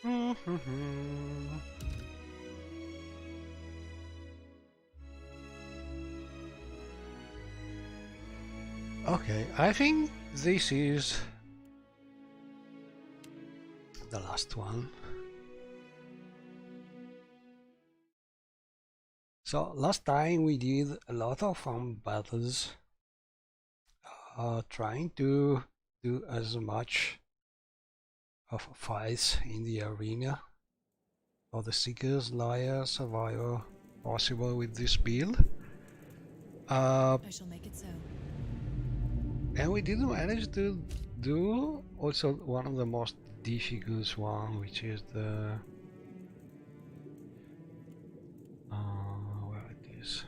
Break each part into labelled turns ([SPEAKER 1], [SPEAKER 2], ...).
[SPEAKER 1] Okay, I think this is the last one. So last time we did a lot of fun battles, trying to do as much of fights in the arena for the Seekers, Liar, Survivor possible with this build.
[SPEAKER 2] I shall make it so.
[SPEAKER 1] And we did manage to do also one of the most difficult one, which is the where it is.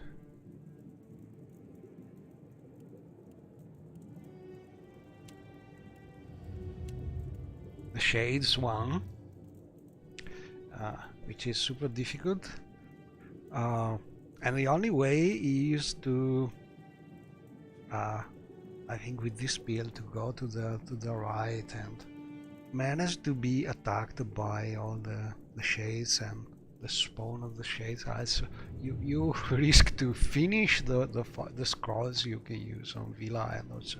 [SPEAKER 1] The Shades one, which is super difficult, and the only way is to, I think, with this build, to go to the right and manage to be attacked by all the shades and the spawn of the shades. Also, you risk to finish the scrolls you can use on Villa, and also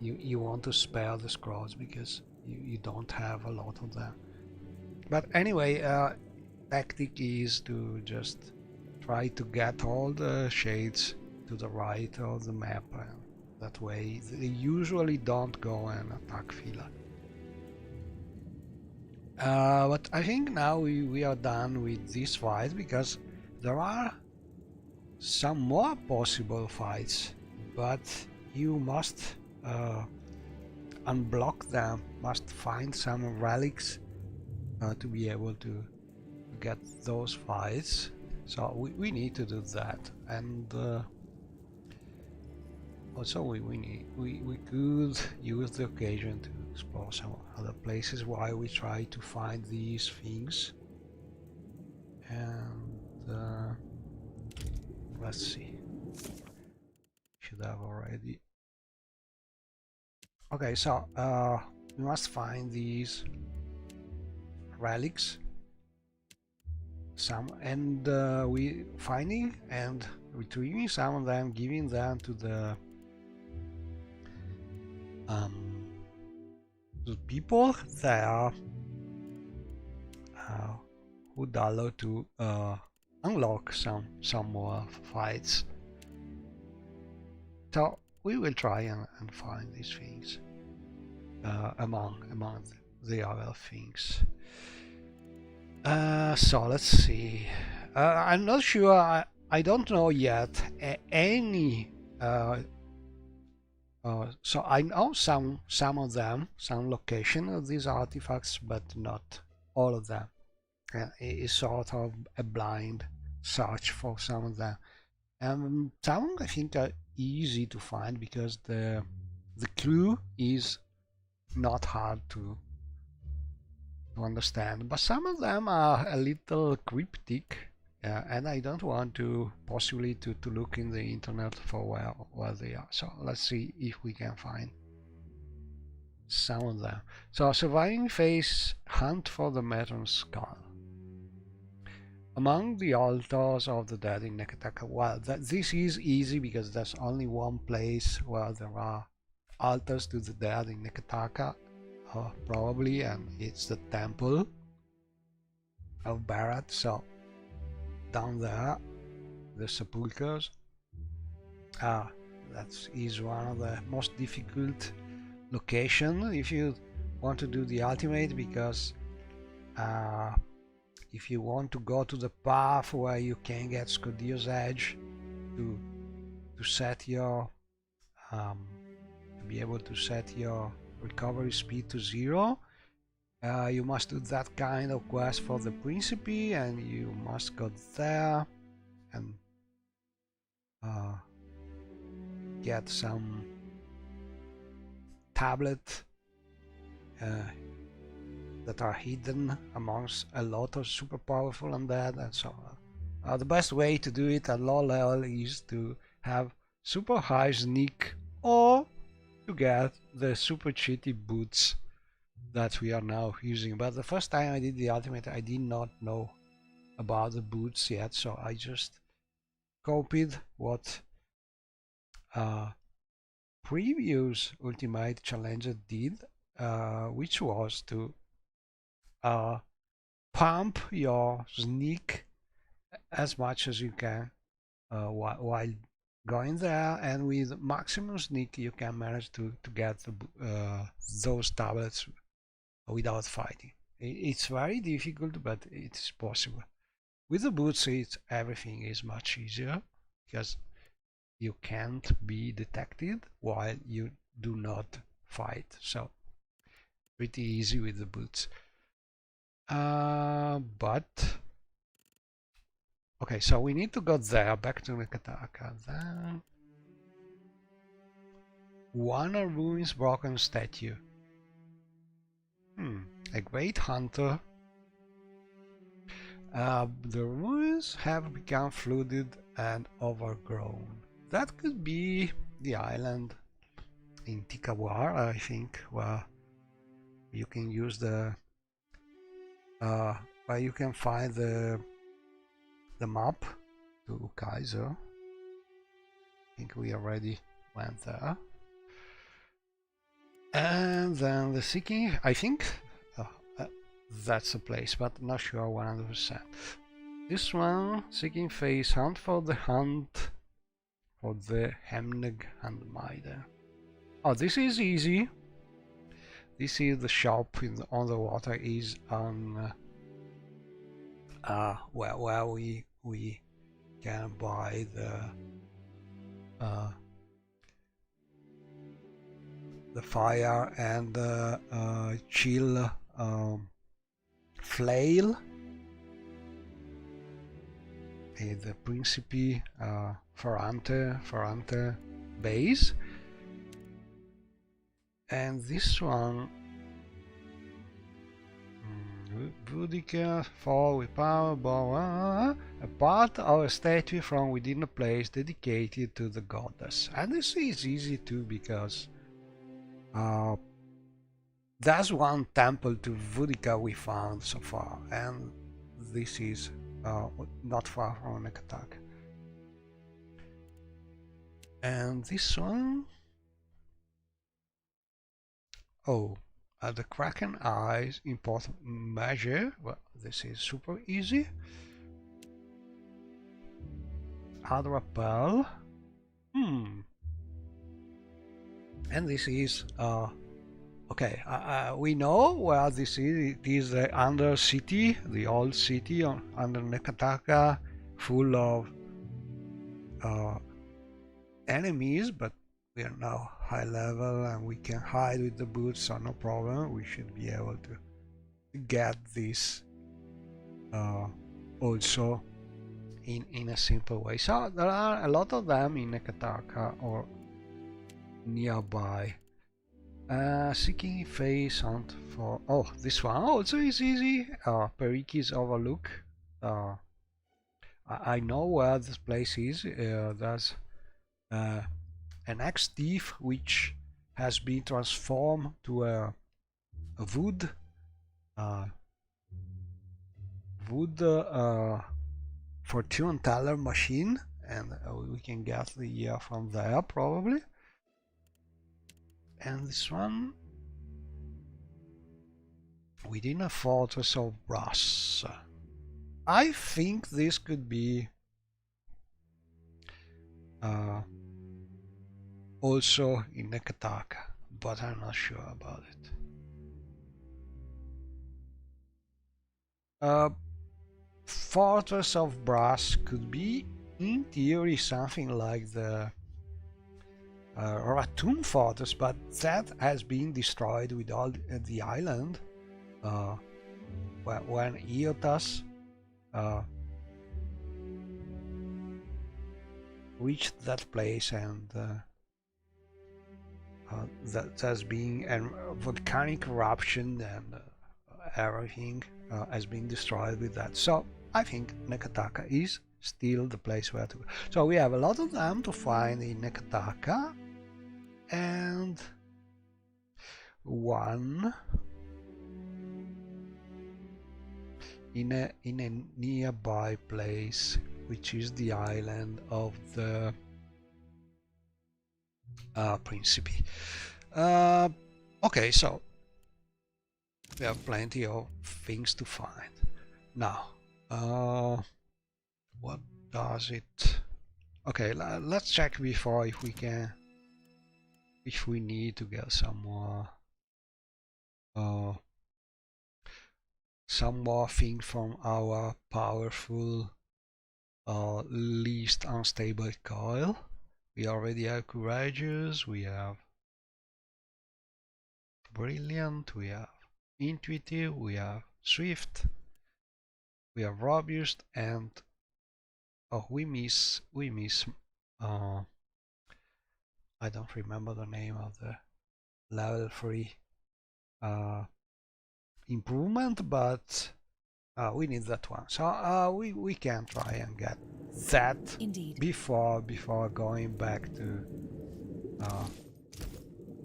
[SPEAKER 1] you want to spare the scrolls because you don't have a lot of them. But anyway, tactic is to just try to get all the shades to the right of the map, and that way they usually don't go and attack Villa. But I think now we are done with this fight, because there are some more possible fights, but you must unblock them, must find some relics to be able to get those fights. So we need to do that, and also we could use the occasion to explore some other places while we try to find these things. And let's see, should have already. Okay, so we must find these relics, some, and we finding and retrieving some of them, giving them to the people there would allow to unlock some more fights. So we will try and find these things among the other things. So let's see. I'm not sure. I don't know yet any. So I know some of them, some location of these artifacts, but not all of them. It's sort of a blind search for some of them. Some I think are easy to find because the clue is not hard to understand, but some of them are a little cryptic, and I don't want to possibly to look in the internet for where they are. So let's see if we can find some of them. So surviving phase, hunt for the Matron skull. Among the altars of the dead in Neketaka. Well, this is easy because there's only one place where there are altars to the dead in Neketaka, probably, and it's the temple of Bharat. So down there, the sepulchres. That is one of the most difficult location if you want to do the ultimate, because if you want to go to the path where you can get Skodio's Edge to set your to be able to set your recovery speed to 0, you must do that kind of quest for the Principe, and you must go there and get some tablet that are hidden amongst a lot of super powerful undead, and so on. The best way to do it at low level is to have super high sneak, or to get the super cheaty boots that we are now using. But the first time I did the ultimate, I did not know about the boots yet, so I just copied what previous ultimate challenger did, which was to pump your sneak as much as you can while going there, and with maximum sneak you can manage to get those tablets without fighting. It's very difficult, but it's possible. With the boots, everything is much easier because you can't be detected while you do not fight. So pretty easy with the boots. But okay, so we need to go there, back to Nekataka. Then one ruins broken statue. A great hunter. The ruins have become flooded and overgrown. That could be the island in Tikawar, I think, where you can use the where you can find the map to Kaiser. I think we already went there. And then the seeking, I think that's the place, but not sure 100%. This one, seeking phase, hunt for the Hemneg Handmaiden. Oh, this is easy. This is the shop on the water, is on where we can buy the fire and chill flail, the Principe Ferrante base, and this one Boudica fall with power, a part of a statue from within a place dedicated to the goddess. And this is easy too, because there's one temple to Boudica we found so far, and this is not far from Nekataka. And this one, oh, the Kraken Eyes important measure. Well, this is super easy. Adra Pearl. And this is okay. We know where this is. It is the under city, the old city under Nekataka, full of enemies, but we are now high level and we can hide with the boots, so no problem. We should be able to get this also in a simple way. So there are a lot of them in Nekataka or nearby. Seeking face hunt for, oh, this one also is easy. Periki's Overlook. I know where this place is. There's an ex-thief which has been transformed to a wood fortune teller machine, and we can get the year from there probably. And this one within a fortress of brass. I think this could be also in Nekataka, but I'm not sure about it. Fortress of Brass could be, in theory, something like the Ratoon Fortress, but that has been destroyed with all the island when Iotas reached that place, and that has been a volcanic eruption, and everything has been destroyed with that. So I think Nekataka is still the place where to go. So we have a lot of them to find in Nekataka, and one in a nearby place, which is the island of the Principe. Okay, so we have plenty of things to find. Now, what does it? Okay, let's check before if we need to get some more things from our powerful least unstable coil. We already have courageous, we have brilliant, we have intuitive, we have swift, we have robust, and we miss I don't remember the name of the level 3 improvement, but we need that one. So we can try and get that
[SPEAKER 2] Indeed.
[SPEAKER 1] before going back to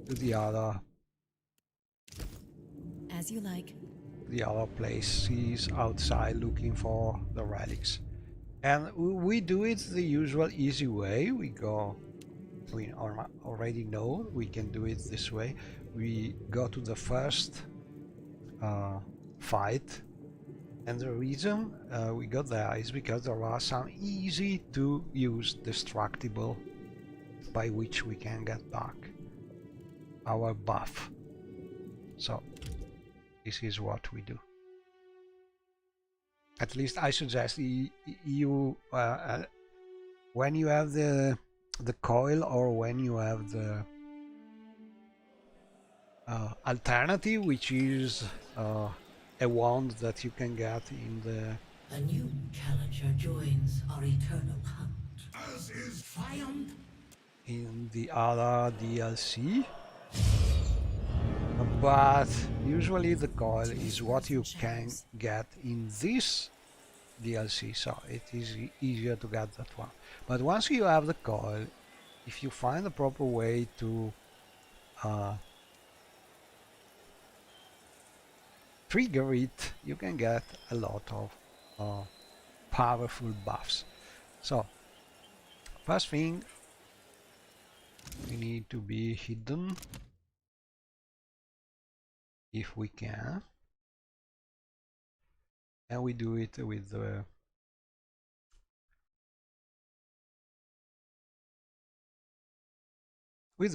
[SPEAKER 1] the other
[SPEAKER 2] As you like.
[SPEAKER 1] places outside looking for the relics. And we do it the usual easy way. We already know we can do it this way. We go to the first fight, and the reason we go there is because there are some easy to use destructible by which we can get back our buff. So this is what we do. At least I suggest you when you have the coil, or when you have the alternative, which is a wand that you can get in the
[SPEAKER 3] A new challenger joins our eternal hunt. As is triumph.
[SPEAKER 1] in the other DLC. But usually the coil is what you can get in this DLC, so it is easier to get that one. But once you have the coil, if you find the proper way to trigger it, you can get a lot of powerful buffs. So first thing, we need to be hidden if we can, and we do it with the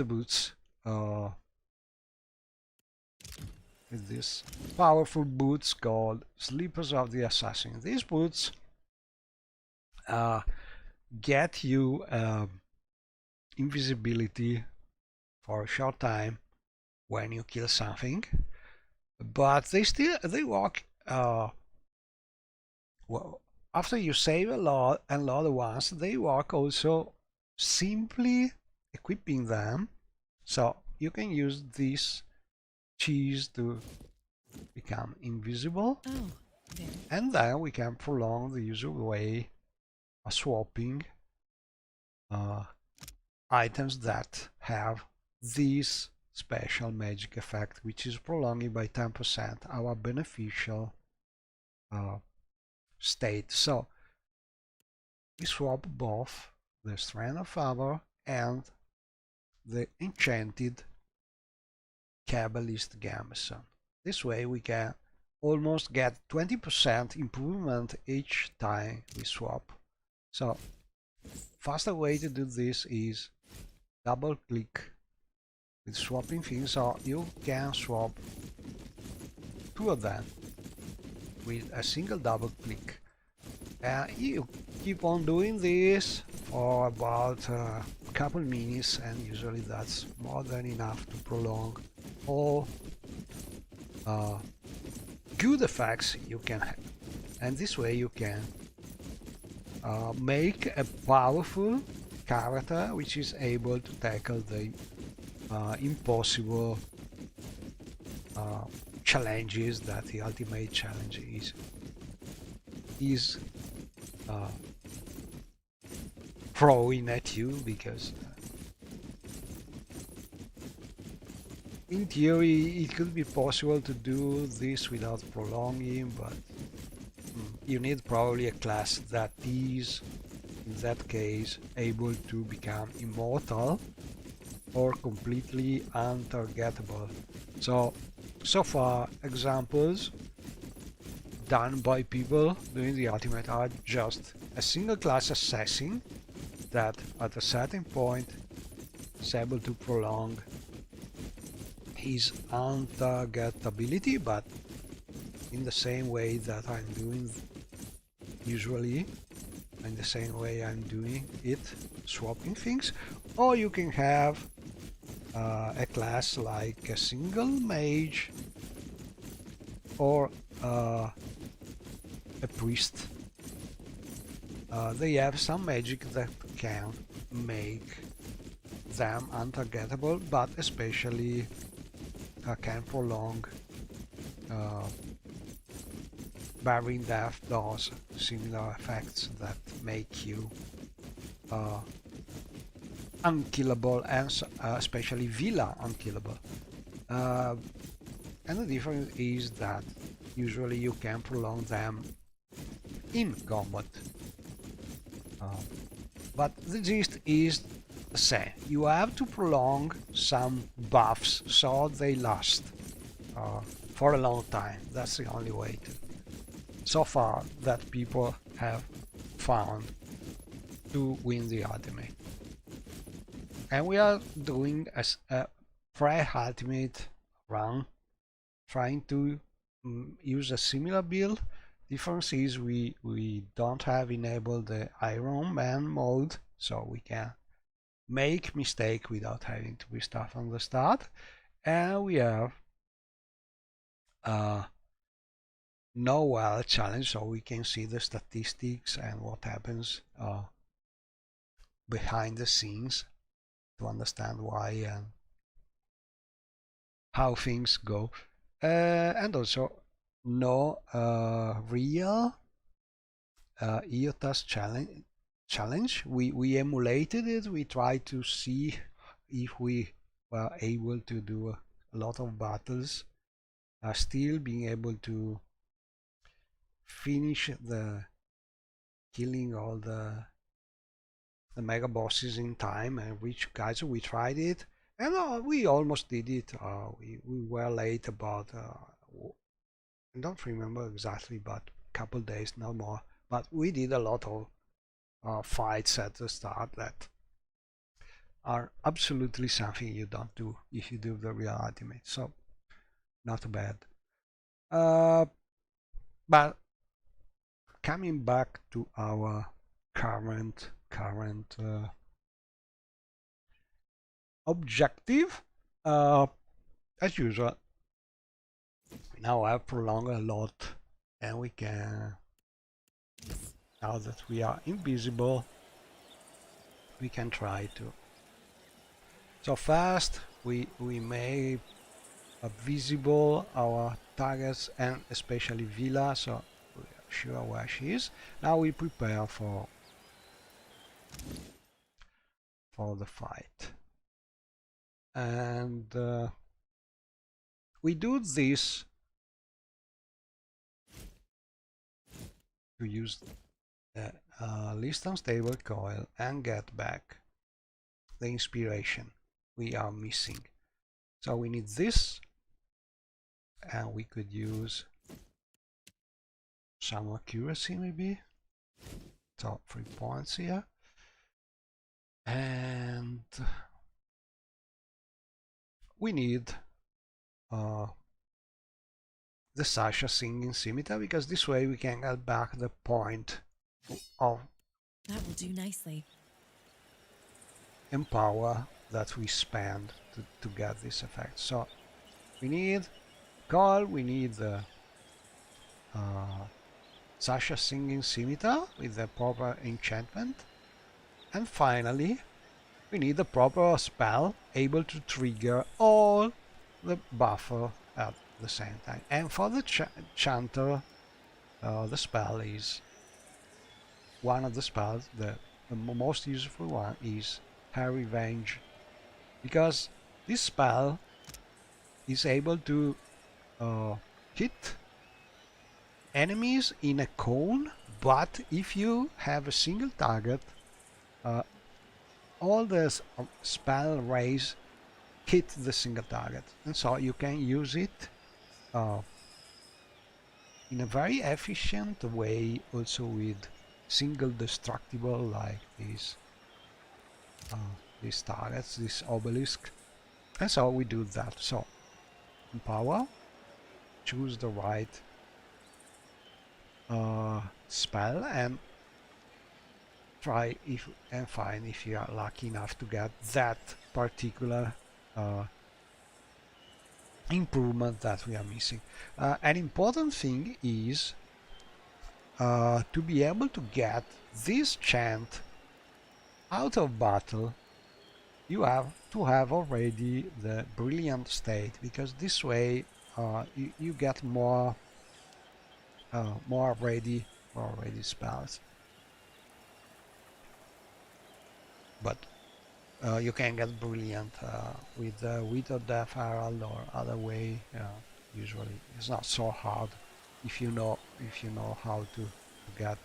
[SPEAKER 1] boots, with these powerful boots called Slippers of the Assassin. These boots get you invisibility for a short time when you kill something, but they work well after you save a lot once. They work also simply equipping them, so you can use this cheese to become invisible.
[SPEAKER 2] Oh, there.
[SPEAKER 1] And then we can prolong the usual way of swapping items that have this special magic effect, which is prolonging by 10% our beneficial state. So we swap both the Strand of Favor and the enchanted Kabbalist Gambeson. This way we can almost get 20% improvement each time we swap. So faster way to do this is double click with swapping things, so you can swap two of them with a single double click. And you keep on doing this for about a couple minutes, and usually that's more than enough to prolong all good effects you can have. And this way you can make a powerful character which is able to tackle the impossible challenges that the ultimate challenge is throwing at you, because in theory it could be possible to do this without prolonging, but you need probably a class that is, in that case, able to become immortal or completely untargetable. So far, examples done by people doing the ultimate are just a single class assassin that at a certain point is able to prolong his untargetability, but in the same way that I'm doing usually, in the same way I'm doing it, swapping things. Or you can have a class like a single mage or a priest. They have some magic that can make them untargetable, but especially can prolong Barring Death does similar effects that make you unkillable, and especially Villa unkillable. And the difference is that usually you can prolong them in combat. But the gist is the same. You have to prolong some buffs so they last for a long time. That's the only way to, so far, that people have found to win the ultimate. And we are doing a pre-ultimate run, trying to use a similar build. Difference is we don't have enabled the Iron Man mode, so we can make mistake without having to restart from the start. And we have no wild challenge, so we can see the statistics and what happens behind the scenes to understand why and how things go. And also no real EOTAS challenge. We emulated it. We tried to see if we were able to do a lot of battles, still being able to finish the killing all the mega bosses in time and reach guys. We tried it, and we almost did it. We were late about I don't remember exactly, but a couple days, no more. But we did a lot of fights at the start that are absolutely something you don't do if you do the real ultimate. So not bad. But coming back to our current objective, as usual, now I've prolonged a lot, and we can, now that we are invisible, we can try to. So first we make visible our targets and especially Villa, so we are sure where she is. Now we prepare for the fight, and we do this to use the least unstable coil and get back the inspiration we are missing. So we need this, and we could use some accuracy maybe, so 3 points here, and we need the Sasha singing scimitar, because this way we can get back the point of
[SPEAKER 2] That will do nicely.
[SPEAKER 1] empower that we spend to get this effect. So we need coil, we need the Sasha singing scimitar with the proper enchantment, and finally we need the proper spell able to trigger all the buffer at the same time. And for the chanter, the spell is one of the spells, the most useful one is her revenge, because this spell is able to hit enemies in a cone, but if you have a single target, all the spell rays hit the single target, and so you can use it in a very efficient way, also with single destructible like these targets, this obelisk, and so we do that. So in power, choose the right spell and try and find if you are lucky enough to get that particular improvement that we are missing. An important thing is to be able to get this chant out of battle. You have to have already the brilliant state, because this way you get more ready spells. But you can get brilliant with the Death Herald or other way. Usually it's not so hard if you know how to get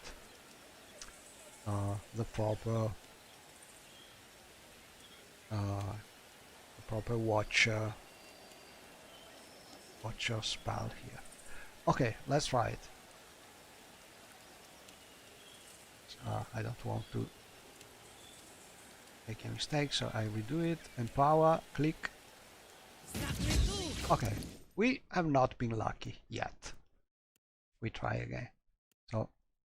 [SPEAKER 1] the proper watcher spell here. Okay, let's try it. I don't want to make a mistake, so I redo it. Empower, click. Okay, we have not been lucky yet. We try again. So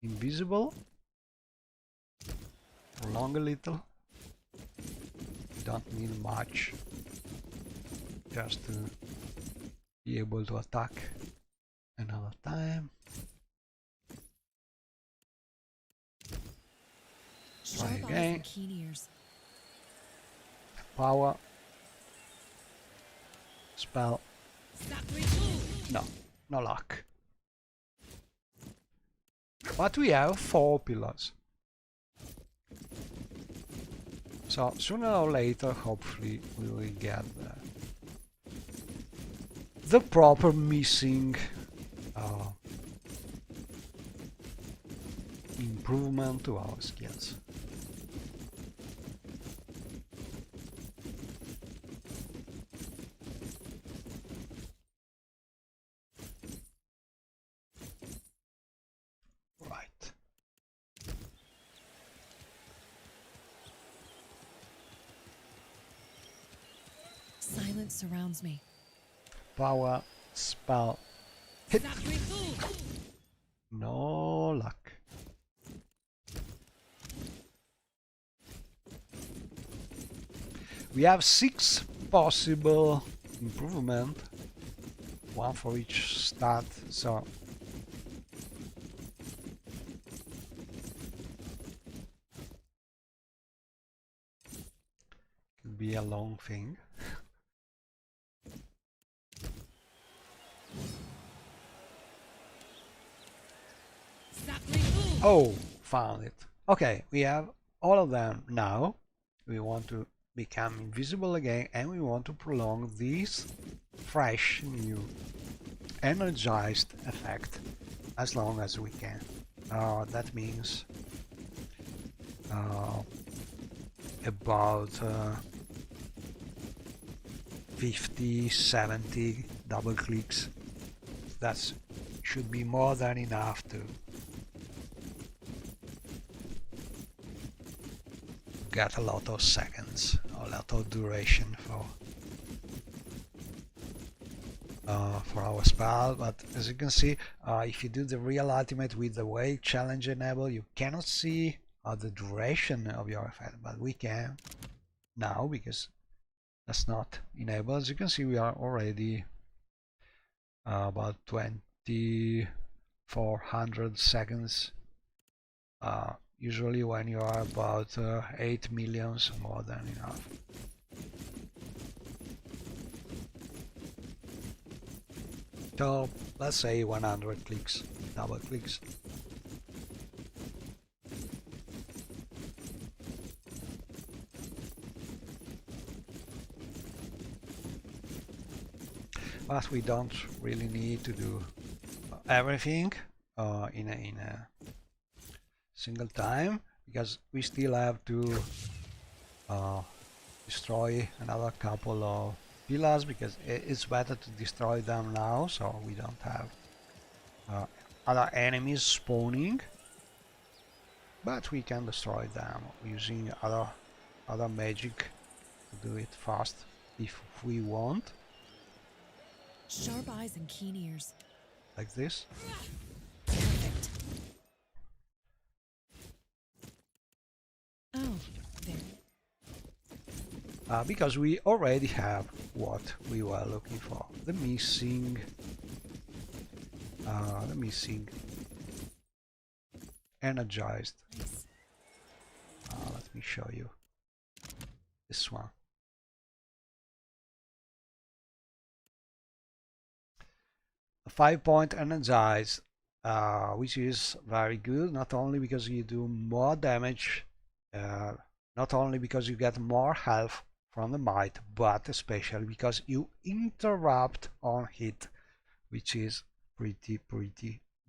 [SPEAKER 1] invisible, prolong a little. We don't need much, just to be able to attack another time. Try again. Power. Spell. No, no luck. But we have 4 pillars. So sooner or later, hopefully, we will get the proper missing improvement to our skills. Right.
[SPEAKER 2] Silence surrounds me.
[SPEAKER 1] Power, spell, hit. No luck. We have 6 possible improvement, 1 for each stat, so could be a long thing. Oh, found it. Okay, we have all of them now. We want to become invisible again, and we want to prolong this fresh, new, energized effect as long as we can. That means about 50, 70 double clicks. That should be more than enough to get a lot of seconds, a lot of duration for our spell. But as you can see, if you do the real ultimate with the wake challenge enable, you cannot see the duration of your effect, but we can now because that's not enabled. As you can see, we are already about 2400 seconds. Usually when you are about 8 millions, more than enough. So let's say 100 clicks, double clicks. But we don't really need to do everything. in a single time, because we still have to destroy another couple of pillars, because it's better to destroy them now so we don't have other enemies spawning, but we can destroy them using other magic to do it fast if we want,
[SPEAKER 2] Sharp eyes and keen ears.
[SPEAKER 1] like this.
[SPEAKER 2] Perfect. Oh, there.
[SPEAKER 1] Because we already have what we were looking for, the missing energized.
[SPEAKER 2] Nice.
[SPEAKER 1] Let me show you this one. A 5-point energize, which is very good, not only because you do more damage, not only because you get more health from the might, but especially because you interrupt on hit, which is pretty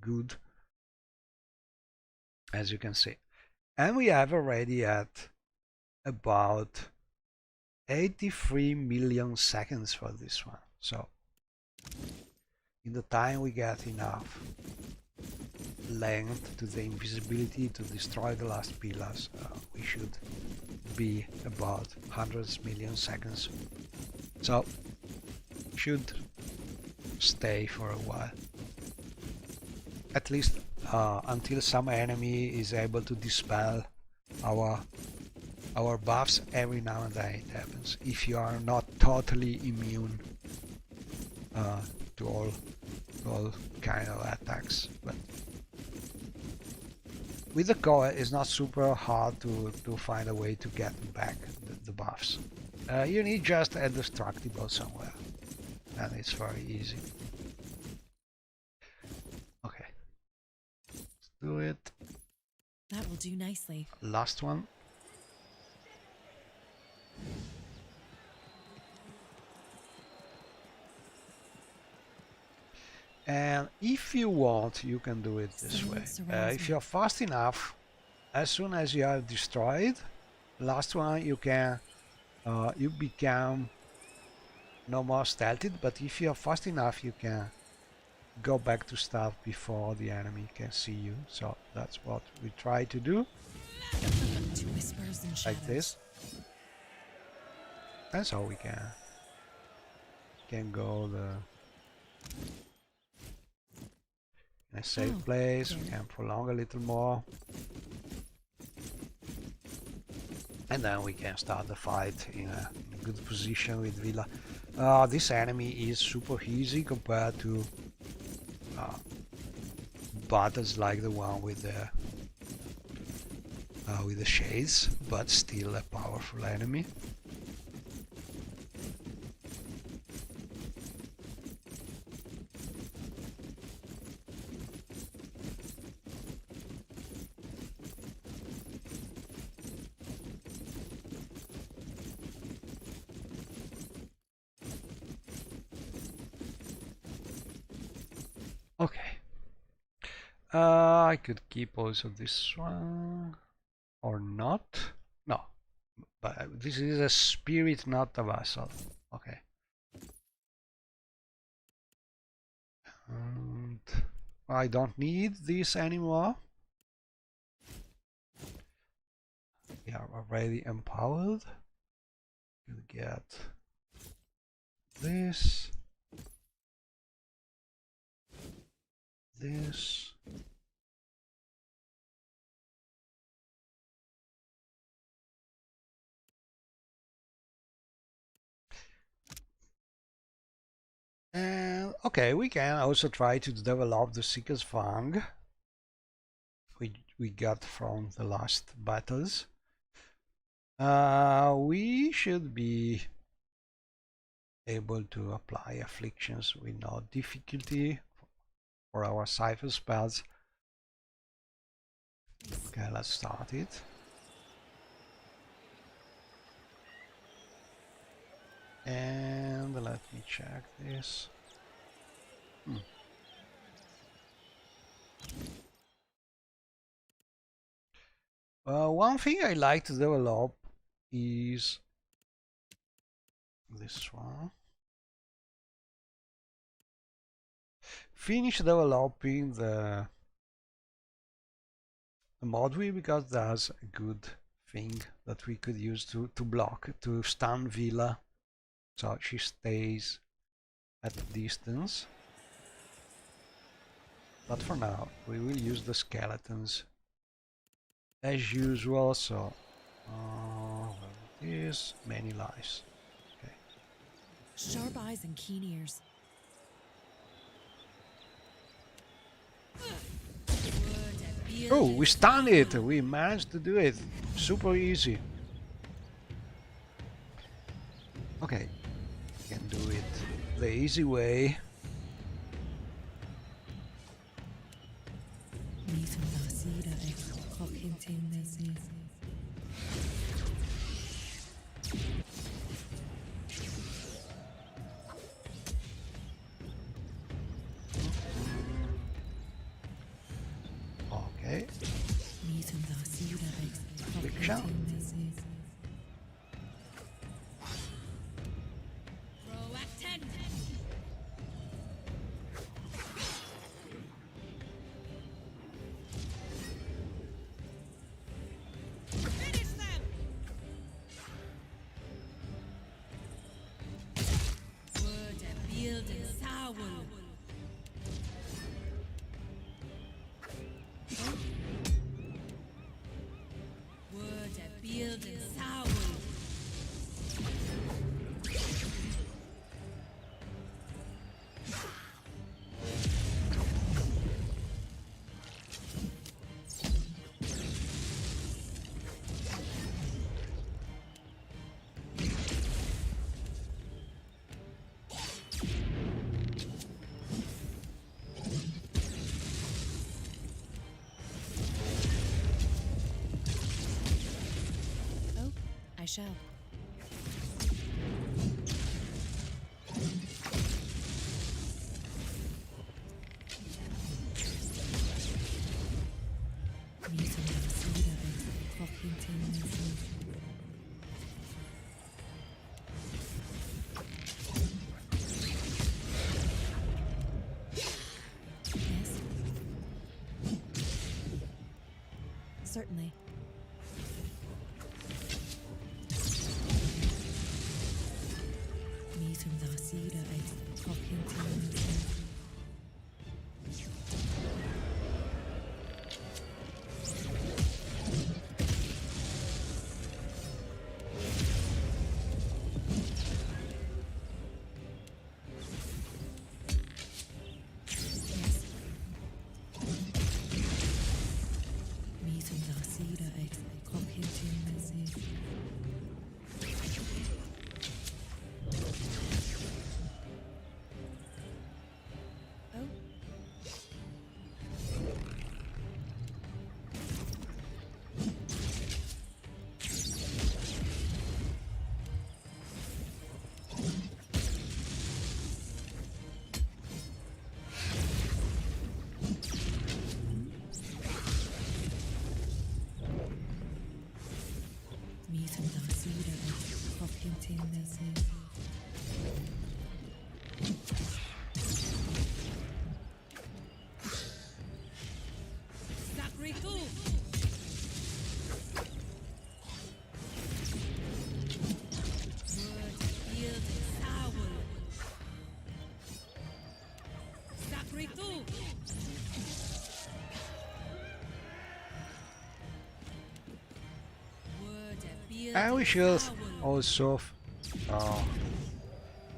[SPEAKER 1] good, as you can see. And we have already at about 83 million seconds for this one, so in the time we get enough length to the invisibility to destroy the last pillars, we should be about hundreds million seconds, so should stay for a while, at least until some enemy is able to dispel our buffs. Every now and then it happens, if you are not totally immune to all kind of attacks. But with the core it's not super hard to find a way to get back the buffs. You need just a destructible somewhere, and it's very easy. Okay, let's do it.
[SPEAKER 2] That will do nicely.
[SPEAKER 1] Last one. And if you want, you can do it this way. If you're fast enough, as soon as you have destroyed last one, you can you become no more stealthed, but if you're fast enough, you can go back to stealth before the enemy can see you. So that's what we try to do,
[SPEAKER 2] To whispers and
[SPEAKER 1] like
[SPEAKER 2] shadows.
[SPEAKER 1] this. And so we can go in a safe place. We can prolong a little more, and then we can start the fight in a good position with Villa. This enemy is super easy compared to battles like the one with the shades, but still a powerful enemy. Okay. I could keep also this one, or not. No, but this is a spirit, not a vassal. Okay. And I don't need this anymore. We are already empowered. You get this. This. And okay, we can also try to develop the Seeker's Fang we got from the last battles. We should be able to apply afflictions with no difficulty for our cipher spells. Okay, let's start it. And let me check this. One thing I like to develop is this one. Finish developing the module because that's a good thing that we could use to block, to stun Villa, so she stays at a distance. But for now, we will use the skeletons as usual, so it is many lives. Okay.
[SPEAKER 2] Sharp eyes and keen ears.
[SPEAKER 1] Oh, we stunned it! We managed to do it! Super easy. Okay, we can do it the easy way. Okay. Quick shot.
[SPEAKER 2] I shall. Yes. Certainly.
[SPEAKER 1] And we should also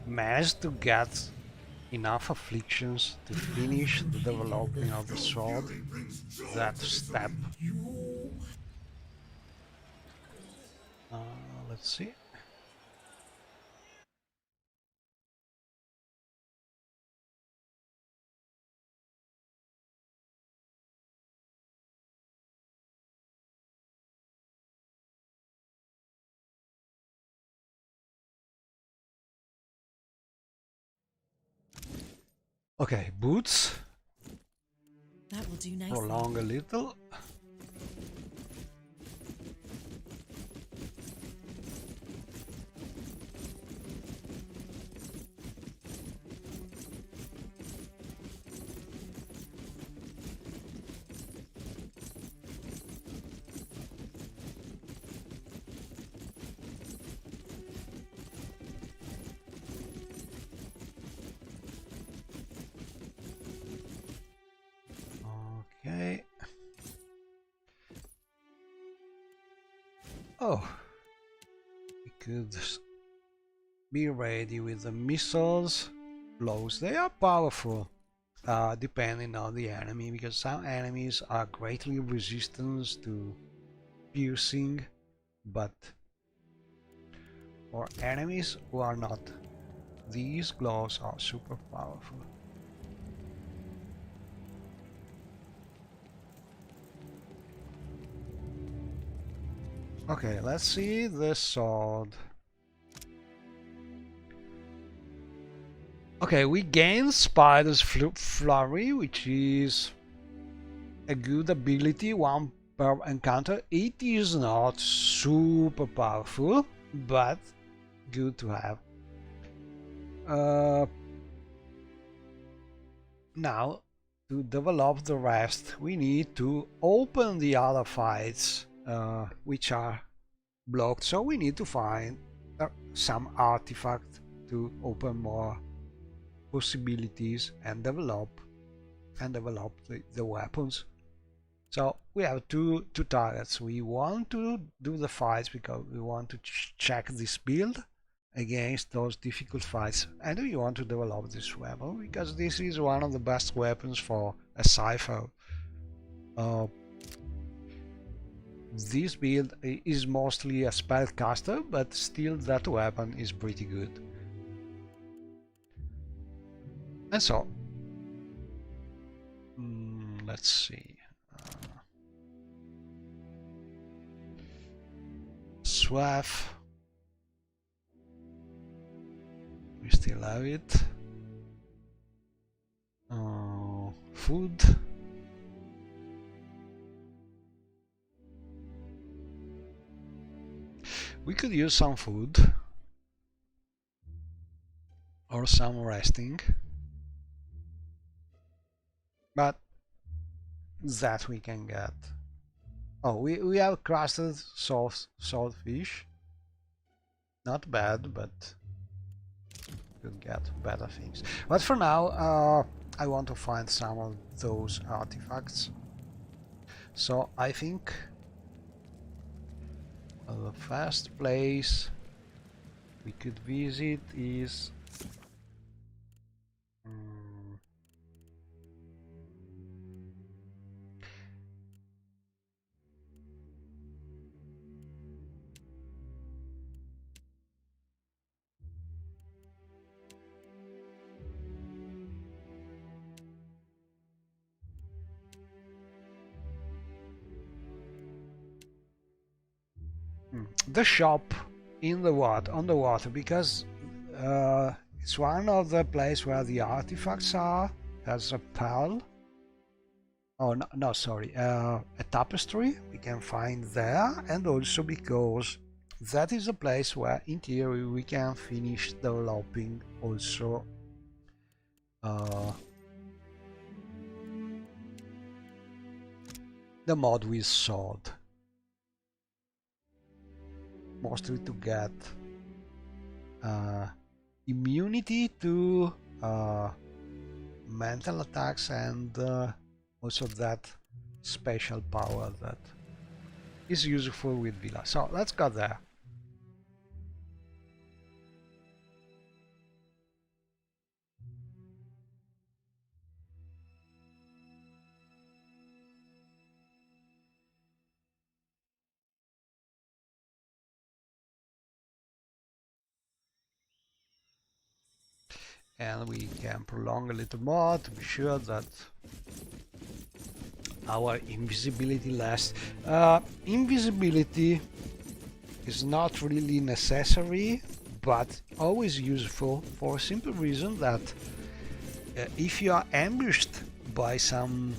[SPEAKER 1] manage to get enough afflictions to finish the developing of the sword. That step. Let's see. Okay, boots.
[SPEAKER 2] That will do nicely.
[SPEAKER 1] Prolong a little. Okay. Oh, we could be ready with the missiles. Blows. They are powerful, depending on the enemy, because some enemies are greatly resistant to piercing, but for enemies who are not, these gloves are super powerful. Okay, let's see the sword. Okay, we gain Spider's Flurry, which is a good ability, one per encounter. It is not super powerful, but good to have. Now, to develop the rest, we need to open the other fights, which are blocked. So we need to find some artifact to open more possibilities and develop the weapons. So we have two targets. We want to do the fights because we want to check this build against those difficult fights, and we want to develop this weapon because this is one of the best weapons for a cipher. This build is mostly a spellcaster, but still that weapon is pretty good. And so, let's see. Swath. We still have it. Food. We could use some food or some resting, but that we can get. Oh, we have crusted swordfish. Not bad, but could get better things. But for now, I want to find some of those artifacts. So I think the first place we could visit is the shop in the water, on the water, because it's one of the places where the artifacts are. There's a pearl. Oh no, sorry, a tapestry we can find there, and also because that is a place where, in theory, we can finish developing also the mod with sword. Mostly to get immunity to mental attacks and also that special power that is useful with Villa. So let's go there. And we can prolong a little more to be sure that our invisibility lasts. Invisibility is not really necessary, but always useful for a simple reason that if you are ambushed by some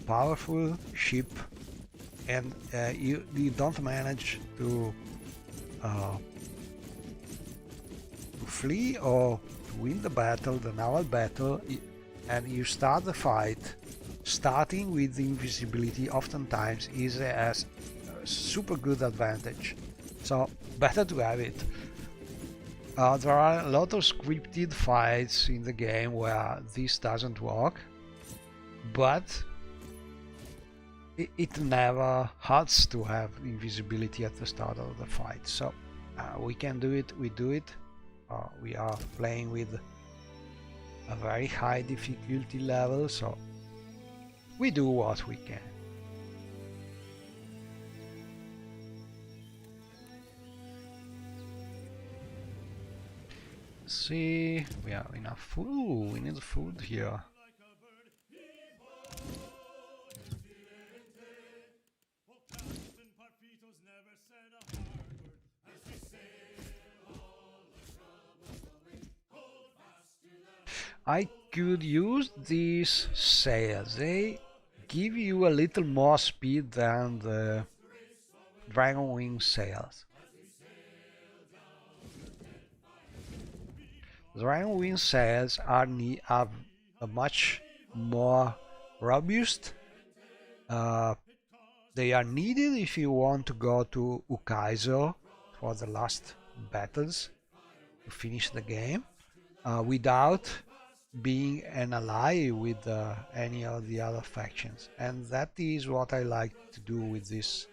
[SPEAKER 1] powerful ship and you don't manage to flee or win the battle, the naval battle, and you start the fight, starting with the invisibility oftentimes is a super good advantage. So better to have it. There are a lot of scripted fights in the game where this doesn't work, but it never hurts to have invisibility at the start of the fight. So we can do it, we do it. We are playing with a very high difficulty level, so we do what we can. See, we have enough food. Ooh, we need food here. I could use these sails. They give you a little more speed than the Dragon Wing sails. Dragon Wing sails are much more robust. They are needed if you want to go to Ukaizo for the last battles to finish the game without being an ally with any of the other factions, and that is what I like to do with this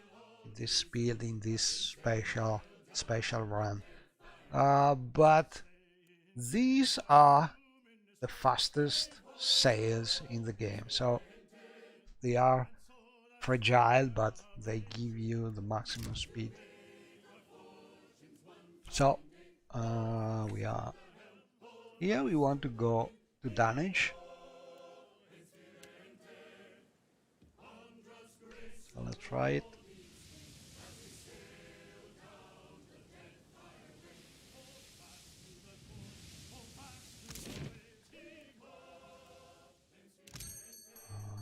[SPEAKER 1] speed in this special run. But these are the fastest sails in the game, so they are fragile, but they give you the maximum speed. So we are here. We want to go to damage. So let's try it.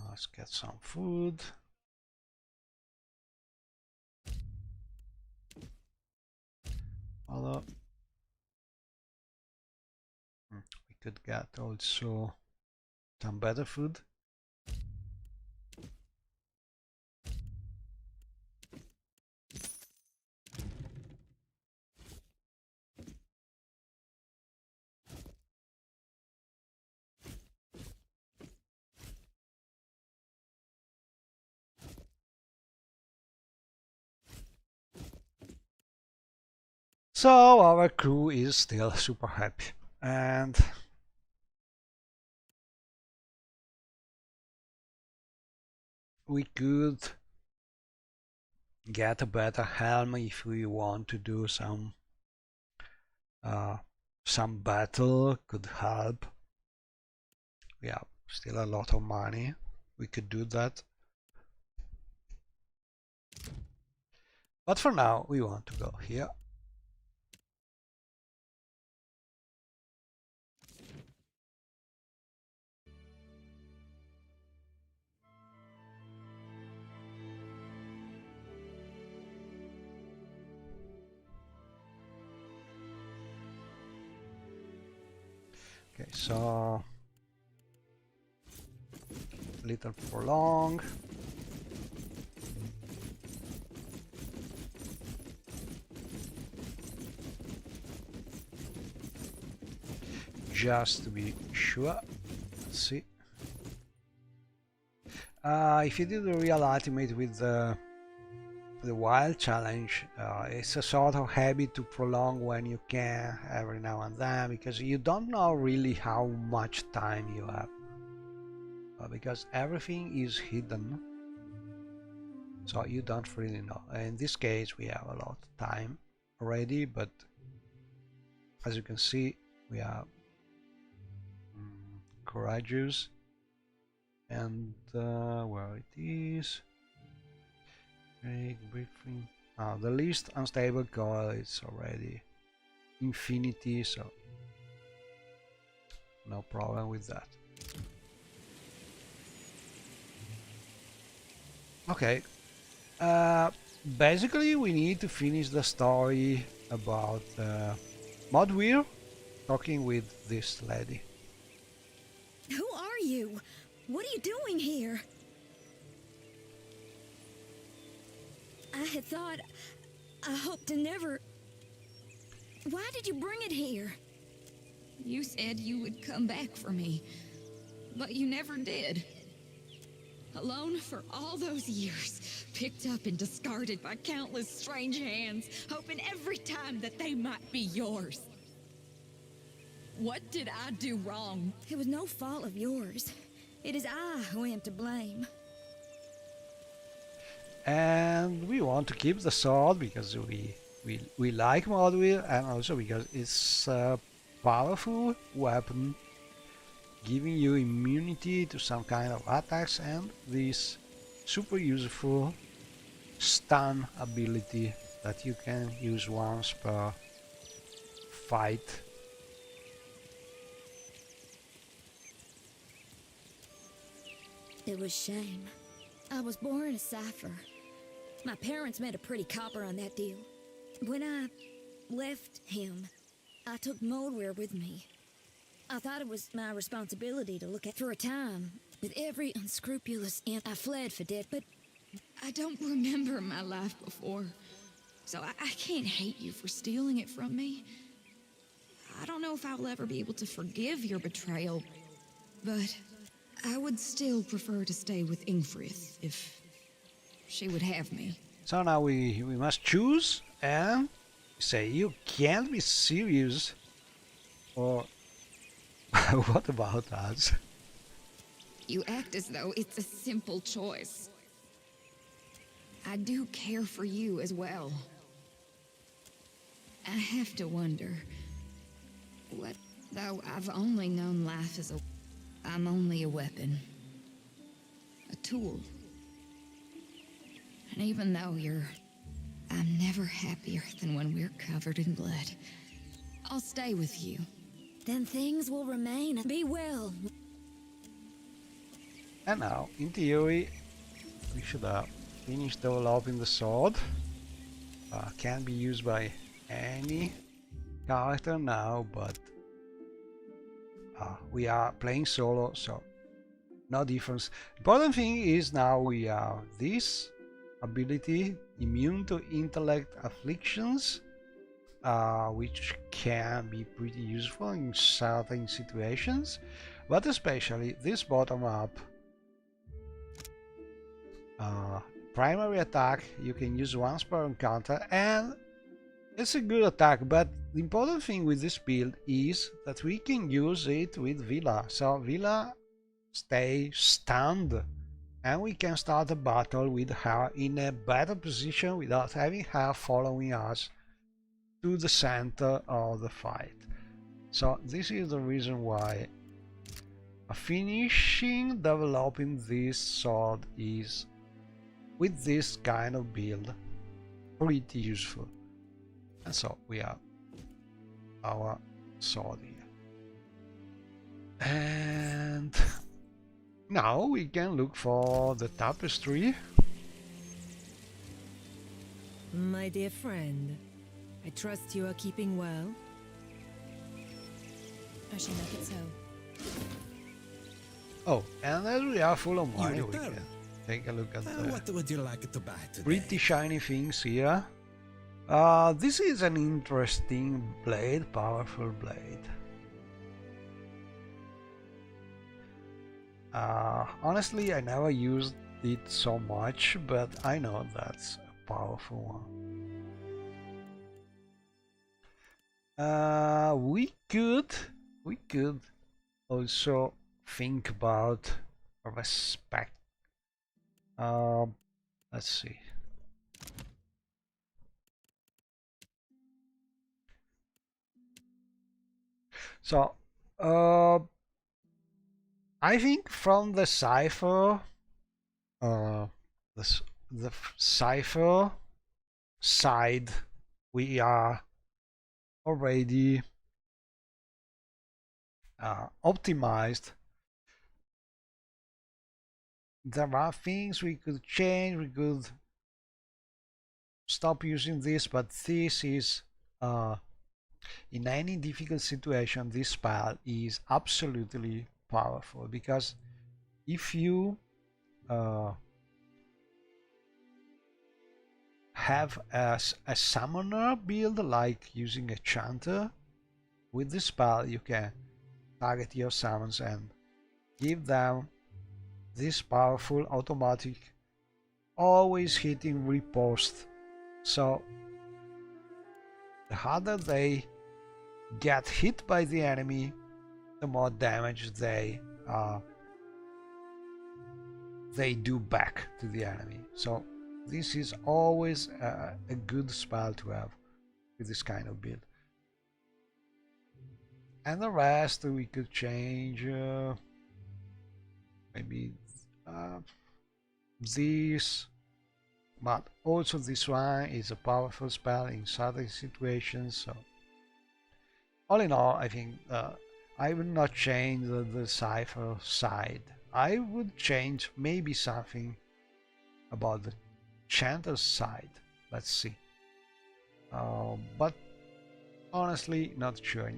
[SPEAKER 1] Let's get some food. Although we could get also some better food. So our crew is still super happy, and we could get a better helm if we want to do some battle. Could help. We have still a lot of money. We could do that. But for now, we want to go here. Okay, so little prolong. Just to be sure. Let's see. If you do the real ultimate with the wild challenge, it's a sort of habit to prolong when you can every now and then, because you don't know really how much time you have, because everything is hidden, so you don't really know. In this case we have a lot of time already, but as you can see we are courageous, and where it is. Briefing. The least unstable coil is already infinity, so no problem with that. Okay. Basically, we need to finish the story about Modweir talking with this lady.
[SPEAKER 2] Who are you? What are you doing here? I had thought... I hoped to never... Why did you bring it here?
[SPEAKER 4] You said you would come back for me, but you never did.
[SPEAKER 2] Alone for all those years, picked up and discarded by countless strange hands, hoping every time that they might be yours. What did I do wrong? It was no fault of yours. It is I who am to blame.
[SPEAKER 1] And we want to keep the sword because we like Modwheel, and also because it's a powerful weapon giving you immunity to some kind of attacks, and this super useful stun ability that you can use once per fight.
[SPEAKER 2] It was shame. I was born a cipher. My parents made a pretty copper on that deal. When I left him, I took Moldware with me. I thought it was my responsibility to look at for a time. With every unscrupulous imp, I fled for debt, but I don't remember my life before. So I can't hate you for stealing it from me. I don't know if I'll ever be able to forgive your betrayal, but I would still prefer to stay with Ingfrith if she would have me.
[SPEAKER 1] So now we must choose and say you can't be serious, or what about us?
[SPEAKER 2] You act as though it's a simple choice. I do care for you as well. I have to wonder, what though I've only known life as I'm only a weapon. A tool. And even though I'm never happier than when we're covered in blood. I'll stay with you. Then things will remain and be well.
[SPEAKER 1] And now, in theory, we should finish developing the sword. Can be used by any character now, but we are playing solo, so no difference. Important thing is now we have this ability, immune to intellect afflictions, which can be pretty useful in certain situations, but especially this bottom up primary attack you can use once per encounter, and it's a good attack, but the important thing with this build is that we can use it with Villa, so Villa stay stunned and we can start a battle with her in a better position without having her following us to the center of the fight. So this is the reason why finishing developing this sword is, with this kind of build, pretty useful. And so we have our sword here. And now we can look for the tapestry.
[SPEAKER 4] My dear friend, I trust you are keeping well. I shall make it so.
[SPEAKER 1] Oh, and as we are full of money, we can take a look at
[SPEAKER 5] What would you like to buy today?
[SPEAKER 1] pretty shiny things here. This is an interesting blade, powerful blade. Honestly, I never used it so much, but I know that's a powerful one. We could also think about respect. Let's see. So, I think from the cipher, the cipher side, we are already optimized. There are things we could change, we could stop using this, but this is in any difficult situation, this spell is absolutely powerful, because if you have a summoner build, like using a chanter, with this spell you can target your summons and give them this powerful automatic, always hitting riposte. So the harder they get hit by the enemy, the more damage they do back to the enemy. So this is always a good spell to have with this kind of build. And the rest we could change, maybe this, but also this one is a powerful spell in certain situations. So all in all, I think I would not change the cipher side. I would change maybe something about the chanter's side. Let's see. But honestly, not sure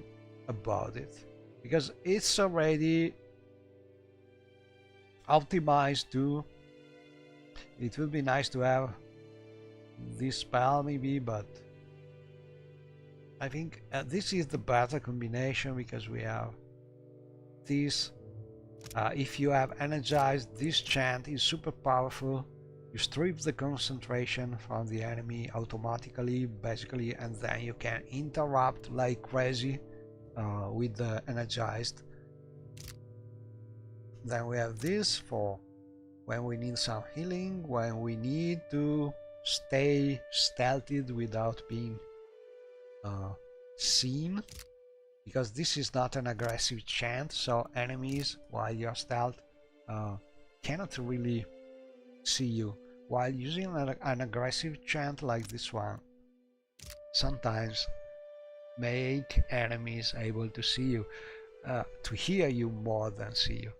[SPEAKER 1] about it, because it's already optimized too. It would be nice to have this spell maybe, but I think this is the better combination, because we have this. If you have energized, this chant is super powerful. You strip the concentration from the enemy automatically, basically, and then you can interrupt like crazy with the energized. Then we have this for when we need some healing, when we need to stay stealthed without being seen, because this is not an aggressive chant, so enemies while you're stealth cannot really see you, while using an aggressive chant like this one sometimes make enemies able to see you, to hear you more than see you.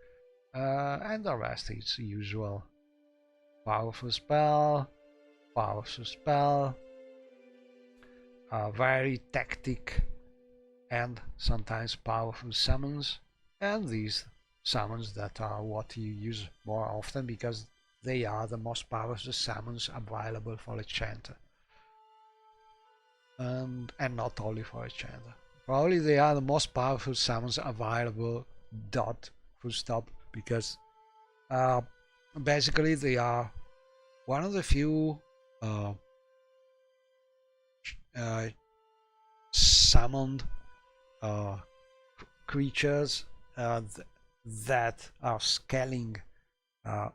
[SPEAKER 1] And the rest is usual. Powerful spell, very tactic and sometimes powerful summons, and these summons that are what you use more often because they are the most powerful summons available for a chanter, and not only for a chanter. Probably they are the most powerful summons available, dot, full stop, because basically they are one of the few summoned creatures that are scaling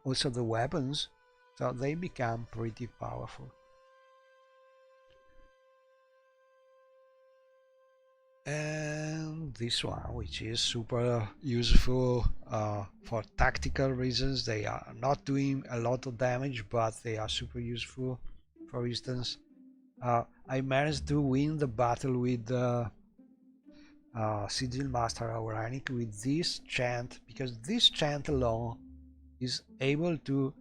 [SPEAKER 1] also the weapons, so they become pretty powerful. And this one, which is super useful for tactical reasons. They are not doing a lot of damage, but they are super useful. For instance, I managed to win the battle with Sigil Master Auranic with this chant, because this chant alone is able to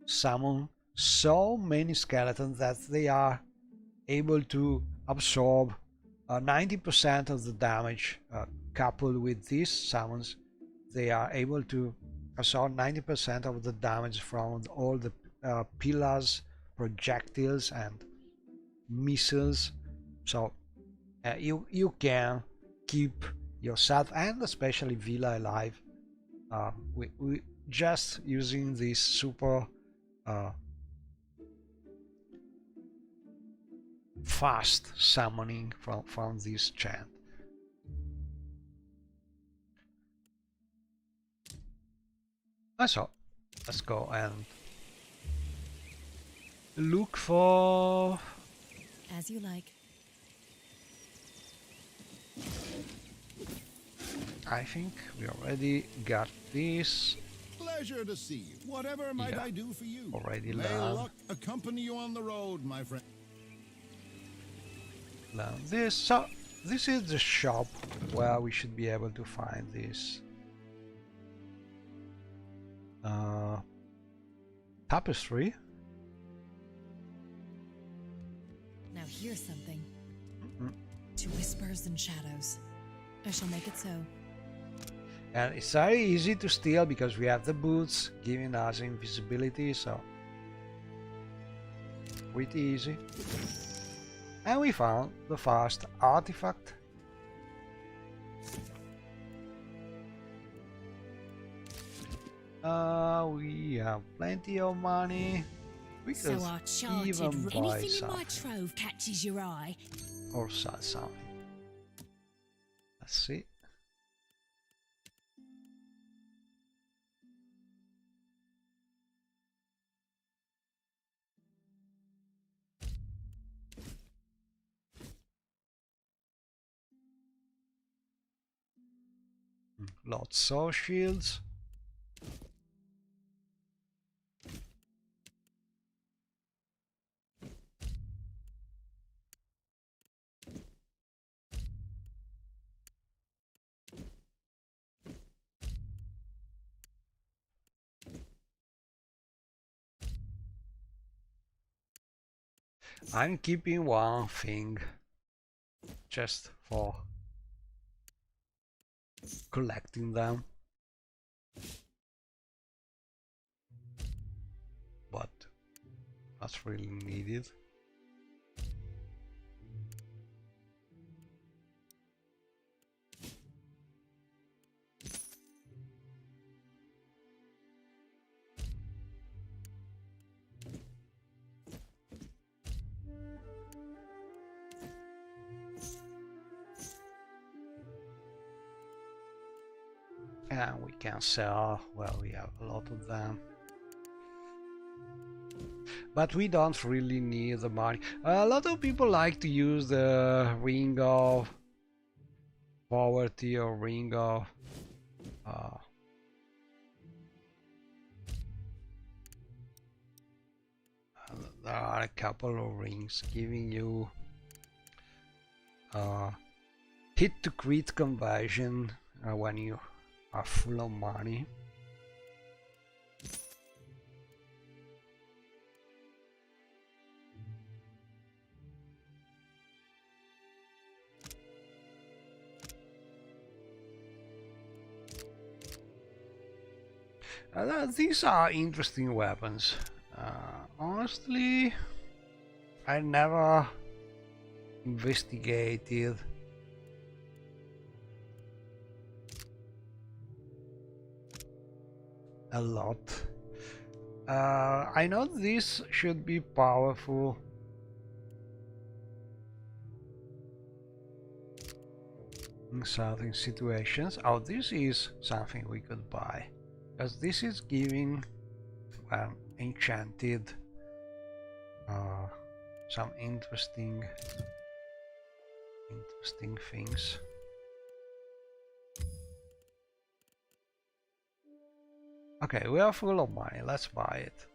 [SPEAKER 1] summon so many skeletons that they are able to absorb 90% of the damage. Coupled with these summons, they are able to absorb 90% of the damage from all the pillars, projectiles and missiles. So you can keep yourself and especially Villa alive we just using this super fast summoning from this chant. So let's go and look for...
[SPEAKER 4] As you like.
[SPEAKER 1] I think we already got this.
[SPEAKER 6] Pleasure to see you. Whatever might I do for you?
[SPEAKER 1] Already
[SPEAKER 6] May
[SPEAKER 1] learned.
[SPEAKER 6] luck accompany you on the road, my friend.
[SPEAKER 1] Learn this. So this is the shop where we should be able to find this tapestry.
[SPEAKER 4] Now here's something. To whispers and shadows. I shall make it so.
[SPEAKER 1] And it's very easy to steal because we have the boots giving us invisibility, so pretty easy. And we found the first artifact. We have plenty of money. We
[SPEAKER 7] So
[SPEAKER 1] could
[SPEAKER 7] I charted
[SPEAKER 1] even buy
[SPEAKER 7] anything in
[SPEAKER 1] something
[SPEAKER 7] my trove catches your eye.
[SPEAKER 1] or sell something. Let's see. Lots of shields. I'm keeping one thing just for collecting them, but not really needed. And we can sell, well, we have a lot of them. But we don't really need the money. A lot of people like to use the ring of poverty or ring of there are a couple of rings giving you hit to crit conversion when you are full of money. These are interesting weapons. Honestly, I never investigated a lot. I know this should be powerful. In certain situations. Oh, this is something we could buy. Because this is giving enchanted some interesting things. Okay, we are full of money, let's buy it.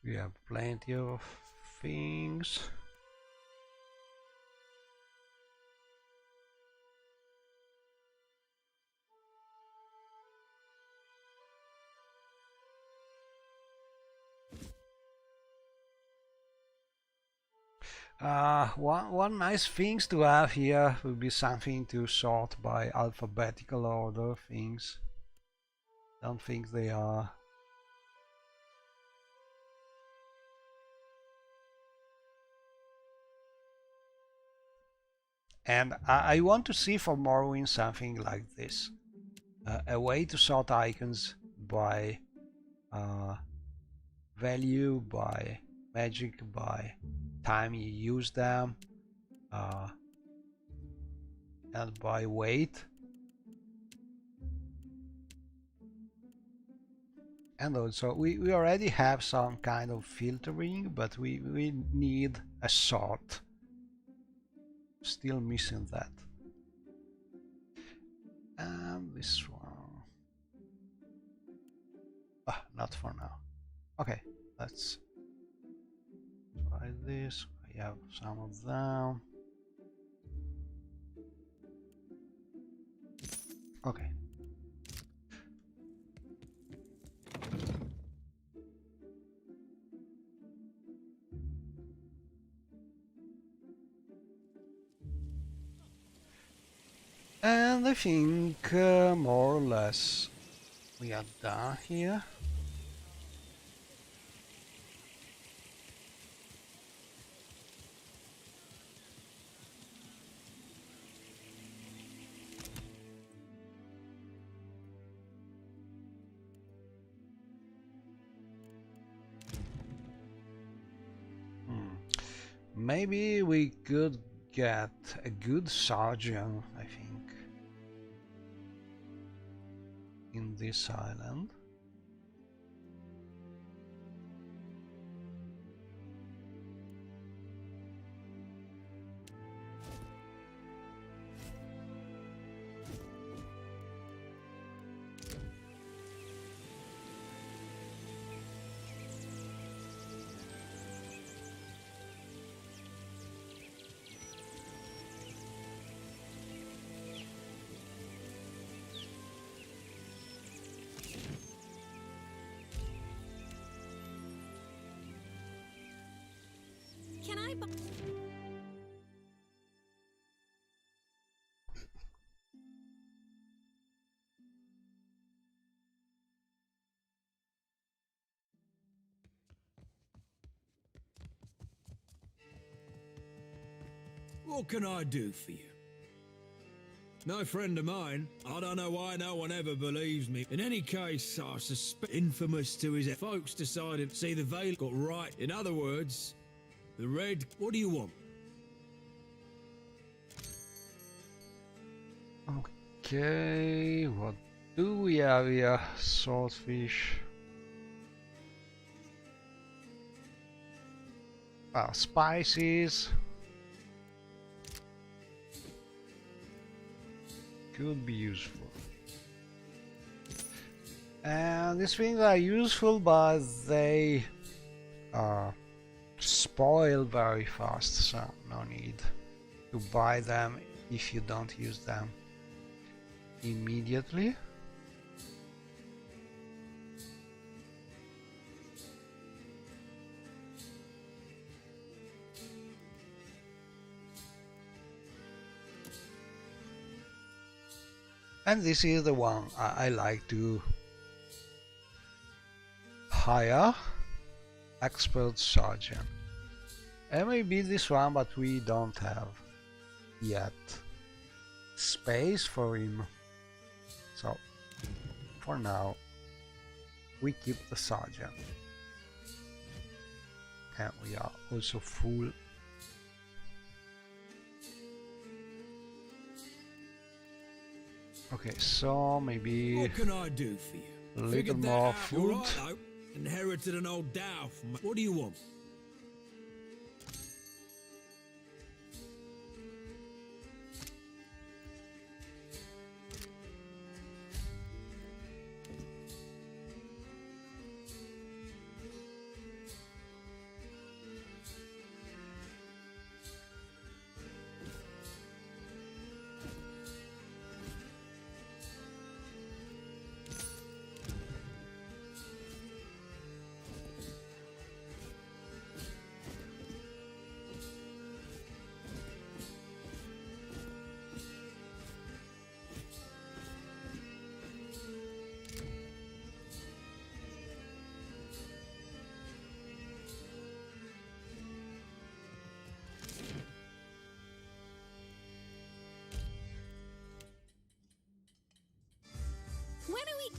[SPEAKER 1] We have plenty of things. One nice things to have here would be something to sort by alphabetical order things. Don't think they are. And I want to see for Morrowind something like this. A way to sort icons by value, by magic, by time you use them, and by weight. And also we already have some kind of filtering, but we need a sort. Still missing that. And this one. Not for now. Okay, let's try this. I have some of them. Okay. And I think more or less we are done here. Maybe we could get a good sergeant, I think, in this island.
[SPEAKER 2] Can I buy?
[SPEAKER 5] What can I do for you? No friend of mine. I don't know why no one ever believes me. In any case, I suspect infamous to his folks decided to see the veil got right. In other words, the red. What do you want?
[SPEAKER 1] Okay, what do we have here? Swordfish. Spices. Could be useful. And these things are useful, but they spoil very fast, so no need to buy them if you don't use them immediately. And this is the one I like to hire. Expert sergeant. It may be this one, but we don't have yet space for him. So for now we keep the sergeant. And we are also full. Okay, so maybe
[SPEAKER 5] What can I do for you?
[SPEAKER 1] a little
[SPEAKER 5] Figured that
[SPEAKER 1] more
[SPEAKER 5] out
[SPEAKER 1] food.
[SPEAKER 5] right, though. Inherited an old Dow from. What do you want?
[SPEAKER 2] When are we?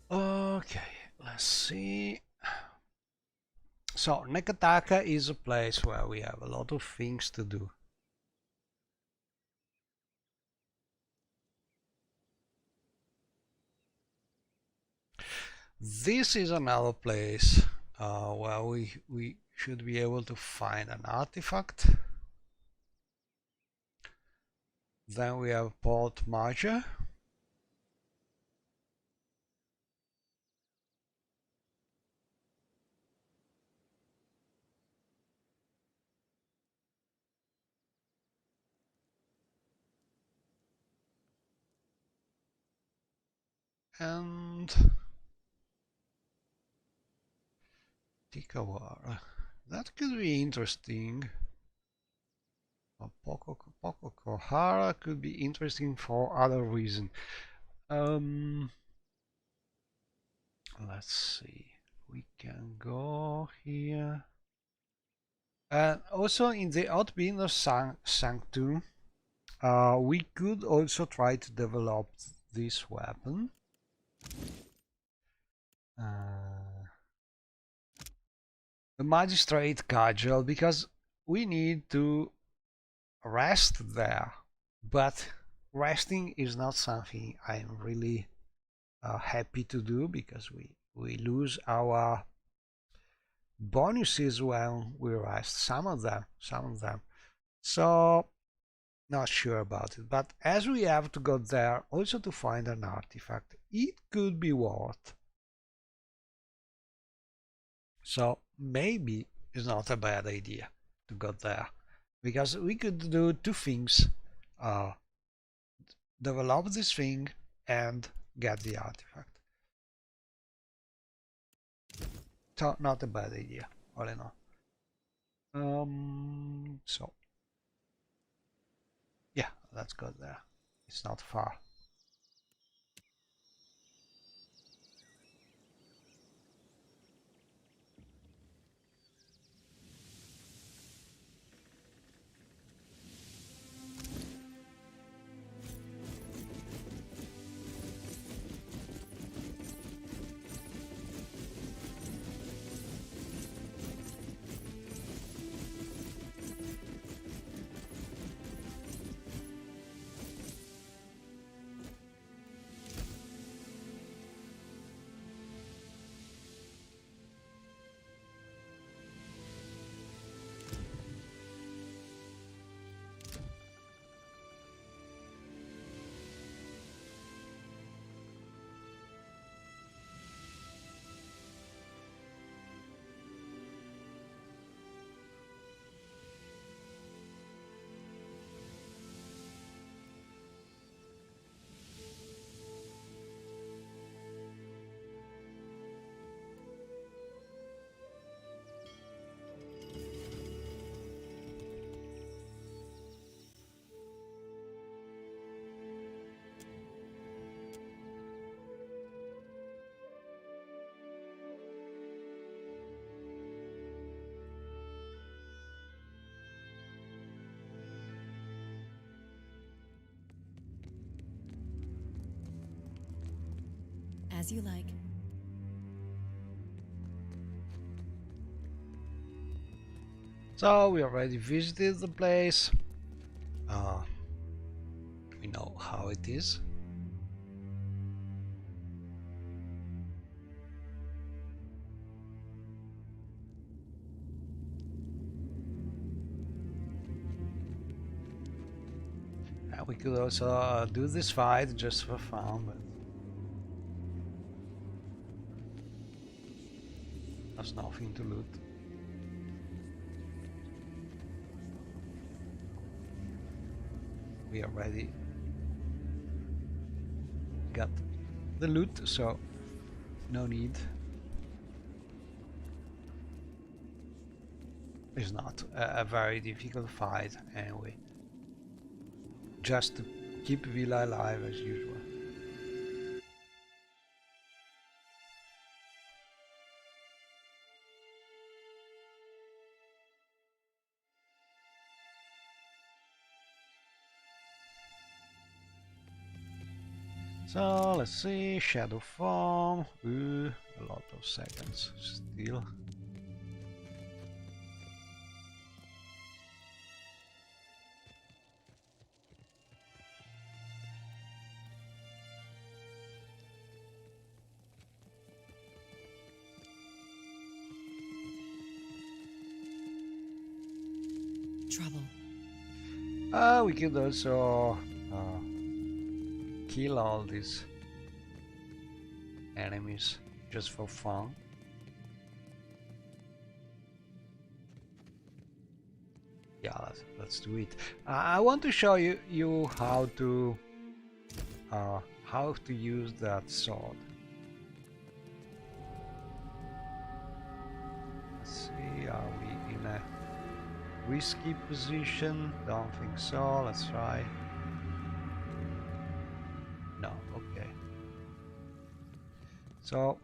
[SPEAKER 1] Okay, let's see. So Nekataka is a place where we have a lot of things to do. This is another place where we should be able to find an artifact. Then we have Port Major. And Tikawara. That could be interesting. Poko Kohara could be interesting for other reason. Let's see. We can go here. And also in the Outbidder Sanctum, we could also try to develop this weapon. The Magistrate Cudgel, because we need to rest there, but resting is not something I'm really happy to do, because we lose our bonuses when we rest, some of them, so not sure about it. But as we have to go there also to find an artifact, it could be worth. So maybe it's not a bad idea to go there, because we could do two things: develop this thing and get the artifact. So not a bad idea, all in all. So yeah, let's go there. It's not far.
[SPEAKER 4] As you like.
[SPEAKER 1] So we already visited the place. We know how it is. We could also do this fight just for fun, but there's nothing to loot. We already got the loot, so no need. It's not a very difficult fight anyway. Just to keep Villa alive as usual. So let's see, shadow form. Ooh, a lot of seconds still.
[SPEAKER 4] Trouble.
[SPEAKER 1] We could also kill all these enemies just for fun. Yeah, let's do it. I want to show you how to use that sword. Let's see, are we in a risky position? Don't think so. Let's try. No, okay. So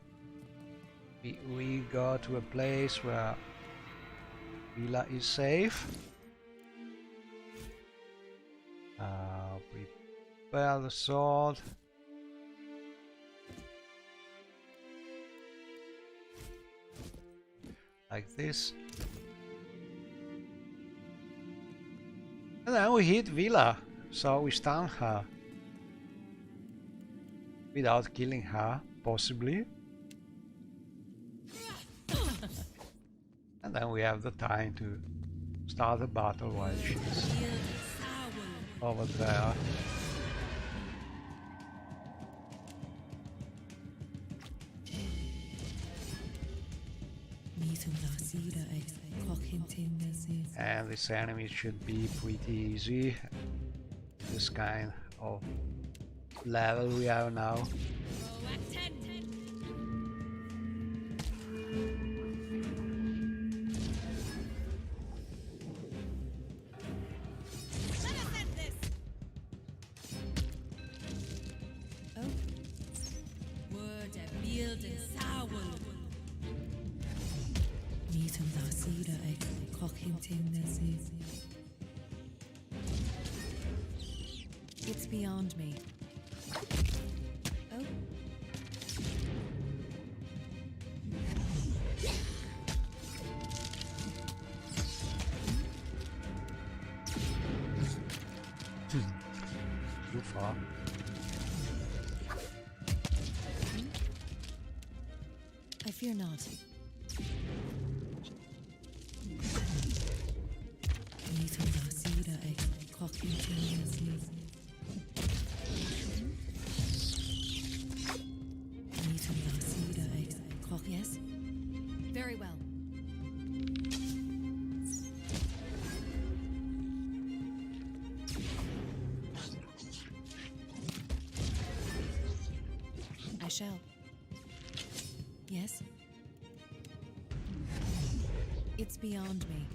[SPEAKER 1] we go to a place where Villa is safe. Prepare the sword. Like this. And then we hit Villa, so we stun her. Without killing her, possibly. And then we have the time to start the battle while she's over there. And this enemy should be pretty easy. This kind of level we have now.
[SPEAKER 4] It's beyond me. Oh.
[SPEAKER 1] Too far.
[SPEAKER 4] I fear not. Yes? Very well. I shall. Yes? It's beyond me.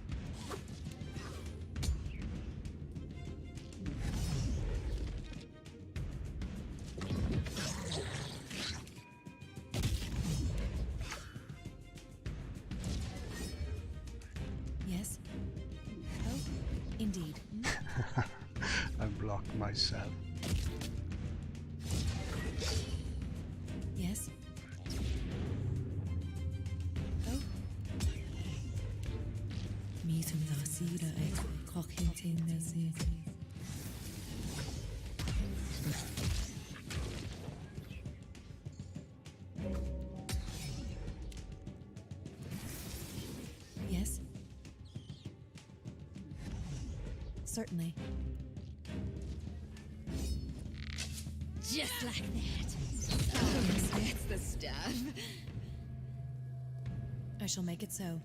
[SPEAKER 4] Yes? Oh, indeed.
[SPEAKER 1] I blocked myself.
[SPEAKER 4] Yes? Oh. Yes? Certainly.
[SPEAKER 2] Just like that. Oh, yes, that's the stuff.
[SPEAKER 4] I shall make it so.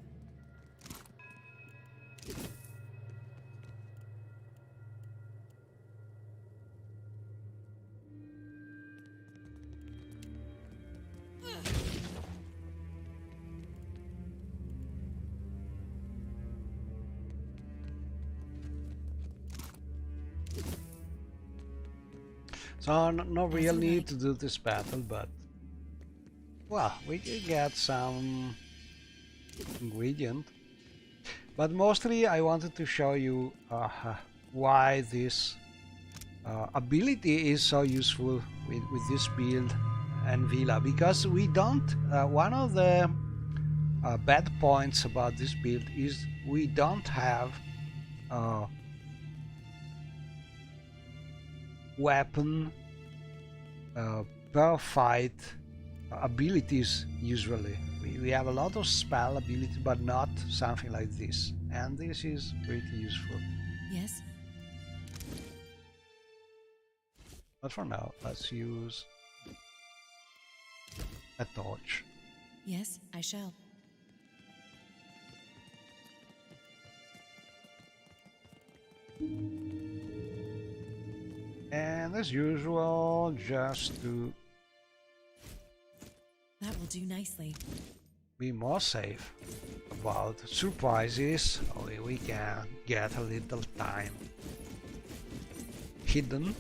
[SPEAKER 1] So no real need to do this battle, but well, we can get some ingredient. But mostly I wanted to show you why this ability is so useful with this build and Villa, because we don't, one of the bad points about this build is we don't have weapon per fight abilities usually. We have a lot of spell ability, but not something like this, and this is pretty useful.
[SPEAKER 4] Yes?
[SPEAKER 1] But for now, let's use a torch.
[SPEAKER 4] Yes, I shall.
[SPEAKER 1] And as usual, just to
[SPEAKER 4] That will do nicely.
[SPEAKER 1] be more safe about surprises, we can get a little time hidden.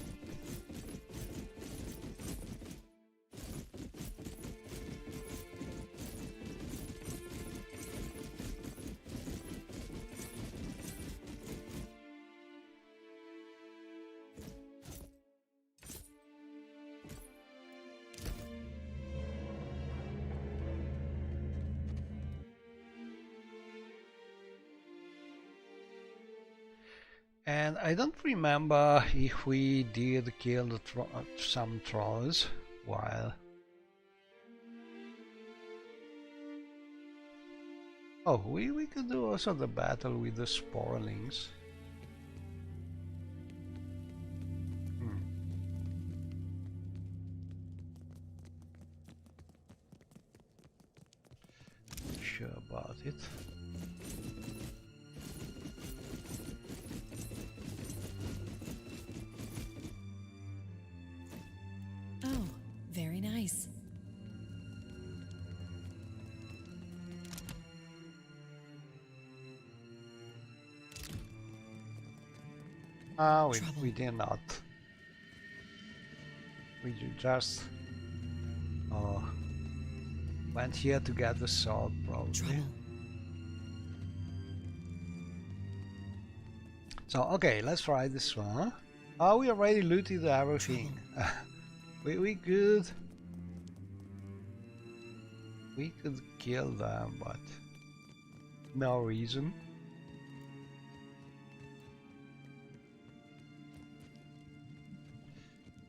[SPEAKER 1] And I don't remember if we did kill the some trolls while... Oh, we could do also the battle with the sporelings. Not sure about it.
[SPEAKER 4] Oh, very nice.
[SPEAKER 1] Ah, we did not. We just went here to get the sword, probably.
[SPEAKER 4] Trouble.
[SPEAKER 1] So, okay, let's try this one. Oh, we already looted everything. we could kill them, but no reason.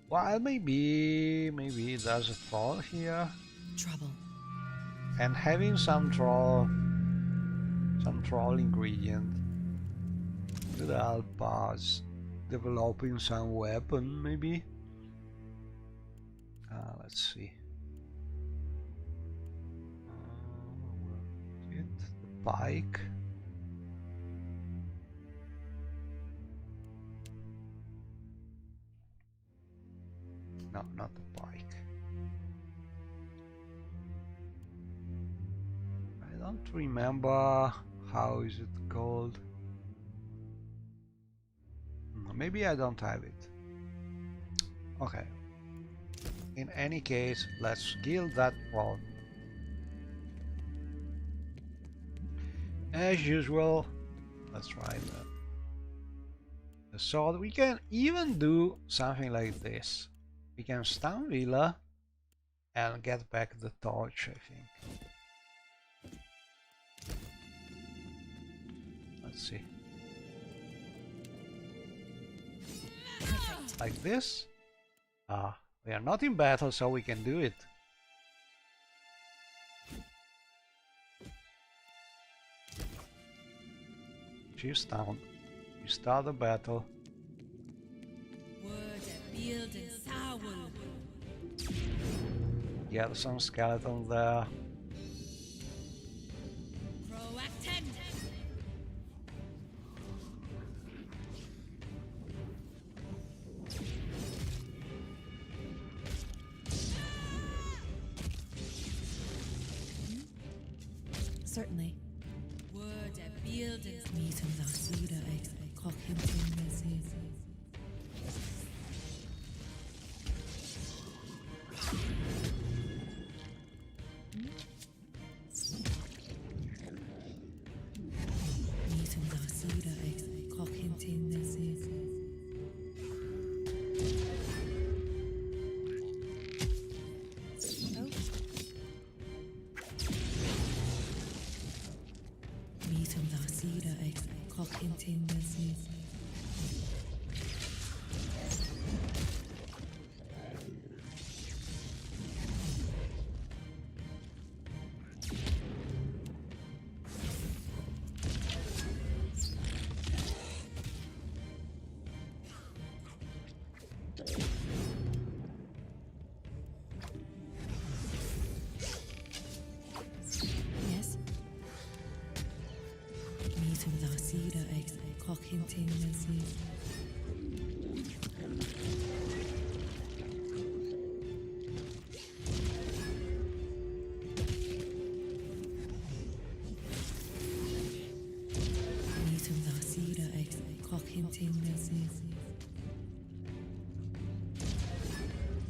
[SPEAKER 1] Well, maybe there's a troll here.
[SPEAKER 4] Trouble.
[SPEAKER 1] And having some troll ingredient could help us developing some weapon, maybe. Let's see. The pike. No, not the pike. I don't remember how is it called. Maybe I don't have it. Okay. In any case, let's kill that one. As usual, let's try the sword. We can even do something like this. We can stun Villa and get back the torch, I think. Let's see. Like this. We are not in battle, so we can do it. She's down. We start the battle. Get some skeleton there.
[SPEAKER 4] Certainly.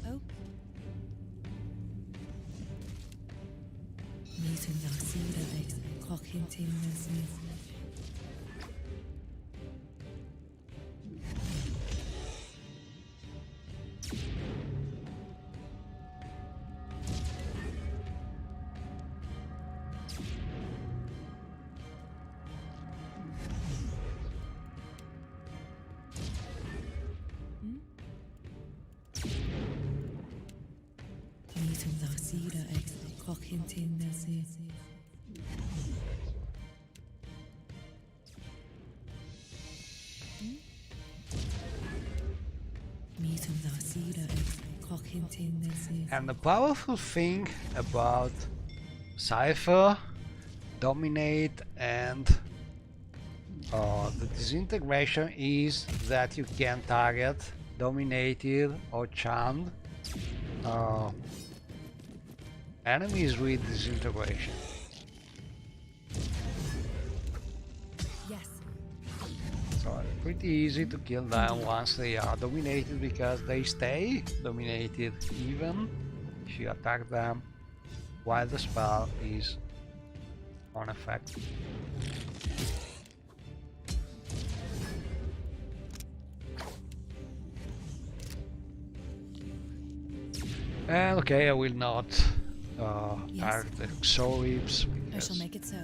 [SPEAKER 4] Oh,
[SPEAKER 1] And the powerful thing about Cypher, Dominate, and the disintegration is that you can target Dominated or Charmed enemies with disintegration.
[SPEAKER 4] yes.
[SPEAKER 1] So it's pretty easy to kill them once they are dominated, because they stay dominated even if you attack them while the spell is on effect. And okay, I will not target the Xoribs
[SPEAKER 4] I shall
[SPEAKER 1] because
[SPEAKER 4] make it so.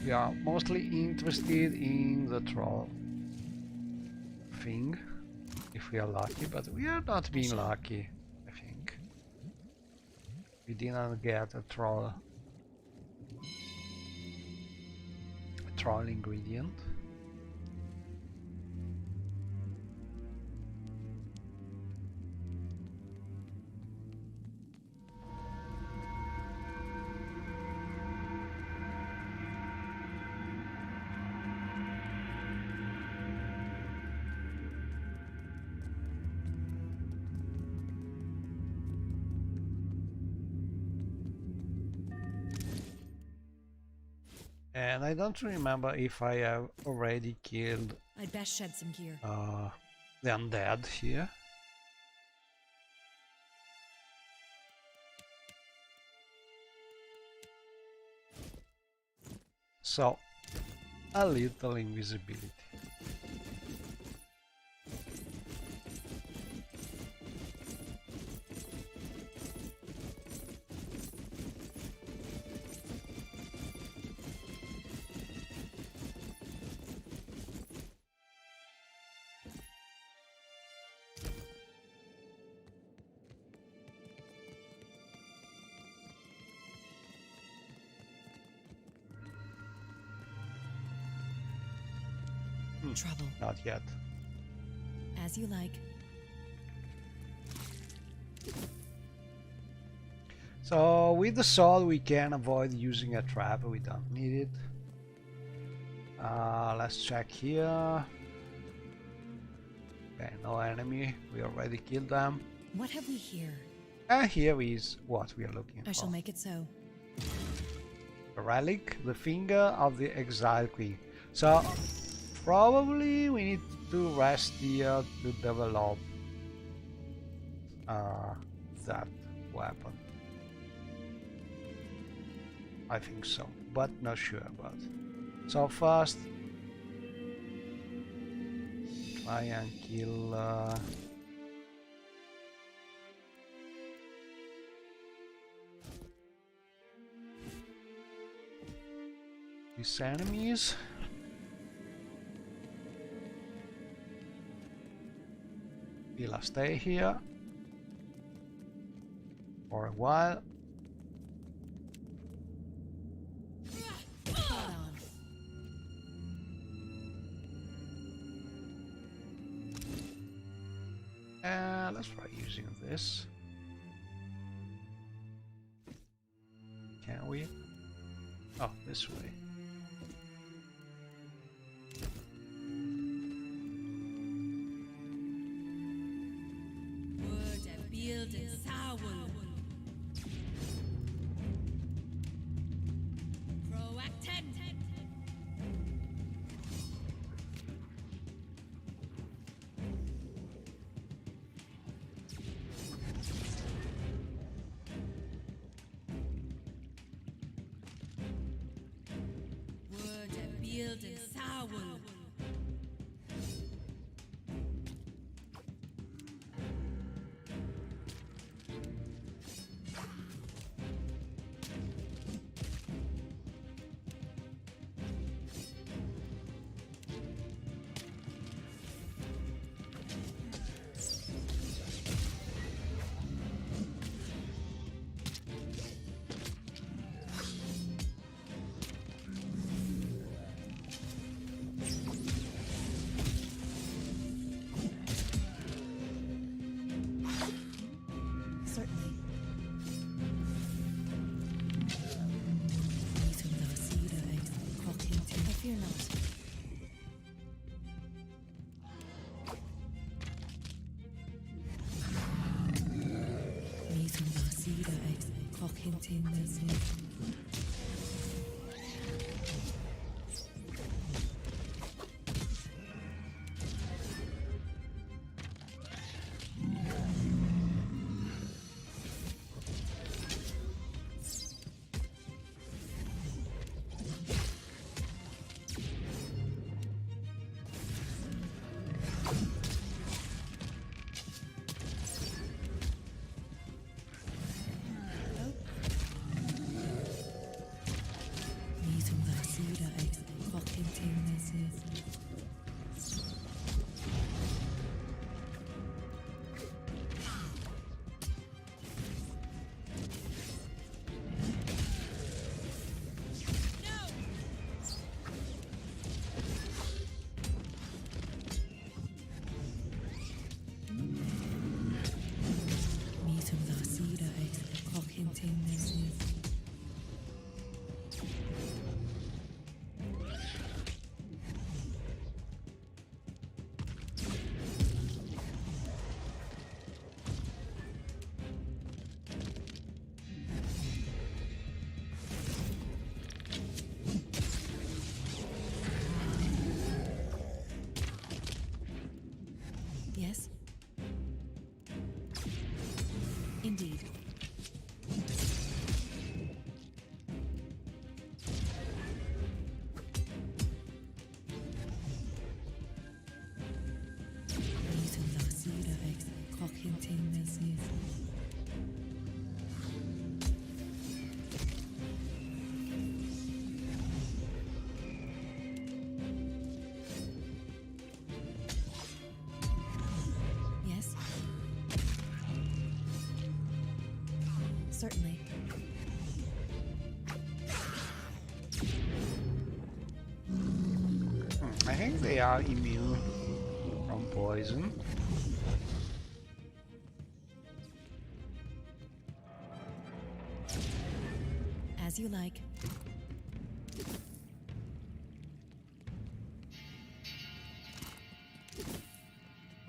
[SPEAKER 1] we are mostly interested in the troll thing, if we are lucky, but we are not being lucky, I think. We didn't get a troll ingredient. And I don't remember if I have already killed
[SPEAKER 4] I'd best shed some gear.
[SPEAKER 1] the undead here. So, a little invisibility.
[SPEAKER 4] Trouble.
[SPEAKER 1] Not yet.
[SPEAKER 4] As you like.
[SPEAKER 1] So with the sword we can avoid using a trap, we don't need it. Let's check here. Okay, no enemy, we already killed them.
[SPEAKER 4] What have we here?
[SPEAKER 1] And here is what we are looking
[SPEAKER 4] I
[SPEAKER 1] for.
[SPEAKER 4] shall make it so.
[SPEAKER 1] A relic, the finger of the exiled queen. So probably we need to rest here to develop that weapon. I think so, but not sure about it. So first, try and kill these enemies. We'll stay here for a while.
[SPEAKER 4] Hold on.
[SPEAKER 1] And let's try using this. Can we? Oh, this way.
[SPEAKER 7] field and sour.
[SPEAKER 4] Certainly. I fear not. Yes? Indeed. Yes? Certainly.
[SPEAKER 1] I think they are immune from poison.
[SPEAKER 4] As you like.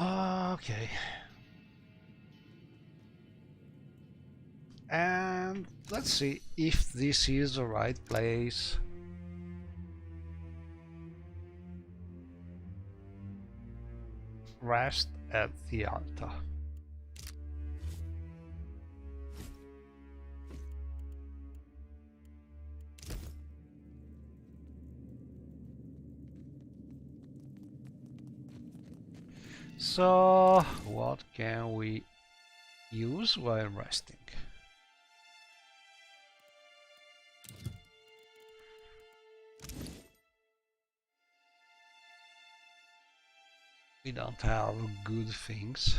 [SPEAKER 1] Okay. And let's see if this is the right place. Rest at the altar. So, what can we use while resting? We don't have good things.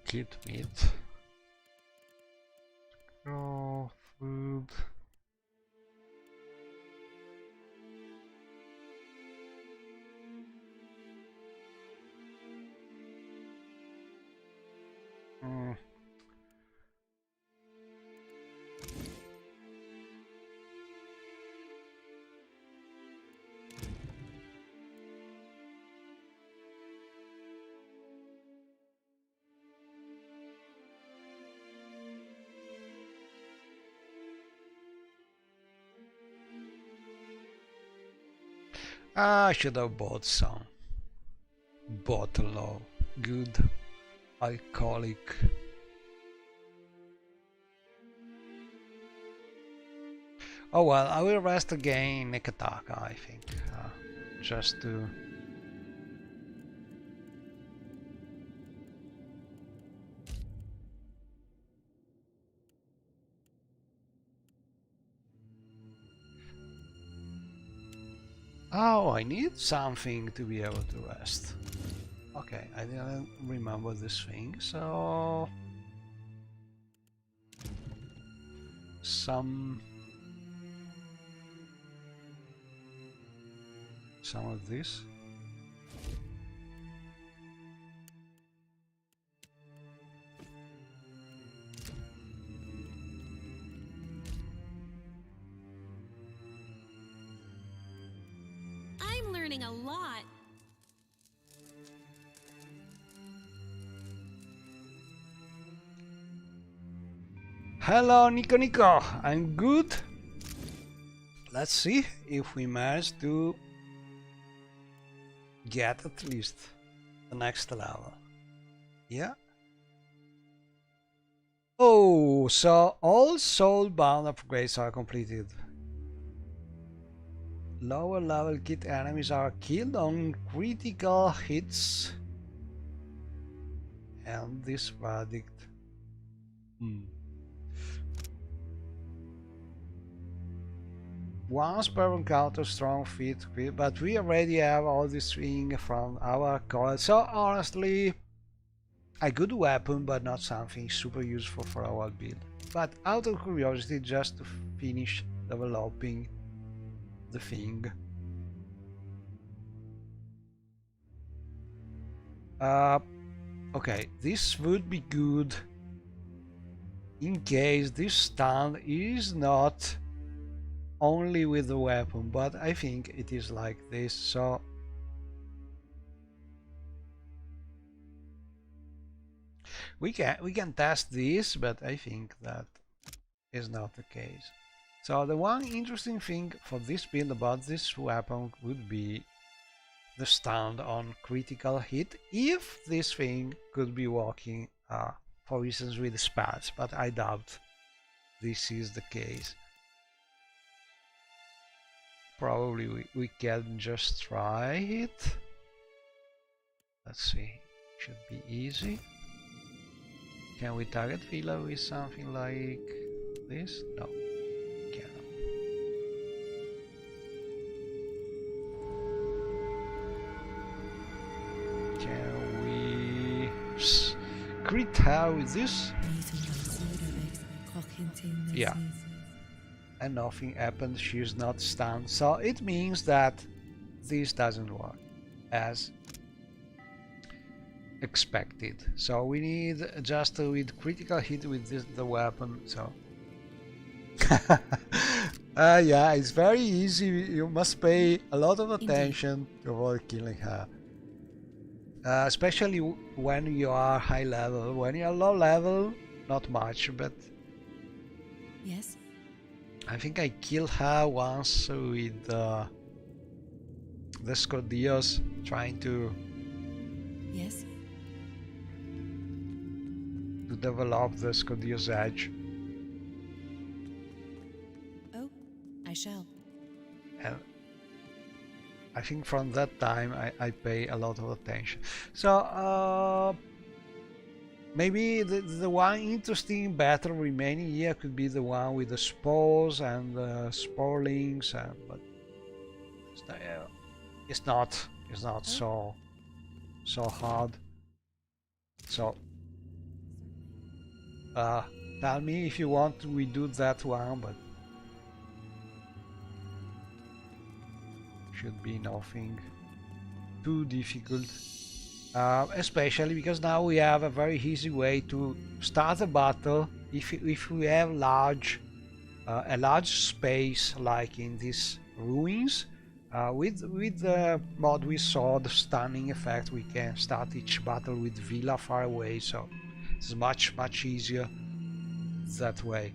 [SPEAKER 1] Kid meat. Raw food. I should have bought some bottle of good alcoholic. Oh well, I will rest again in Nekataka, I think, just to... Oh, I need something to be able to rest. Okay, I didn't remember this thing, so... Some of this.
[SPEAKER 7] I'm learning a lot.
[SPEAKER 1] Hello, Nico. I'm good. Let's see if we manage to get at least the next level. Yeah. Oh, so all soulbound upgrades are completed. Lower level kit enemies are killed on critical hits. And this verdict. Once per encounter strong feat, but we already have all this thing from our core. So honestly, a good weapon, but not something super useful for our build. But out of curiosity, just to finish developing the thing. Okay, this would be good in case this stand is not only with the weapon, but I think it is like this, so we can test this, but I think that is not the case. So the one interesting thing for this build about this weapon would be the stand on critical hit, if this thing could be working for instance with spells, but I doubt this is the case. Probably we can just try it. Let's see, should be easy. Can we target Villa with something like this? No, cannot. Can we crit her with this? Yeah. And nothing happened, she's not stunned, so it means that this doesn't work as expected. So we need just with critical hit with the weapon. So yeah, it's very easy. You must pay a lot of attention to avoid killing her, especially when you are high level. When you are low level, not much, but
[SPEAKER 4] Yes?
[SPEAKER 1] I think I killed her once with the Scordios, trying to
[SPEAKER 4] Yes?
[SPEAKER 1] develop the Scordios edge.
[SPEAKER 4] Oh, I shall.
[SPEAKER 1] And I think from that time I pay a lot of attention. So maybe the one interesting battle remaining here could be the one with the spores and the sporelings, but it's not so hard. So tell me if you want we do that one, but should be nothing too difficult. Especially because now we have a very easy way to start a battle if we have a large space like in these ruins. With the mod we saw, the stunning effect, we can start each battle with Villa far away, so it's much easier that way.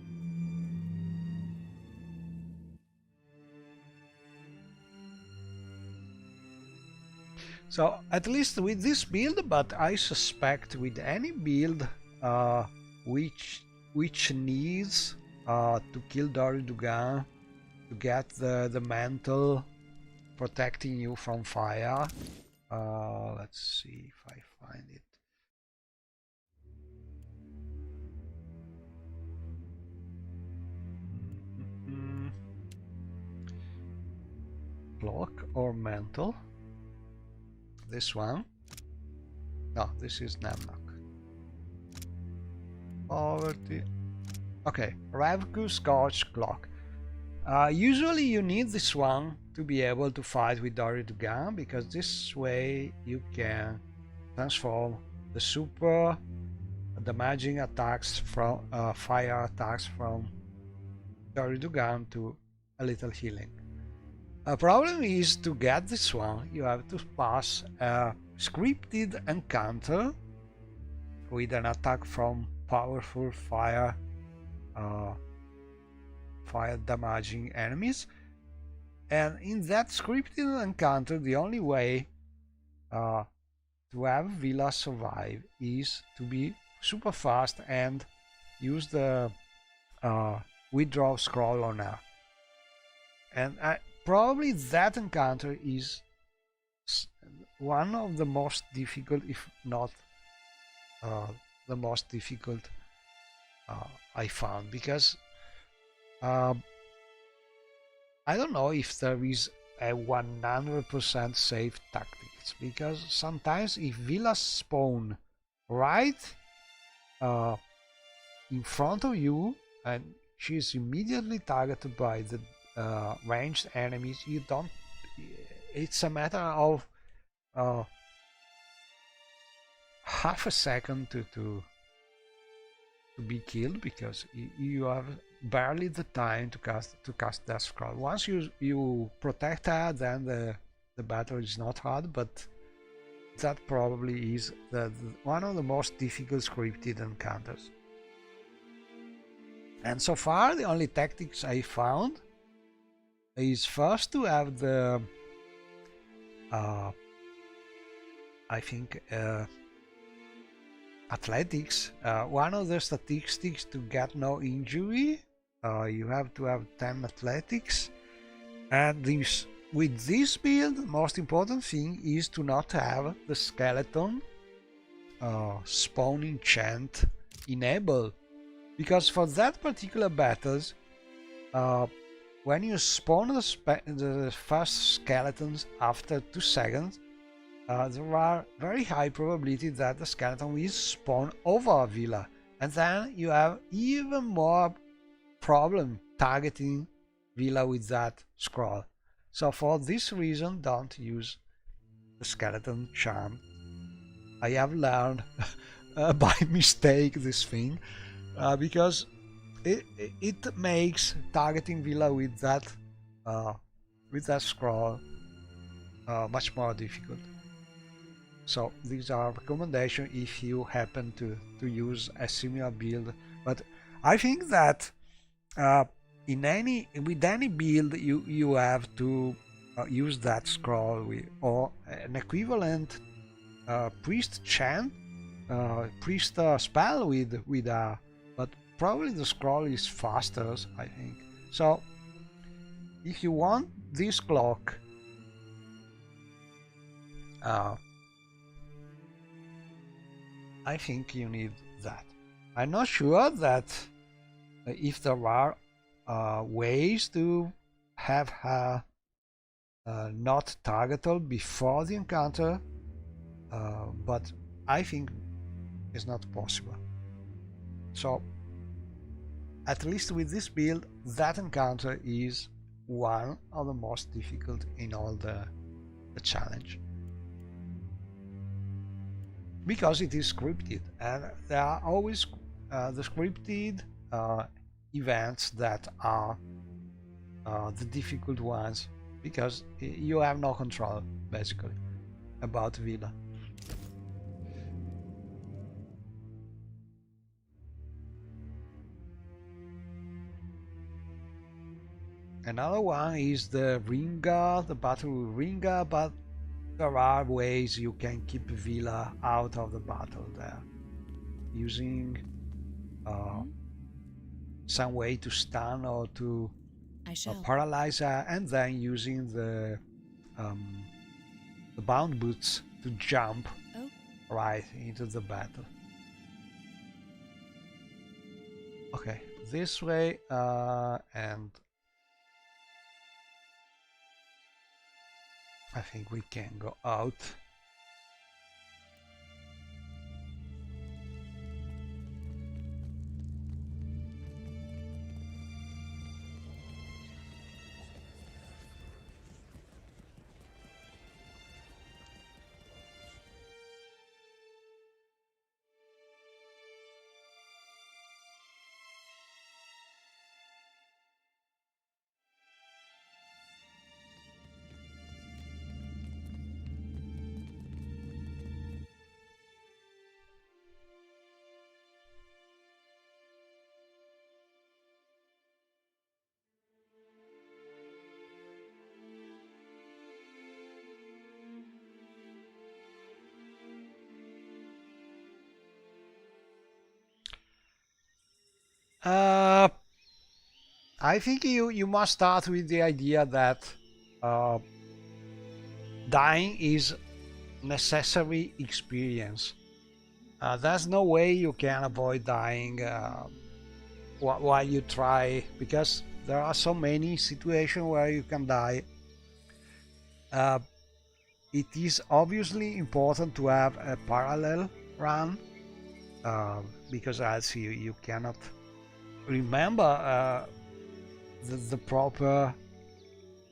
[SPEAKER 1] So at least with this build, but I suspect with any build which needs to kill Dory Dugan to get the mantle protecting you from fire. Let's see if I find it. Cloak or mantle? This one? No, this is Namnock. Poverty. Okay, Ravku Scorch Clock. Usually you need this one to be able to fight with Dory Dugan, because this way you can transform the super damaging attacks from fire attacks from Dory Dugan to a little healing. A problem is to get this one, you have to pass a scripted encounter with an attack from powerful fire damaging enemies, and in that scripted encounter the only way to have Villa survive is to be super fast and use the withdraw scroll on her. And probably that encounter is one of the most difficult, if not the most difficult I found, because I don't know if there is a 100% safe tactics, because sometimes if villas spawn right in front of you and she is immediately targeted by the ranged enemies, you don't, it's a matter of half a second to be killed, because you have barely the time to cast that scroll. Once you protect her, then the battle is not hard, but that probably is one of the most difficult scripted encounters. And so far the only tactics I found is first to have the I think athletics. One of the statistics to get no injury, you have to have 10 athletics, and with this build the most important thing is to not have the skeleton spawn enchant enabled, because for that particular battles when you spawn the first skeletons after 2 seconds, there are very high probability that the skeleton will spawn over a villa, and then you have even more problem targeting villa with that scroll. So for this reason, don't use the skeleton charm. I have learned by mistake this thing, because it makes targeting villa with that scroll much more difficult. So these are recommendations if you happen to use a similar build. But I think that with any build you have to use that scroll or an equivalent priest chant, priest spell with but probably the scroll is faster, I think. So if you want this clock, I think you need that. I'm not sure that if there are ways to have her not targetable before the encounter, but I think it's not possible. So at least with this build, that encounter is one of the most difficult in all the challenge, because it is scripted, and there are always the scripted events that are the difficult ones, because you have no control basically about Villa. Another one is the Ringa, the battle with Ringa, but there are ways you can keep Villa out of the battle there, using some way to stun or to
[SPEAKER 4] I shall.
[SPEAKER 1] paralyze her, and then using the bound boots to jump right into the battle. Okay, this way, and I think we can go out. I think you must start with the idea that dying is necessary experience. There's no way you can avoid dying while you try, because there are so many situations where you can die. It is obviously important to have a parallel run, because else you cannot remember the proper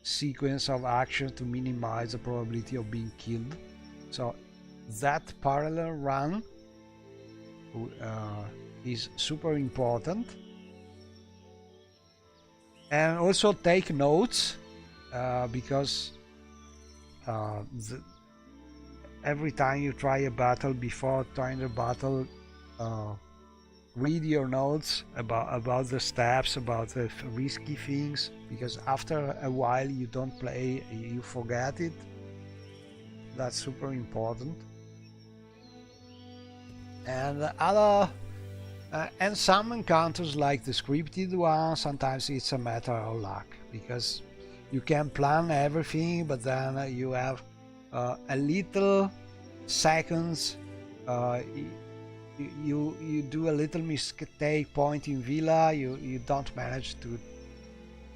[SPEAKER 1] sequence of action to minimize the probability of being killed. So that parallel run is super important. And also take notes, because every time you try a battle, before trying the battle, read your notes about the steps, about the risky things, because after a while you don't play, you forget it. That's super important. And other and some encounters, like the scripted one, sometimes it's a matter of luck, because you can plan everything, but then you have a little seconds, you do a little mistake point in Villa, you don't manage to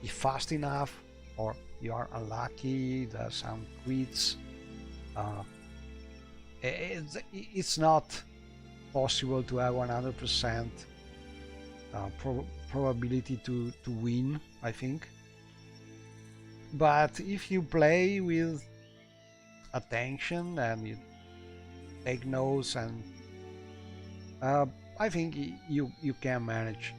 [SPEAKER 1] be fast enough, or you are unlucky, there's some crits. It's not possible to have 100% probability to win, I think. But if you play with attention and you take notes, and I think you can manage.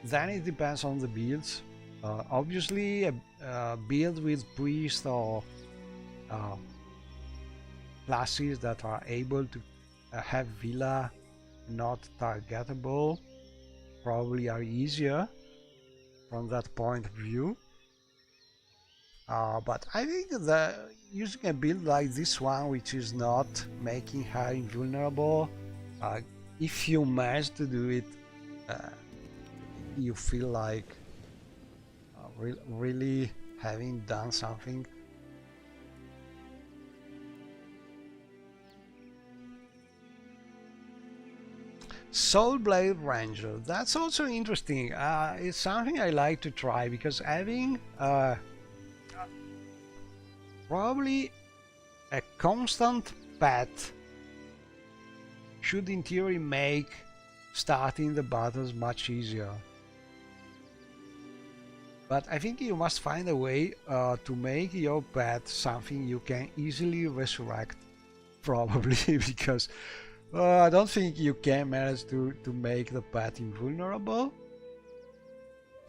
[SPEAKER 1] Then it depends on the builds. Obviously, a build with priest or classes that are able to have Villa not targetable probably are easier from that point of view. But I think that using a build like this one, which is not making her invulnerable, if you manage to do it, you feel like really having done something. Soulblade Ranger, that's also interesting. It's something I like to try, because having probably a constant pet should in theory make starting the battles much easier. But I think you must find a way to make your pet something you can easily resurrect, probably, because I don't think you can manage to make the pet invulnerable.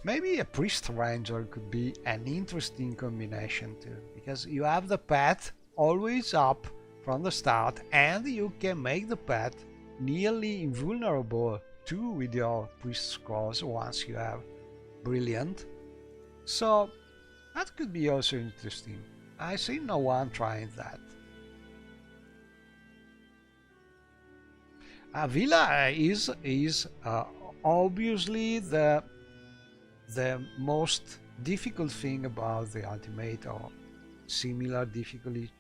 [SPEAKER 1] Maybe a priest ranger could be an interesting combination too, because you have the pet always up from the start, and you can make the pet nearly invulnerable too with your priest scrolls once you have brilliant. So that could be also interesting. I see no one trying that. Villa is obviously the most difficult thing about the ultimate or similar difficulty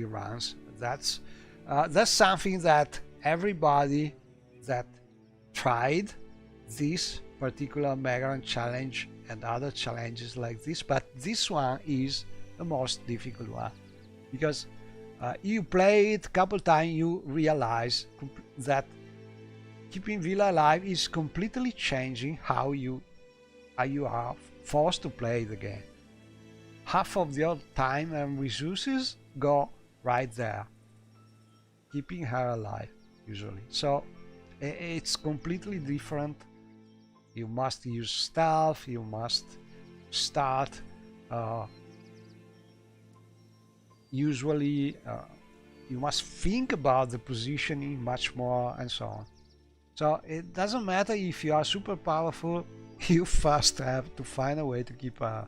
[SPEAKER 1] runs. That's something that everybody that tried this particular Megaran challenge and other challenges like this, but this one is the most difficult one, because you play it a couple times, you realize that keeping Villa alive is completely changing how you are forced to play the game. Half of your time and resources go right there, keeping her alive usually. So it's completely different. You must use stealth, you must start usually you must think about the positioning much more and so on. So it doesn't matter if you are super powerful, you first have to find a way to keep her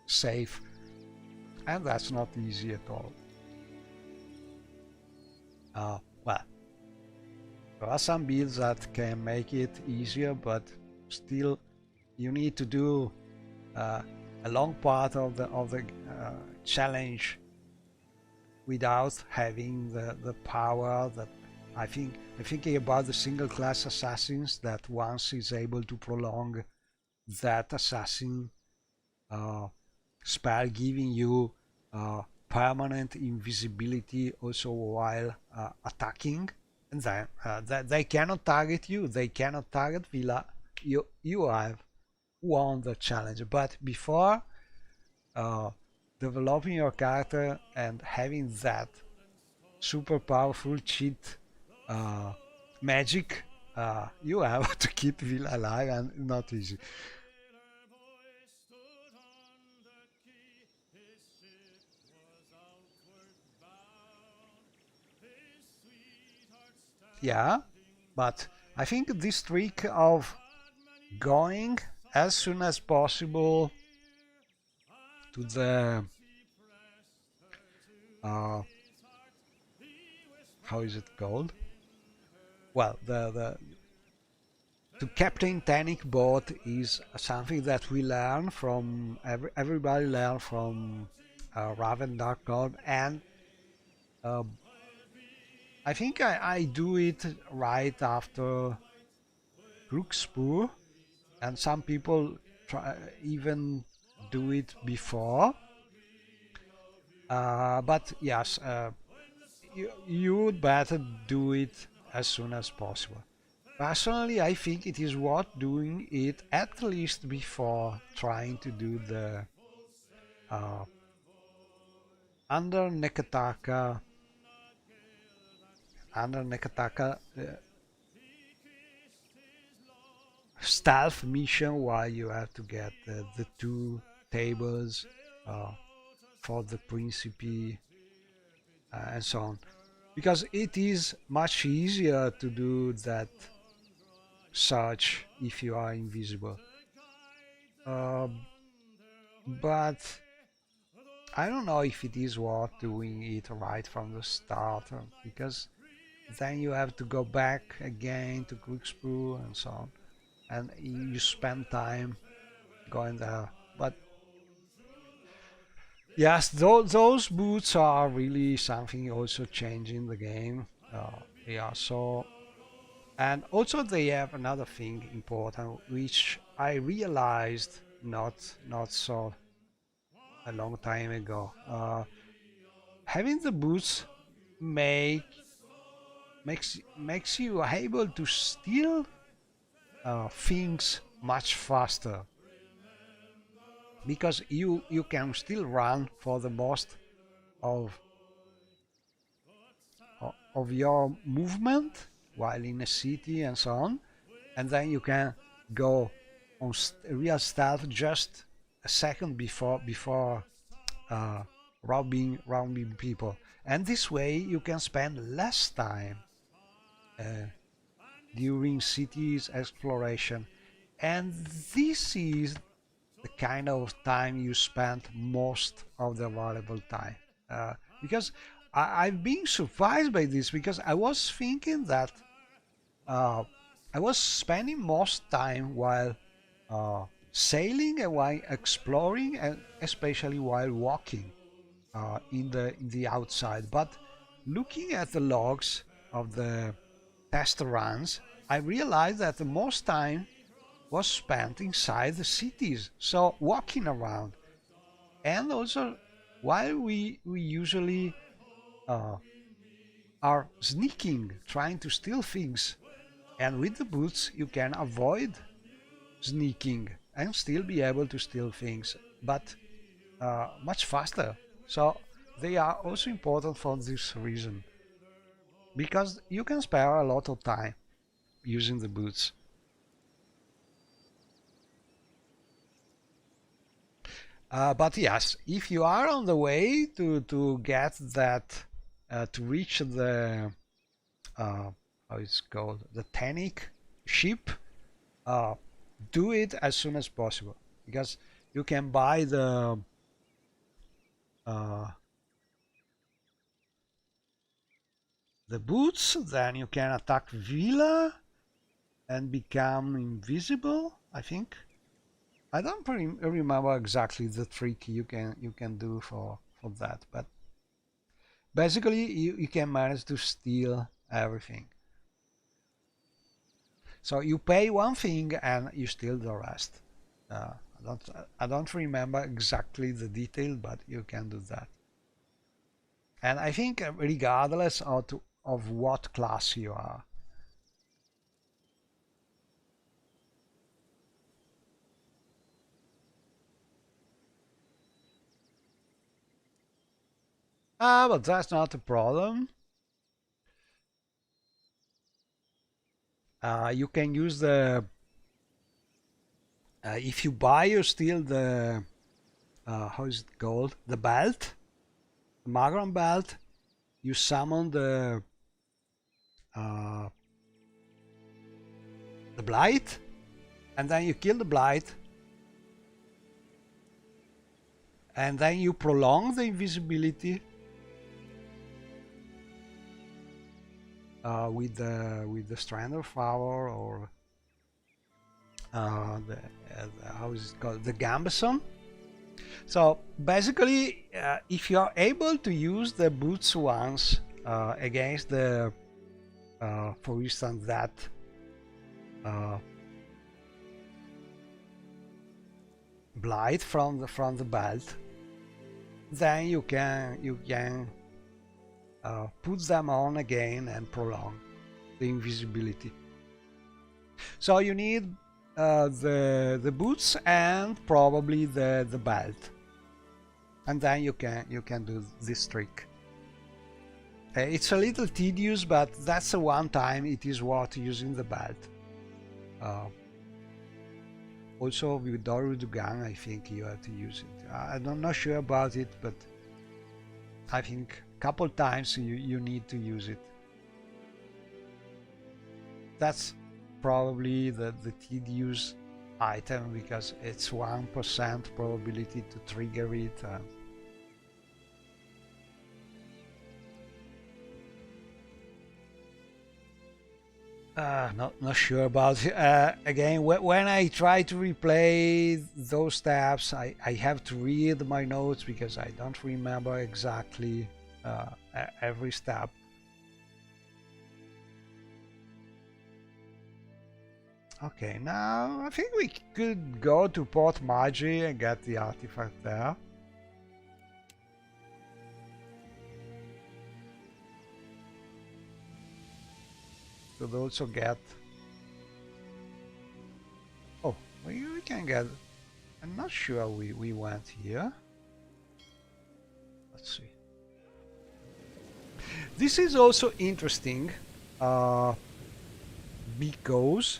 [SPEAKER 1] safe, and that's not easy at all. Well, there are some builds that can make it easier, but still you need to do a long part of the challenge without having the power that I'm thinking about the single class assassins, that once is able to prolong that assassin spell, giving you permanent invisibility also while attacking, and then they cannot target you, they cannot target Villa. You have won the challenge. But before developing your character and having that super powerful cheat magic, you have to keep Villa alive, and not easy. Yeah, but I think this trick of going as soon as possible to the how is it called? Well, the to captain Tanic boat is something that we learn from everybody learn from Raven Dark Lord, and I think I do it right after Crookspoor, and some people even do it before. But yes, you would better do it as soon as possible. Personally, I think it is worth doing it at least before trying to do the under Nekataka stealth mission, while you have to get the 2 tables for the Principe and so on, because it is much easier to do that search if you are invisible. But I don't know if it is worth doing it right from the start, because then you have to go back again to Crookspoor and so on, and you spend time going there. But yes, those boots are really something also changing the game. They are so, and also they have another thing important, which I realized not so a long time ago. Having the boots makes you able to steal things much faster, because you can still run for the most of your movement while in a city and so on, and then you can go on real stealth just a second before robbing people, and this way you can spend less time during cities exploration, and this is the kind of time you spent most of the available time. Because I've been surprised by this, because I was thinking that I was spending most time while sailing and while exploring, and especially while walking in the outside. But looking at the logs of the test runs, I realized that the most time was spent inside the cities, so walking around. And also, while we usually are sneaking, trying to steal things, and with the boots you can avoid sneaking and still be able to steal things, but much faster. So they are also important for this reason, because you can spare a lot of time using the boots. But yes, if you are on the way to get that, to reach the how it's called, the Tannic ship, do it as soon as possible, because you can buy the boots, then you can attack Villa and become invisible, I think. I don't remember exactly the trick you can do for that, but basically you can manage to steal everything. So you pay one thing and you steal the rest. I don't remember exactly the detail, but you can do that. And I think regardless of what class you are. But that's not a problem. You can use the if you buy or steal the how is it called, the belt, the Magron belt, you summon the blight, and then you kill the blight, and then you prolong the invisibility with the Strand of Power, or how is it called, the Gambeson. So basically, if you are able to use the boots once against the, for instance, that blight from the belt, then you can put them on again and prolong the invisibility. So you need the boots and probably the belt, and then you can do this trick. It's a little tedious, but that's the one time it is worth using the belt. Also with Dorudugan, I think you have to use it. I'm not sure about it, but I think a couple times you need to use it. That's probably the tedious item, because it's 1% probability to trigger it. Not sure about it. Again, when I try to replay those steps, I have to read my notes, because I don't remember exactly every step. Okay, now I think we could go to Port Magi and get the artifact there. Could also get... Oh, we can get... I'm not sure we went here. Let's see. This is also interesting, because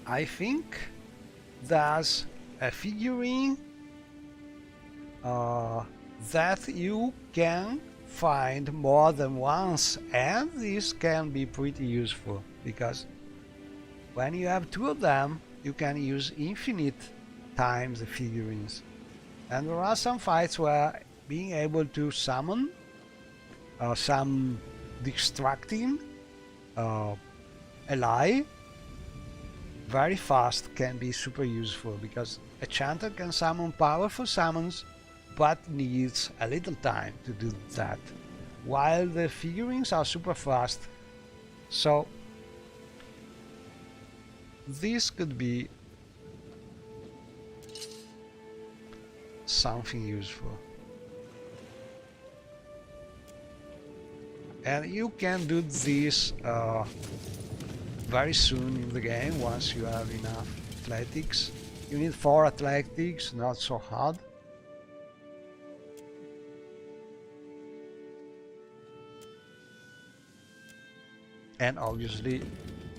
[SPEAKER 1] I think there's a figurine that you can find more than once, and this can be pretty useful, because when you have two of them, you can use infinite times the figurines. And there are some fights where being able to summon some distracting ally very fast can be super useful, because a chanter can summon powerful summons but needs a little time to do that, while the figurines are super fast. So this could be something useful. And you can do this very soon in the game once you have enough athletics. You need 4 athletics, not so hard. And obviously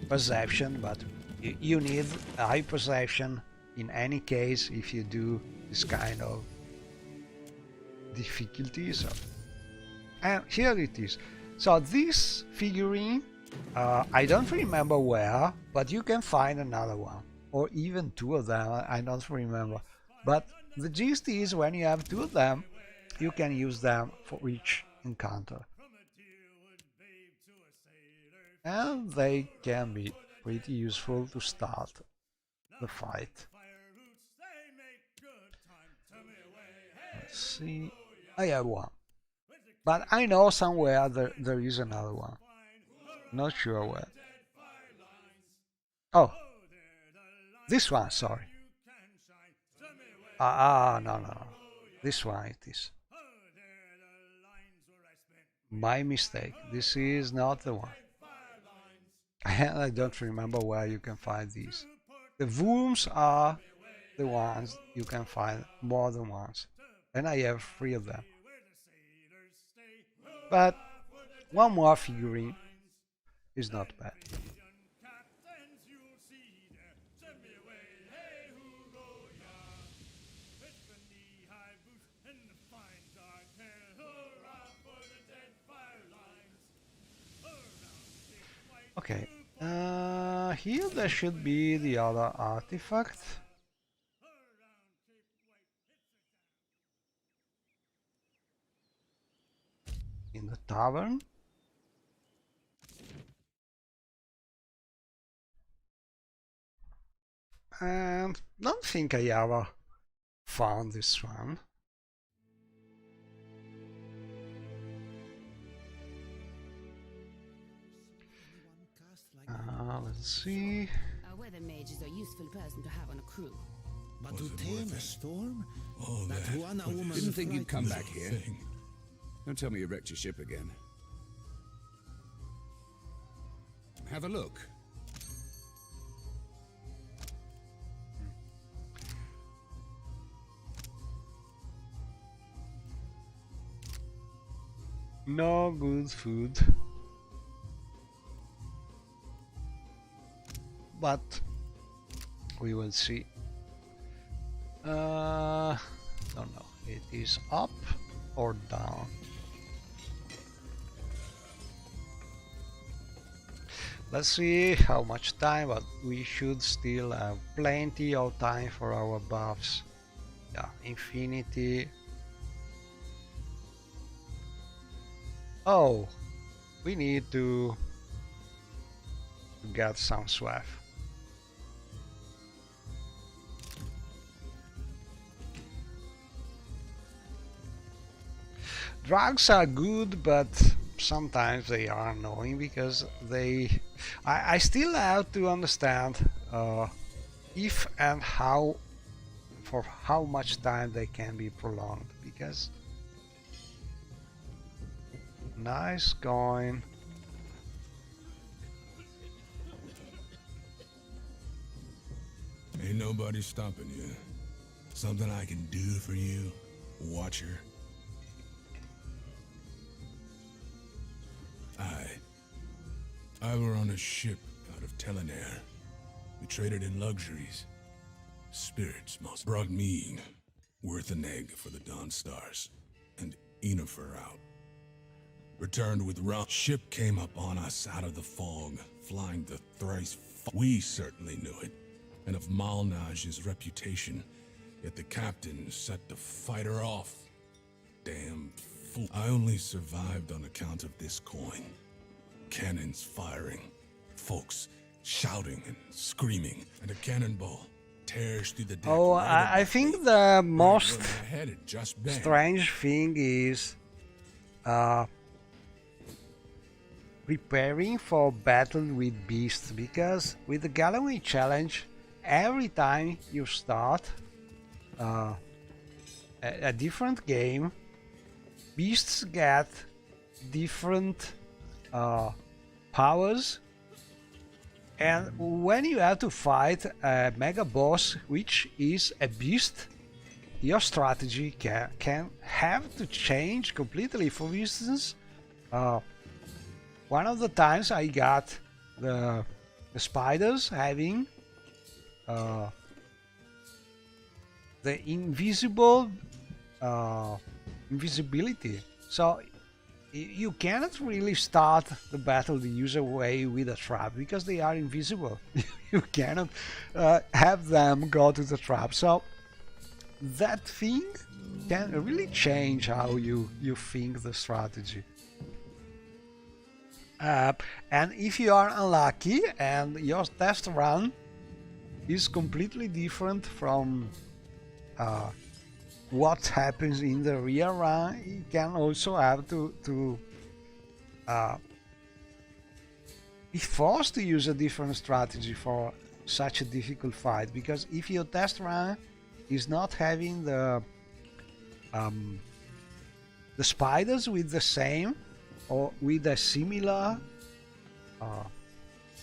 [SPEAKER 1] perception, but you need high perception in any case if you do this kind of difficulties. And here it is. So this figurine, I don't remember where, but you can find another one, or even 2 of them, I don't remember. But the gist is, when you have 2 of them, you can use them for each encounter. And they can be pretty useful to start the fight. Let's see. I have one, but I know somewhere there is another one. Not sure where. Oh, this one, sorry. No. This one it is. My mistake. This is not the one. I don't remember where you can find these. The worms are the ones you can find more than once, and I have 3 of them. But one more figurine is not bad. Okay, here there should be the other artifact. In the tavern. And don't think I ever found this one. Let's see.
[SPEAKER 8] A weather mage is a useful person to have on a crew.
[SPEAKER 6] But to tame a storm?
[SPEAKER 5] All
[SPEAKER 6] That
[SPEAKER 5] that
[SPEAKER 6] one
[SPEAKER 5] was
[SPEAKER 6] woman
[SPEAKER 9] Didn't think you'd come back here.
[SPEAKER 5] thing.
[SPEAKER 9] Don't tell me you wrecked your ship again. Have a look.
[SPEAKER 1] No good food. But we will see. Don't know. It is up or down. Let's see how much time, but we should still have plenty of time for our buffs. Yeah, infinity. Oh, we need to get some swath. Drugs are good, but sometimes they are annoying because I still have to understand if and how, for how much time they can be prolonged, because nice coin.
[SPEAKER 5] Ain't nobody stopping you. Something I can do for you, Watcher? I were on a ship out of Telenair. We traded in luxuries. Spirits most brought me worth an egg for the Dawn Stars, and Yennefer out. Returned with ship came up on us out of the fog, flying the thrice. We certainly knew it.
[SPEAKER 10] and of Malnage's reputation. Yet the captain set the fighter off. Damn fool. I only survived on account of this coin. Cannons firing, folks shouting and screaming, and a cannonball tears through the deck.
[SPEAKER 1] Oh, I think the most
[SPEAKER 10] Just bang.
[SPEAKER 1] strange thing is preparing for battle with beasts, because with the Galloway challenge, every time you start a different game, beasts get different powers, and when you have to fight a mega boss which is a beast, your strategy can have to change completely. For instance, one of the times I got the spiders having the invisibility, so you cannot really start the battle the usual way with a trap because they are invisible. You cannot have them go to the trap, so that thing can really change how you think the strategy. And if you are unlucky and your test run is completely different from what happens in the real run, you can also have to be forced to use a different strategy for such a difficult fight, because if your test run is not having the spiders with the same or with a similar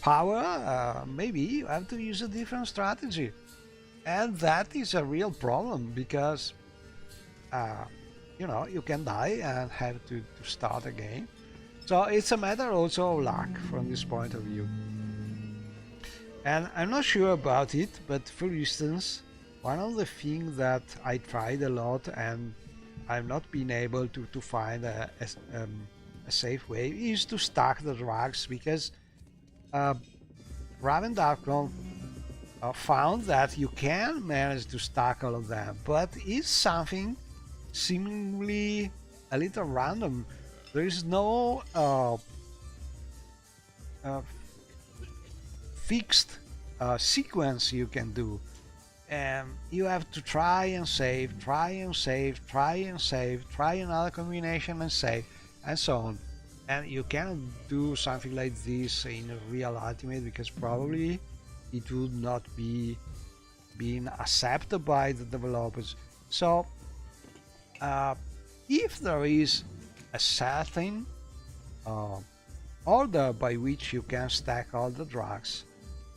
[SPEAKER 1] power, maybe you have to use a different strategy, and that is a real problem, because you know, you can die and have to start again. So it's a matter also of luck from this point of view. And I'm not sure about it, but for instance, one of the things that I tried a lot and I've not been able to find a safe way is to stack the drugs, because Raven Darkron found that you can manage to stack all of them, but it's something seemingly a little random. There is no fixed sequence you can do, and you have to try and save, try and save, try and save, try another combination and save, and so on. And you cannot do something like this in a real Ultimate, because probably it would not be being accepted by the developers. So if there is a certain order by which you can stack all the drugs,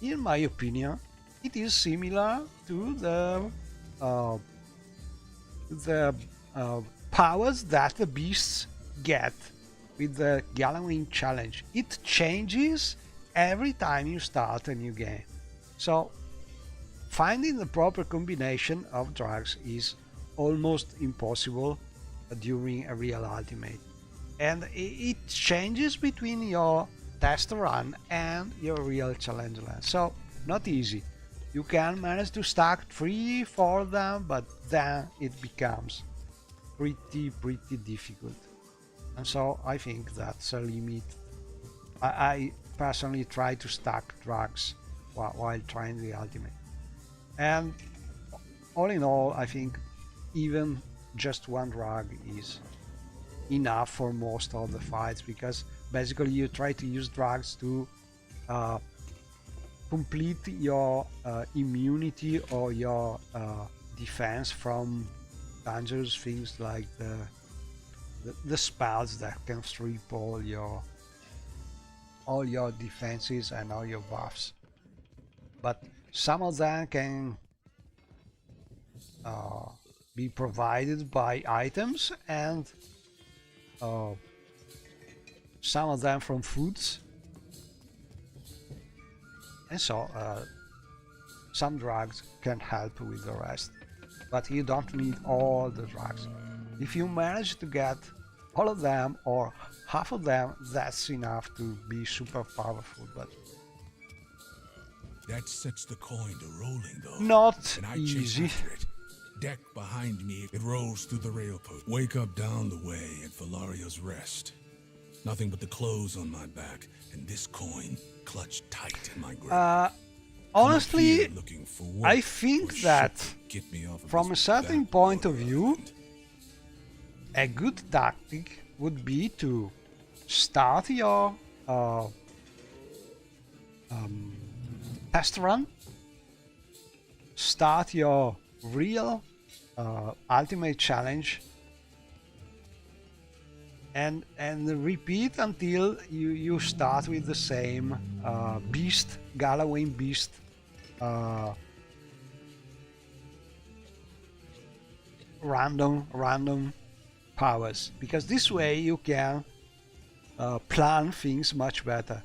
[SPEAKER 1] in my opinion, it is similar to the powers that the beasts get with the Gallowing challenge. It changes every time you start a new game. So finding the proper combination of drugs is almost impossible during a real Ultimate, and it changes between your test run and your real challenge run, so not easy. You can manage to stack 3-4 of them, but then it becomes pretty difficult, and so I think that's a limit. I personally try to stack drugs while trying the Ultimate, and all in all, I think even just one drug is enough for most of the fights, because basically you try to use drugs to complete your immunity or your defense from dangerous things like the spells that can strip all your defenses and all your buffs. But some of them can be provided by items, and some of them from foods, and so some drugs can help with the rest, but you don't need all the drugs. If you manage to get all of them or half of them, that's enough to be super powerful. But
[SPEAKER 10] That sets the coin to rolling, though.
[SPEAKER 1] Not
[SPEAKER 10] and I chase
[SPEAKER 1] easy.
[SPEAKER 10] after it. Deck behind me, it rolls through the rail post. Wake up down the way at Valaria's Rest. Nothing but the clothes on my back, and this coin clutched tight in my grip.
[SPEAKER 1] Honestly, I think that from a certain point of view, a good tactic would be to start your test run, start your real ultimate challenge, and repeat until you start with the same beast, Gallowayne beast, random powers, because this way you can plan things much better.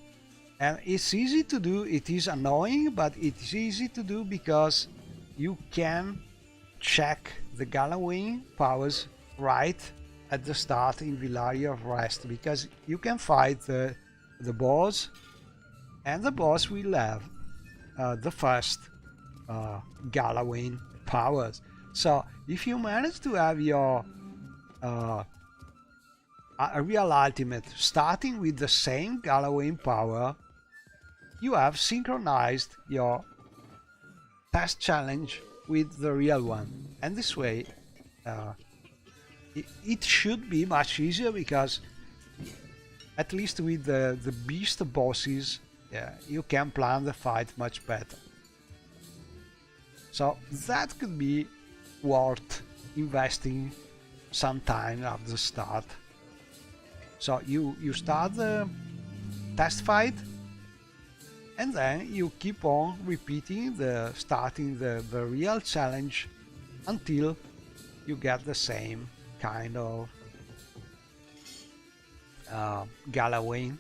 [SPEAKER 1] And it's easy to do. It is annoying, but it's easy to do because you can check the Gallowayne powers right at the start in Villaria of Rest, because you can fight the boss, and the boss will have the first Gallowayne powers. So if you manage to have your a real ultimate starting with the same Gallowayne power, you have synchronized your test challenge with the real one, and this way it should be much easier, because at least with the beast bosses, you can plan the fight much better. So that could be worth investing some time at the start. So you start the test fight, and then you keep on repeating starting the real challenge until you get the same kind of Gallowayne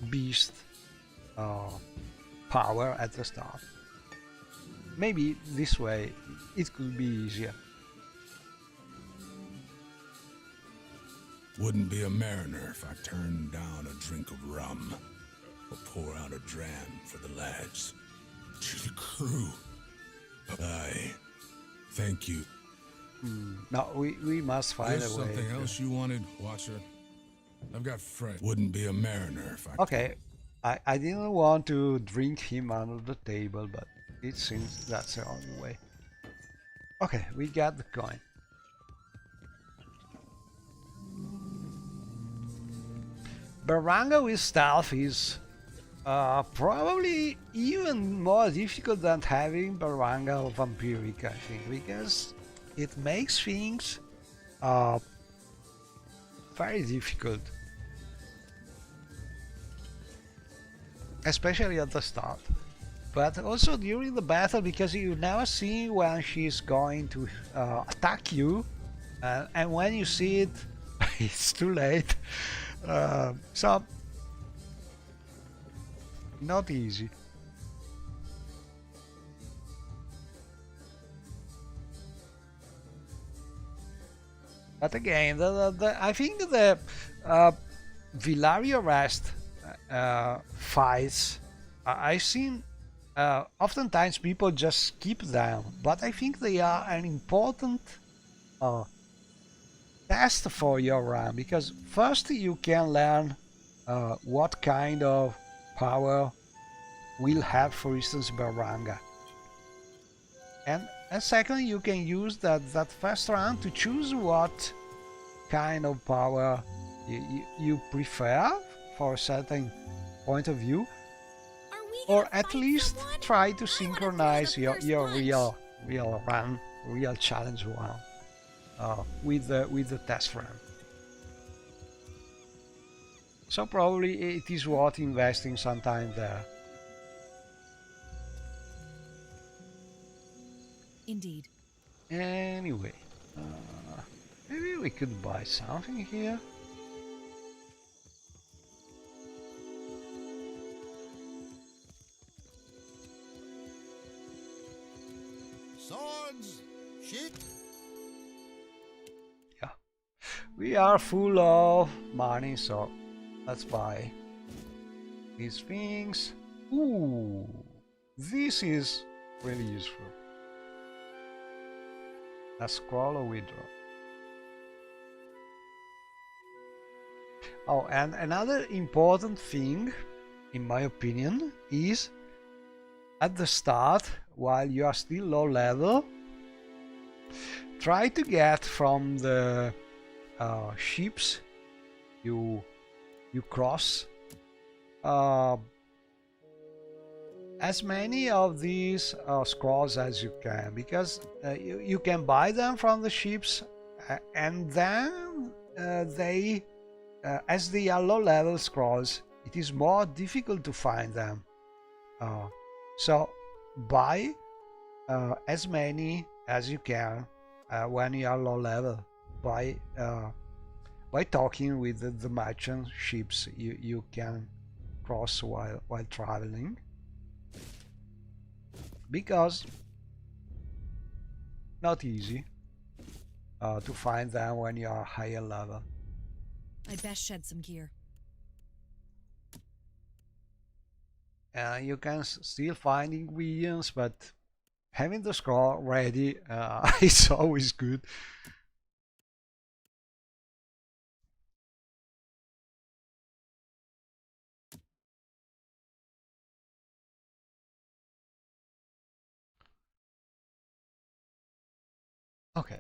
[SPEAKER 1] beast power at the start. Maybe this way it could be easier.
[SPEAKER 10] Wouldn't be a mariner if I turned down a drink of rum or pour out a dram for the lads. To the crew. Aye. Thank you.
[SPEAKER 1] No, we must find
[SPEAKER 10] There's
[SPEAKER 1] a way.
[SPEAKER 10] something else you wanted, Watcher? I've got friends. Wouldn't be a mariner if I...
[SPEAKER 1] Okay, I didn't want to drink him under the table, but it seems that's the only way. Okay, we got the coin. Baranga with stealth is probably even more difficult than having Baranga vampiric, I think, because it makes things very difficult, especially at the start, but also during the battle, because you never see when she's going to attack you, and when you see it, it's too late. So not easy. But again, I think the Villaria Rest fights, I've seen oftentimes people just skip them, but I think they are an important test for your run, because first you can learn what kind of power will have, for instance, Baranga, and second you can use that first round to choose what kind of power you prefer for a certain point of view, or at least try to synchronize your real run, real challenge one with the test run. So probably it is worth investing some time there.
[SPEAKER 4] Indeed.
[SPEAKER 1] Anyway, maybe we could buy something here.
[SPEAKER 6] Swords, shit.
[SPEAKER 1] Yeah, we are full of money, so let's buy these things. Ooh, This is really useful. A scroll or withdraw. Oh, and another important thing, in my opinion, is at the start, while you are still low level, try to get from the ships you cross as many of these scrolls as you can, because you can buy them from the ships, and then they as they are low level scrolls, it is more difficult to find them. So buy as many as you can when you are low level by talking with the merchant ships you can cross while traveling, because not easy to find them when you are higher level.
[SPEAKER 4] I'd best shed some gear.
[SPEAKER 1] You can still find ingredients, but having the scroll ready is always good. Okay.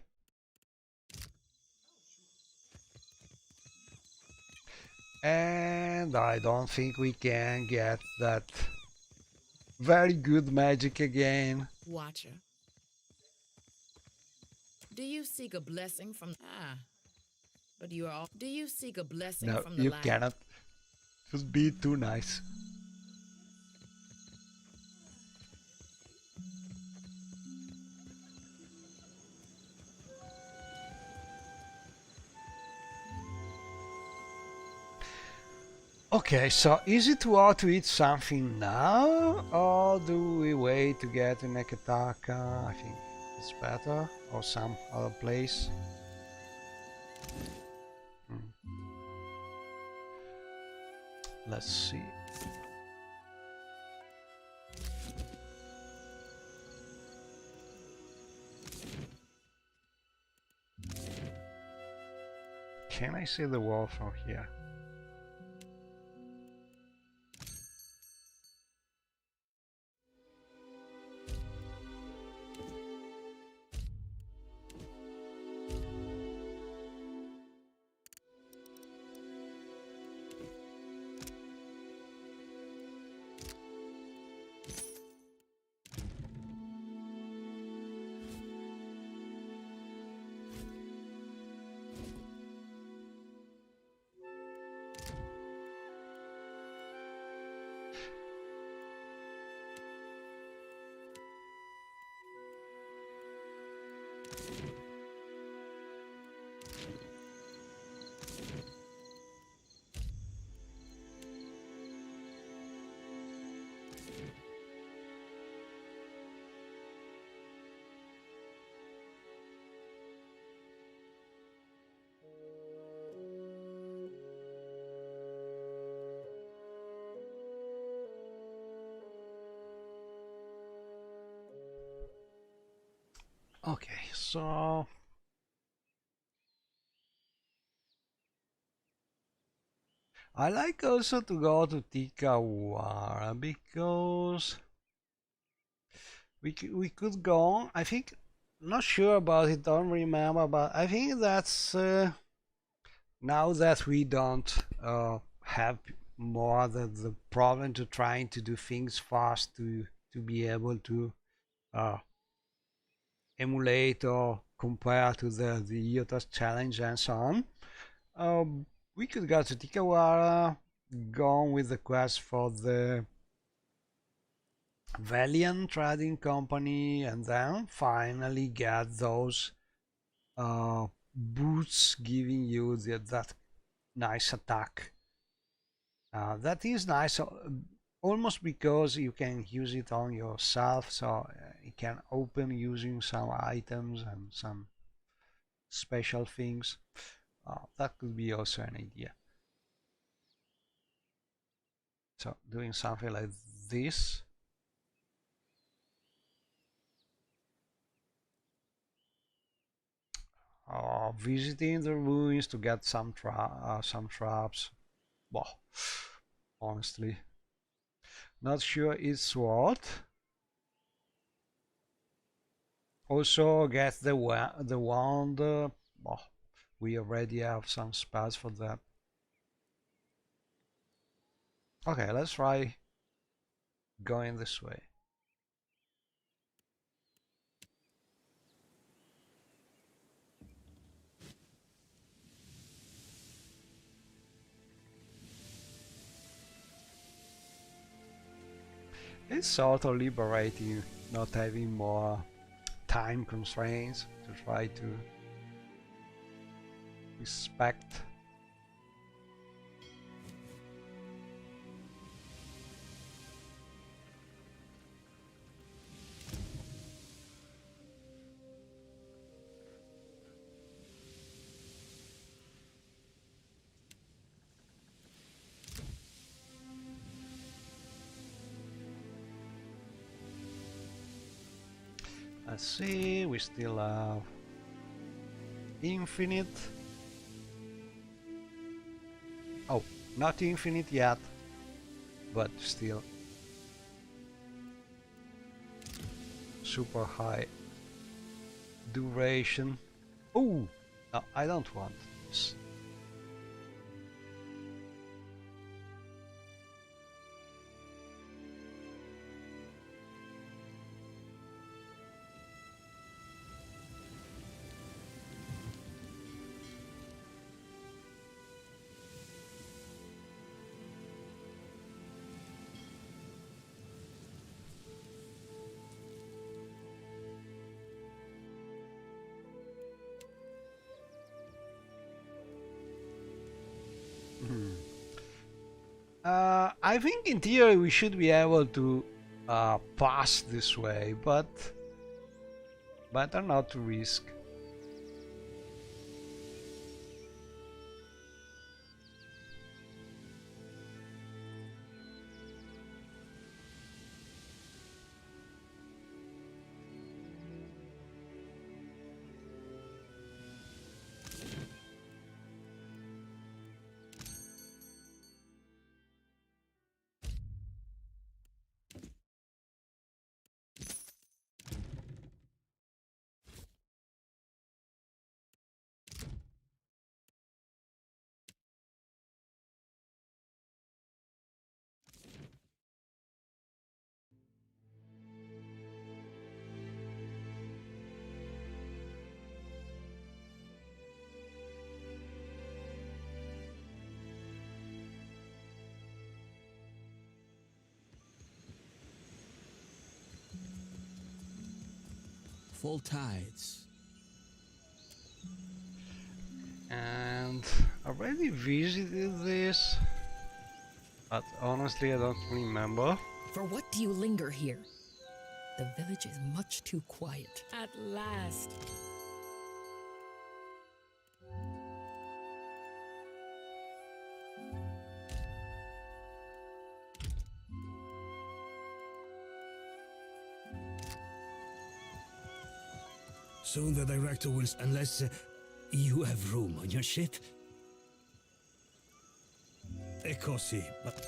[SPEAKER 1] And I don't think we can get that very good magic again.
[SPEAKER 8] Watcher. Do you seek a blessing from but you are all, do you seek a blessing
[SPEAKER 1] No,
[SPEAKER 8] from the
[SPEAKER 1] you
[SPEAKER 8] land?
[SPEAKER 1] cannot. It would be too nice. Okay, so is it worth to eat something now, or do we wait to get to Neketaka? I think it's better, or some other place. Let's see. Can I see the wall from here? Okay, so I like also to go to Tikawara because we could go on. I think, not sure about it, don't remember, but I think that's now that we don't have more the problem to trying to do things fast to be able to emulate or compare to the Iotas challenge and so on. We could go to Tikawara, go on with the quest for the Valiant Trading Company, and then finally get those boots giving you that nice attack. That is nice, almost because you can use it on yourself, so it can open using some items and some special things. That could be also an idea. So doing something like this. visiting the ruins to get some traps. Well, honestly, not sure it's worth. Also get the wand. Well, we already have some spells for that. Okay, let's try going this way. It's sort of liberating not having more time constraints to try to respect. Let's see, we still have infinite. Oh, not infinite yet, but still super high duration. Oh, no, I don't want this. I think in theory we should be able to pass this way, but better not to risk.
[SPEAKER 5] Full tides.
[SPEAKER 1] And I already visited this, but honestly I don't remember.
[SPEAKER 11] For what do you linger here? The village is much too quiet.
[SPEAKER 8] At last.
[SPEAKER 5] Soon the director will, unless you have room on your ship. Ecosi, but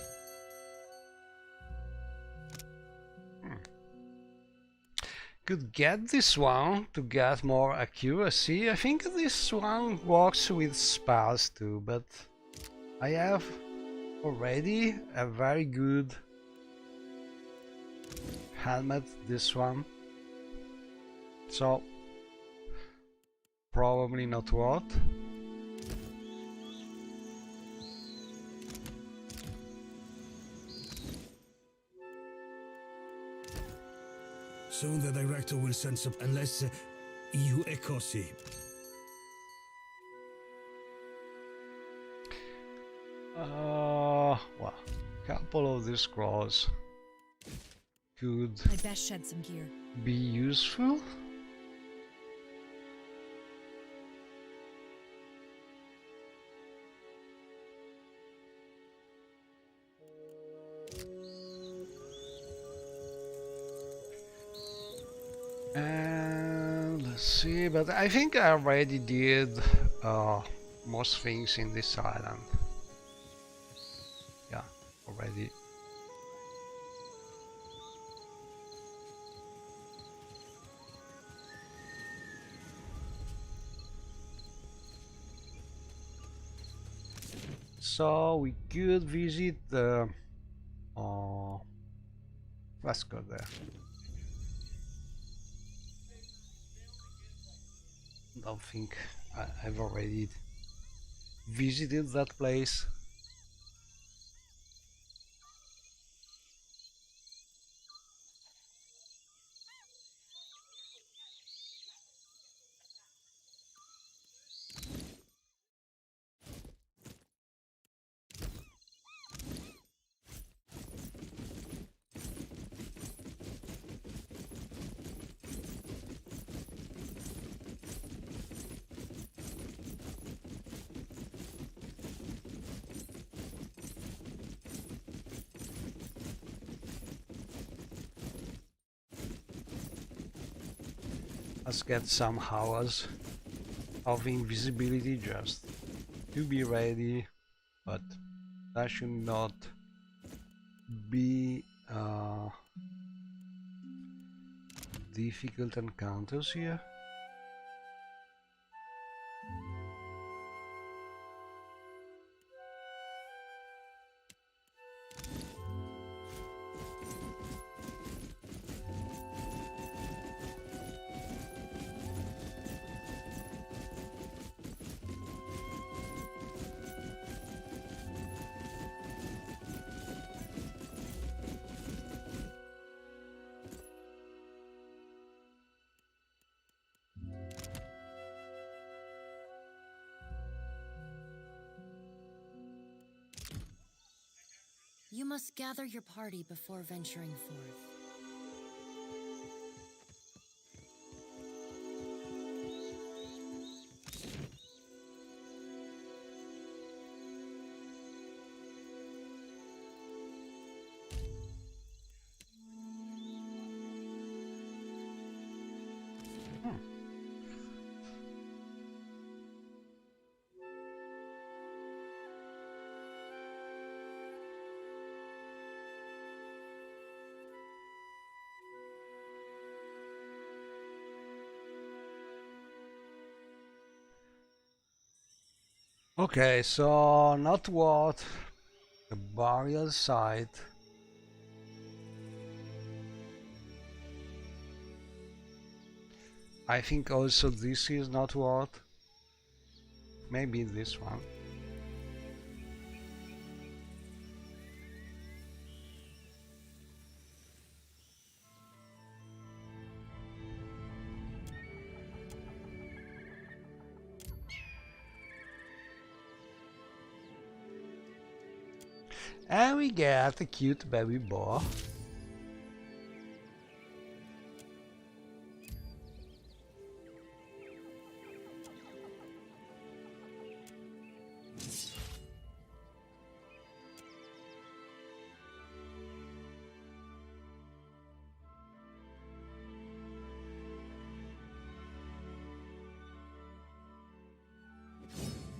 [SPEAKER 1] Could get this one to get more accuracy. I think this one works with spells too, but I have already a very good helmet, this one, so probably not worth.
[SPEAKER 5] soon the director will send some, unless you Ecosi.
[SPEAKER 1] Well, couple of these scrolls could
[SPEAKER 4] I'd best shed some gear.
[SPEAKER 1] be useful. And let's see, but I think I already did most things in this island. Yeah, already. So we could visit the... let's go there. Don't think I've already visited that place. Let's get some hours of invisibility just to be ready, but that should not be difficult encounters here.
[SPEAKER 7] You must gather your party before venturing forth.
[SPEAKER 1] Okay, so not what the burial site. I think also this is not what. Maybe this one. And we get a cute baby boar.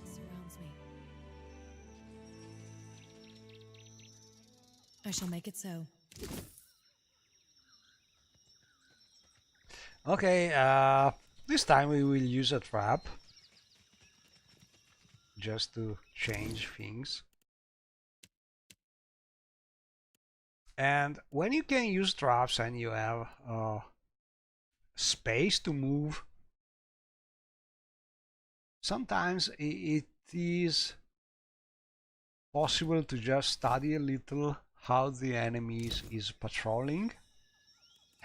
[SPEAKER 4] Surrounds me. I shall make it so.
[SPEAKER 1] Okay, this time we will use a trap just to change things. And when you can use traps and you have space to move, sometimes it is possible to just study a little how the enemy is patrolling,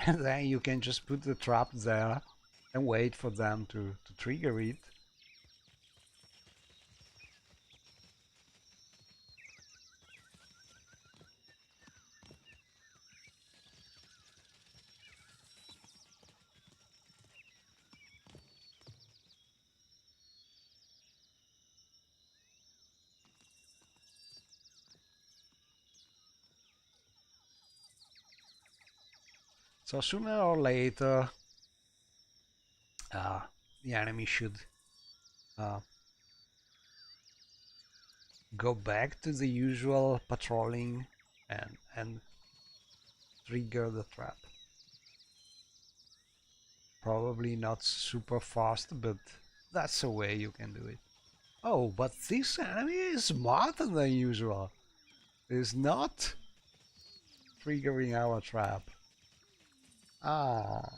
[SPEAKER 1] and then you can just put the trap there and wait for them to trigger it. So sooner or later, the enemy should go back to the usual patrolling and trigger the trap. Probably not super fast, but that's a way you can do it. Oh, but this enemy is smarter than usual. It's not triggering our trap. Ah.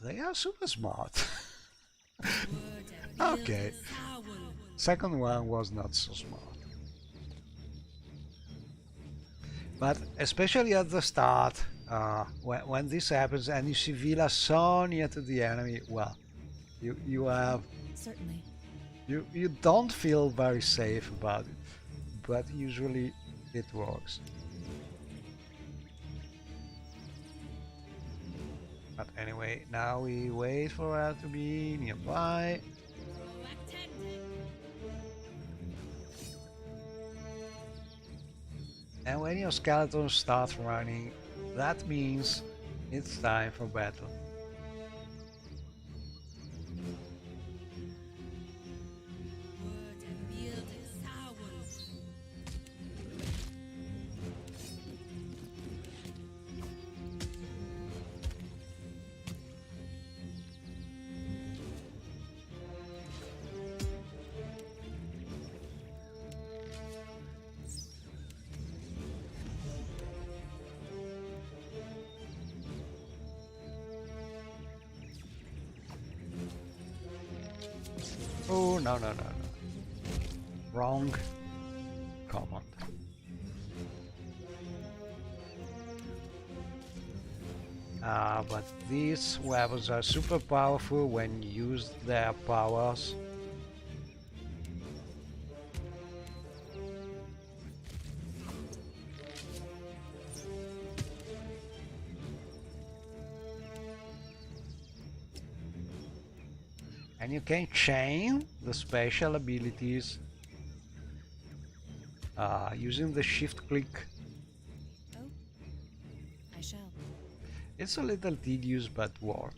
[SPEAKER 1] They are super smart. Okay. Second one was not so smart. But especially at the start, when this happens and you see Villa so near to the enemy, well, you have...
[SPEAKER 4] Certainly.
[SPEAKER 1] You don't feel very safe about it, but usually it works. But anyway, now we wait for her to be nearby. And when your skeletons start running, that means it's time for battle. Oh, no. Wrong command. But these weapons are super powerful when you use their powers. And you can chain the special abilities using the shift click.
[SPEAKER 4] Oh, I shall.
[SPEAKER 1] It's a little tedious but worth.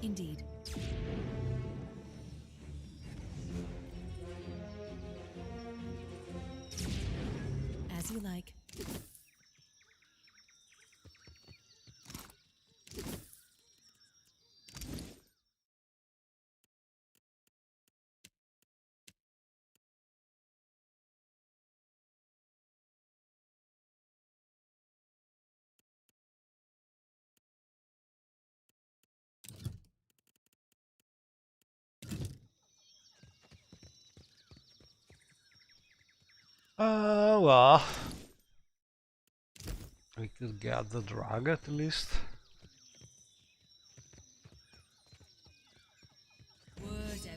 [SPEAKER 4] Indeed. As you like.
[SPEAKER 1] Well, we could get the drug at least.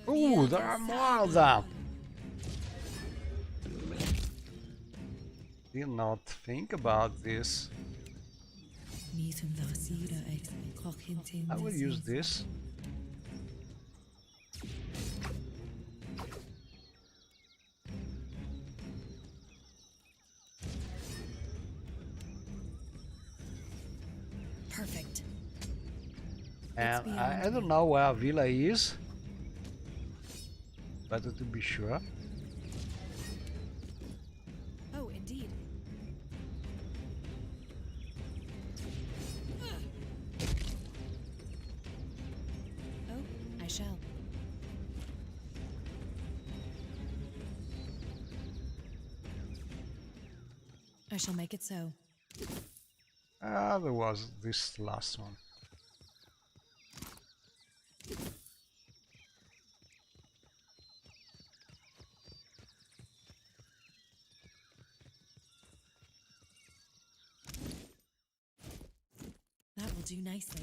[SPEAKER 1] Ooh, there are more of them! Did not think about this. I will use this.
[SPEAKER 4] Perfect.
[SPEAKER 1] And I don't know where Villa is. Better to be sure.
[SPEAKER 4] Oh, indeed. Oh, I shall. I shall make it so.
[SPEAKER 1] There was this last one.
[SPEAKER 4] That will do nicely.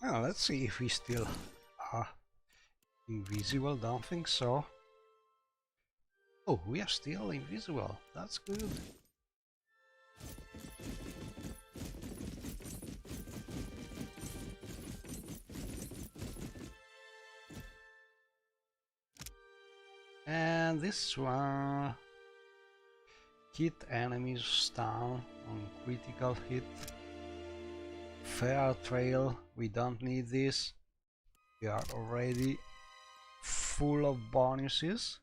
[SPEAKER 4] Well, let's see if we still are invisible. Don't think so. Oh, we are still invisible. That's good. And this one, hit enemies stun on critical hit. Fair trail, we don't need this. We are already full of bonuses.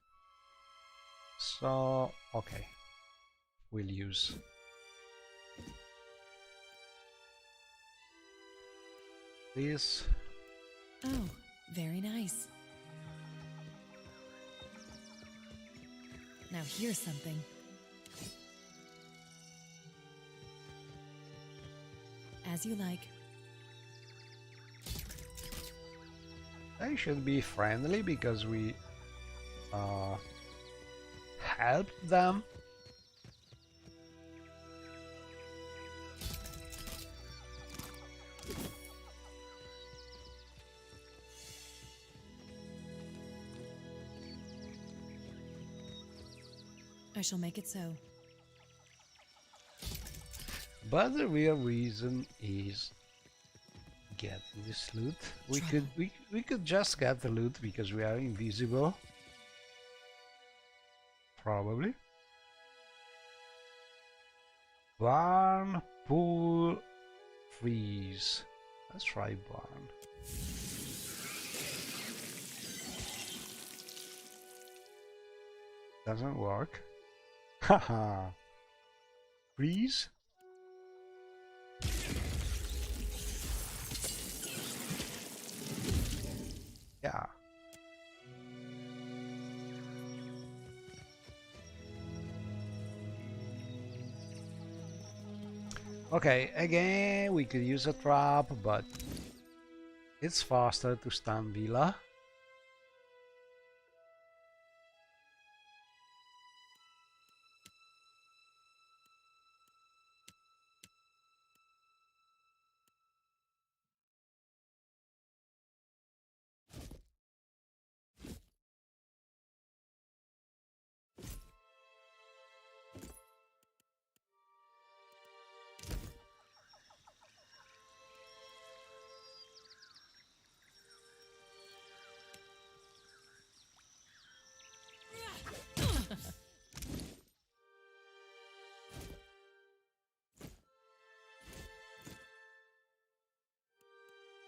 [SPEAKER 4] So, okay, we'll use this. Oh, very nice. Now here's something. As you like.
[SPEAKER 1] They should be friendly because we helped them.
[SPEAKER 4] I shall make it so.
[SPEAKER 1] But the real reason is getting this loot. We could just get the loot because we are invisible. Probably. Barn, pool, freeze. Let's try barn. Doesn't work. Haha. Freeze. Yeah. Okay, again we could use a trap, but it's faster to stun Villa.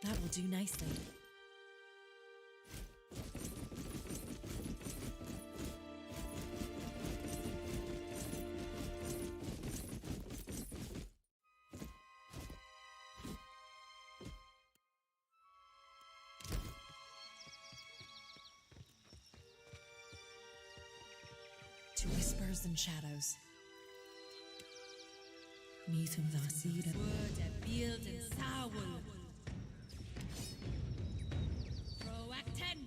[SPEAKER 4] That will do nicely.
[SPEAKER 7] to whispers and shadows. Meetum Vasida. Word a build and soul. Proacten.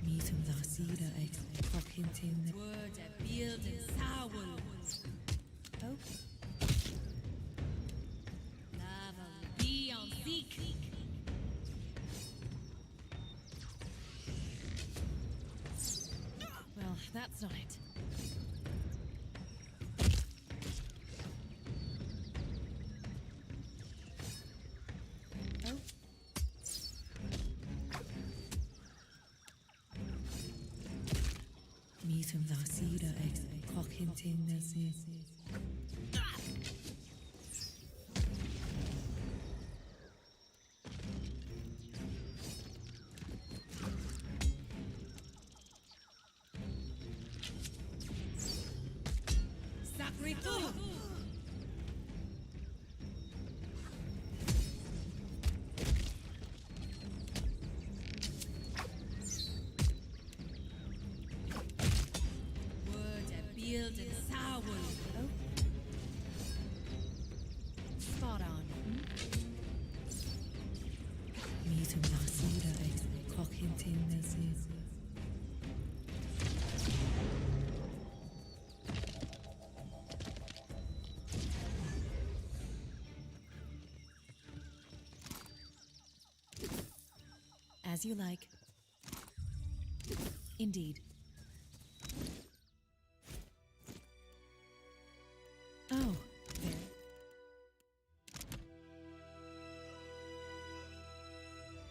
[SPEAKER 7] Meetum Vasida. Fucking tin. Word a build and soul. Oh. Lava be on seek. Well, that's not it. Oh. Meetum Vasida. Fucking tin. Word a build and soul. Oh. Spot on. Meetum Vasida. Fucking tin. As you like. Indeed. Oh,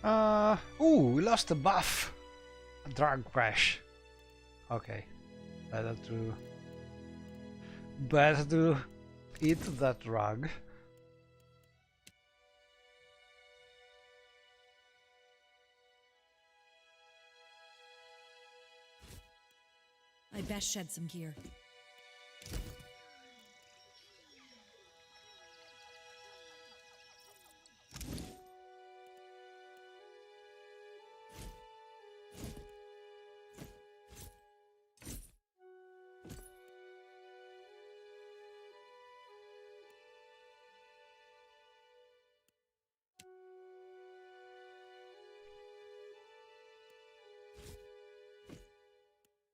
[SPEAKER 7] there.
[SPEAKER 1] Ooh, we lost a buff. A drug crash. Okay. Better to eat that drug.
[SPEAKER 7] I best shed some gear.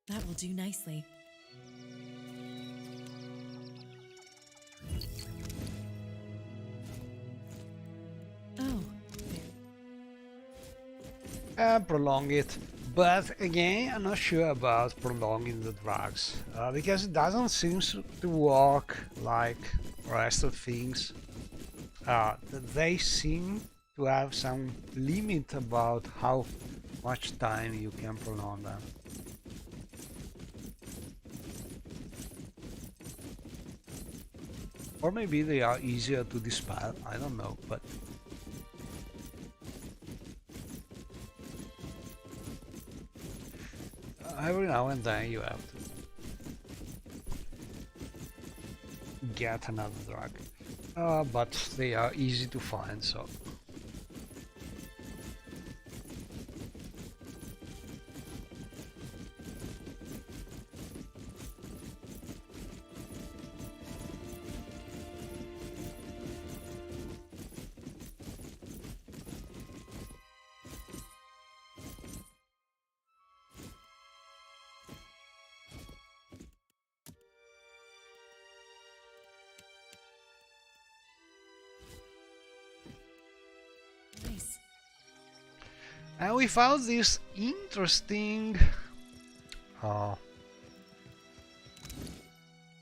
[SPEAKER 7] That will do nicely. Oh,
[SPEAKER 1] And prolong it. But again, I'm not sure about prolonging the drugs. Because it doesn't seem to work like rest of things. They seem to have some limit about how much time you can prolong them. Or maybe they are easier to dispel, I don't know, but... every now and then you have to get another drug. But they are easy to find, so...
[SPEAKER 7] nice.
[SPEAKER 1] And we found this interesting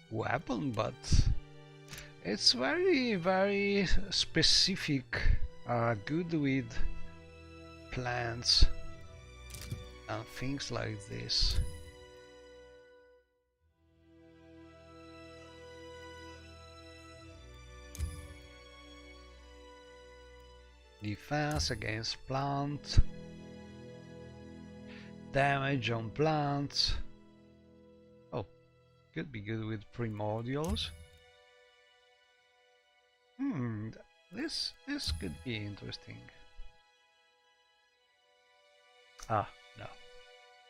[SPEAKER 1] weapon, but it's very specific, good with plants and things like this. Defense against plants, damage on plants. Oh, could be good with primordials. This could be interesting. Ah, no.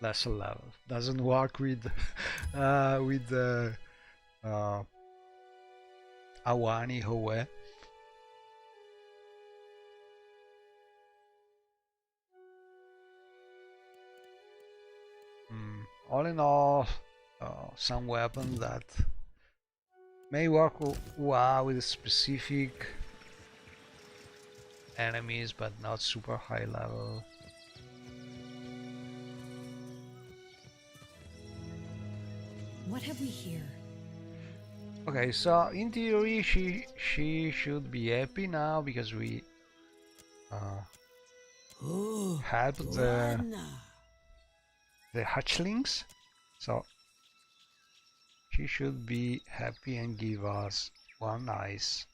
[SPEAKER 1] Lesser level. Doesn't work with with Awani Howe. All in all, some weapons that may work well with specific enemies, but not super high level.
[SPEAKER 7] What have we here?
[SPEAKER 1] Okay, so in theory she should be happy now because we helped the hatchlings, so she should be happy and give us one nice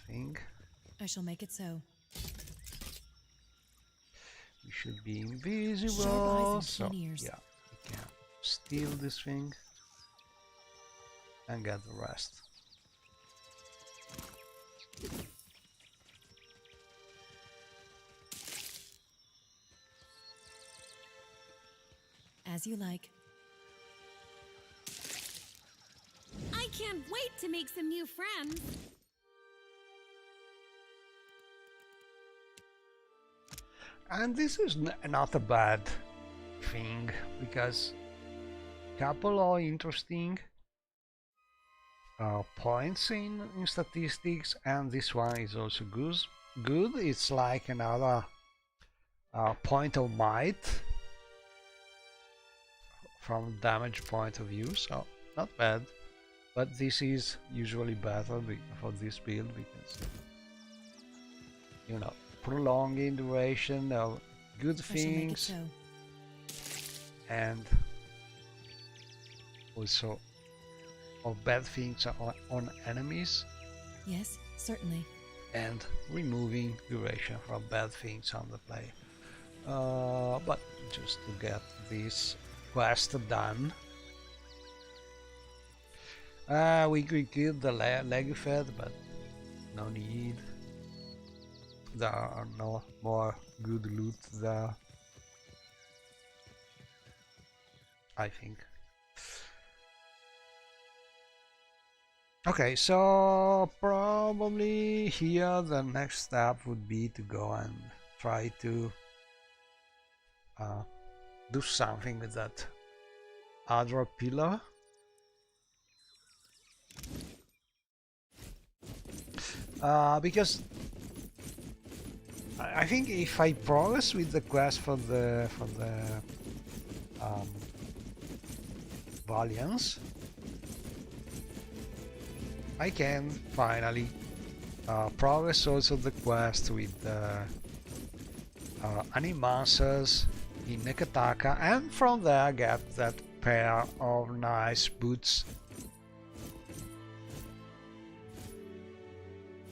[SPEAKER 1] thing.
[SPEAKER 7] I shall make it so.
[SPEAKER 1] We should be invisible, so yeah, we can steal this thing and get the rest.
[SPEAKER 7] As you like.
[SPEAKER 12] I can't wait to make some new friends.
[SPEAKER 1] And this is not a bad thing, because couple of interesting points in statistics, and this one is also good. It's like another point of might from damage point of view, so not bad. But this is usually better for this build because, you know, prolonging duration of good things and also of bad things on enemies.
[SPEAKER 7] Yes, certainly.
[SPEAKER 1] And removing duration from bad things on the play. But just to get this quest done, we could kill the Legufed, but no need. There are no more good loot there, I think. Okay, so probably here the next step would be to go and try to do something with that other pillar. Because I think if I progress with the quest for the Valiants, I can finally progress also the quest with the Animancers in Nekataka, and from there get that pair of nice boots.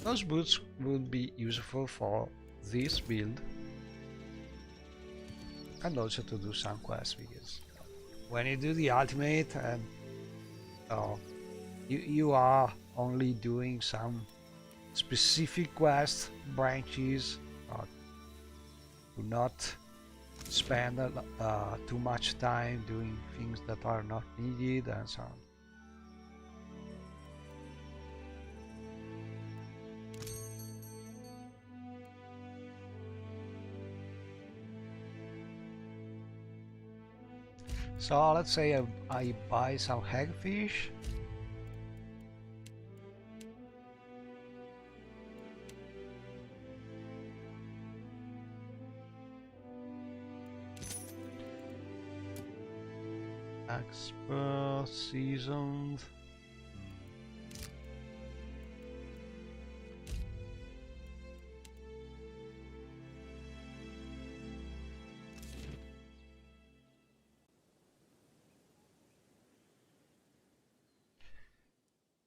[SPEAKER 1] Those boots would be useful for this build and also to do some quests, because when you do the ultimate and you are only doing some specific quest branches, do not spend too much time doing things that are not needed and so on. So let's say I buy some hagfish. Expert seasoned.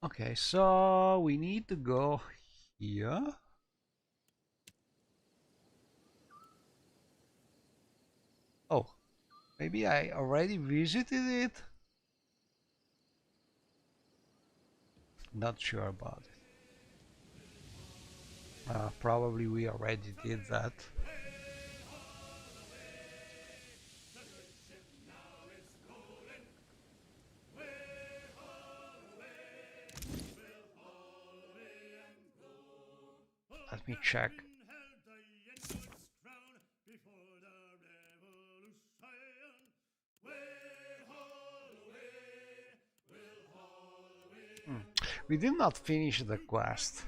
[SPEAKER 1] Okay, so we need to go here. Oh, maybe I already visited it? Not sure about it. Probably we already did that. Let me check. We did not finish the quest.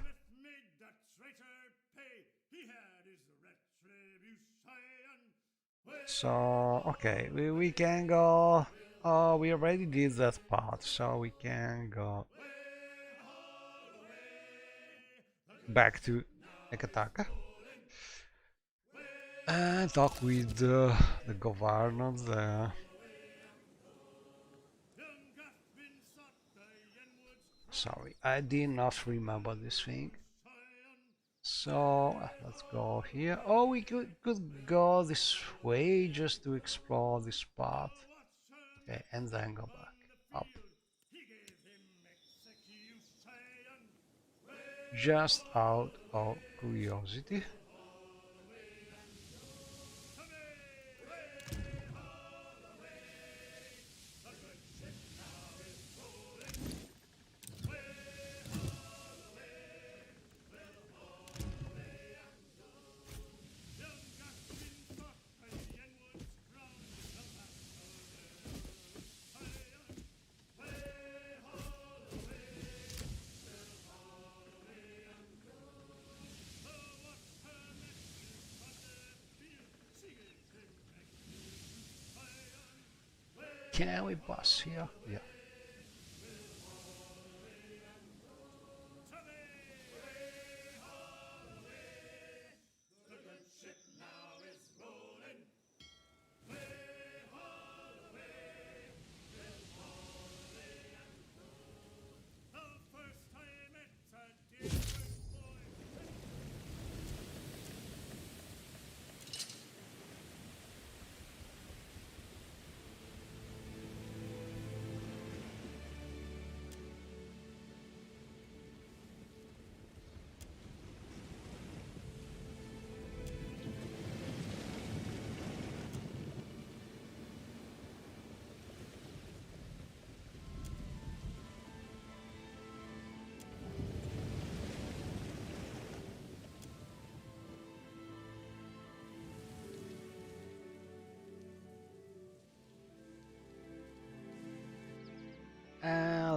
[SPEAKER 1] So, okay, we can go... Oh, we already did that part, so we can go back to Nekataka and talk with the governor there. Sorry, I did not remember this thing. So let's go here. Oh, we could go this way just to explore this part. Okay, and then go back up. Just out of curiosity. Can we pass here? Yeah.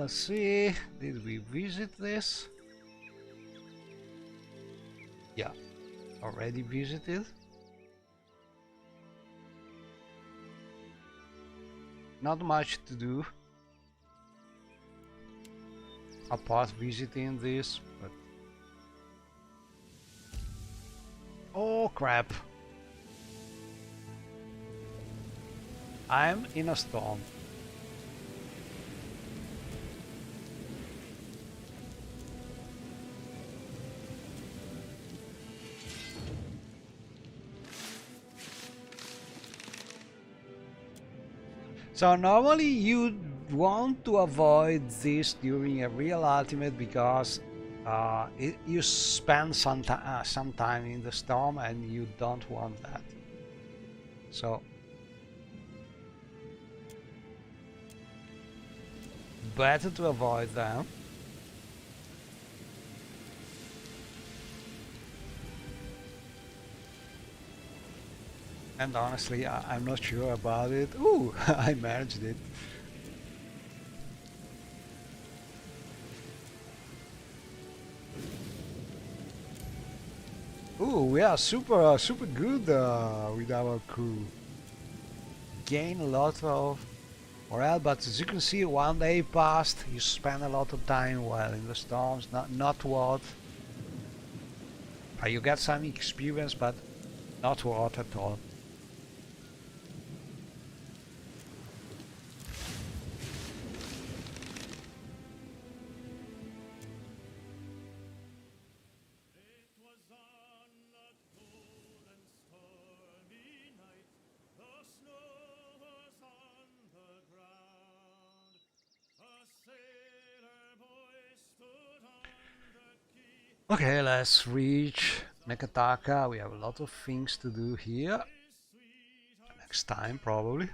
[SPEAKER 1] Let's see, did we visit this? Yeah, already visited. Not much to do apart visiting this, but... Oh crap! I'm in a storm. So normally you want to avoid this during a real ultimate because you spend some time in the storm and you don't want that. So better to avoid them. And honestly, I'm not sure about it. Ooh, I managed it. Ooh, we are super good with our crew. Gain a lot of morale, but as you can see, one day passed. You spend a lot of time while in the storms. Not worth. You get some experience, but not worth at all. Okay, let's reach Nekataka. We have a lot of things to do here. Next time, probably.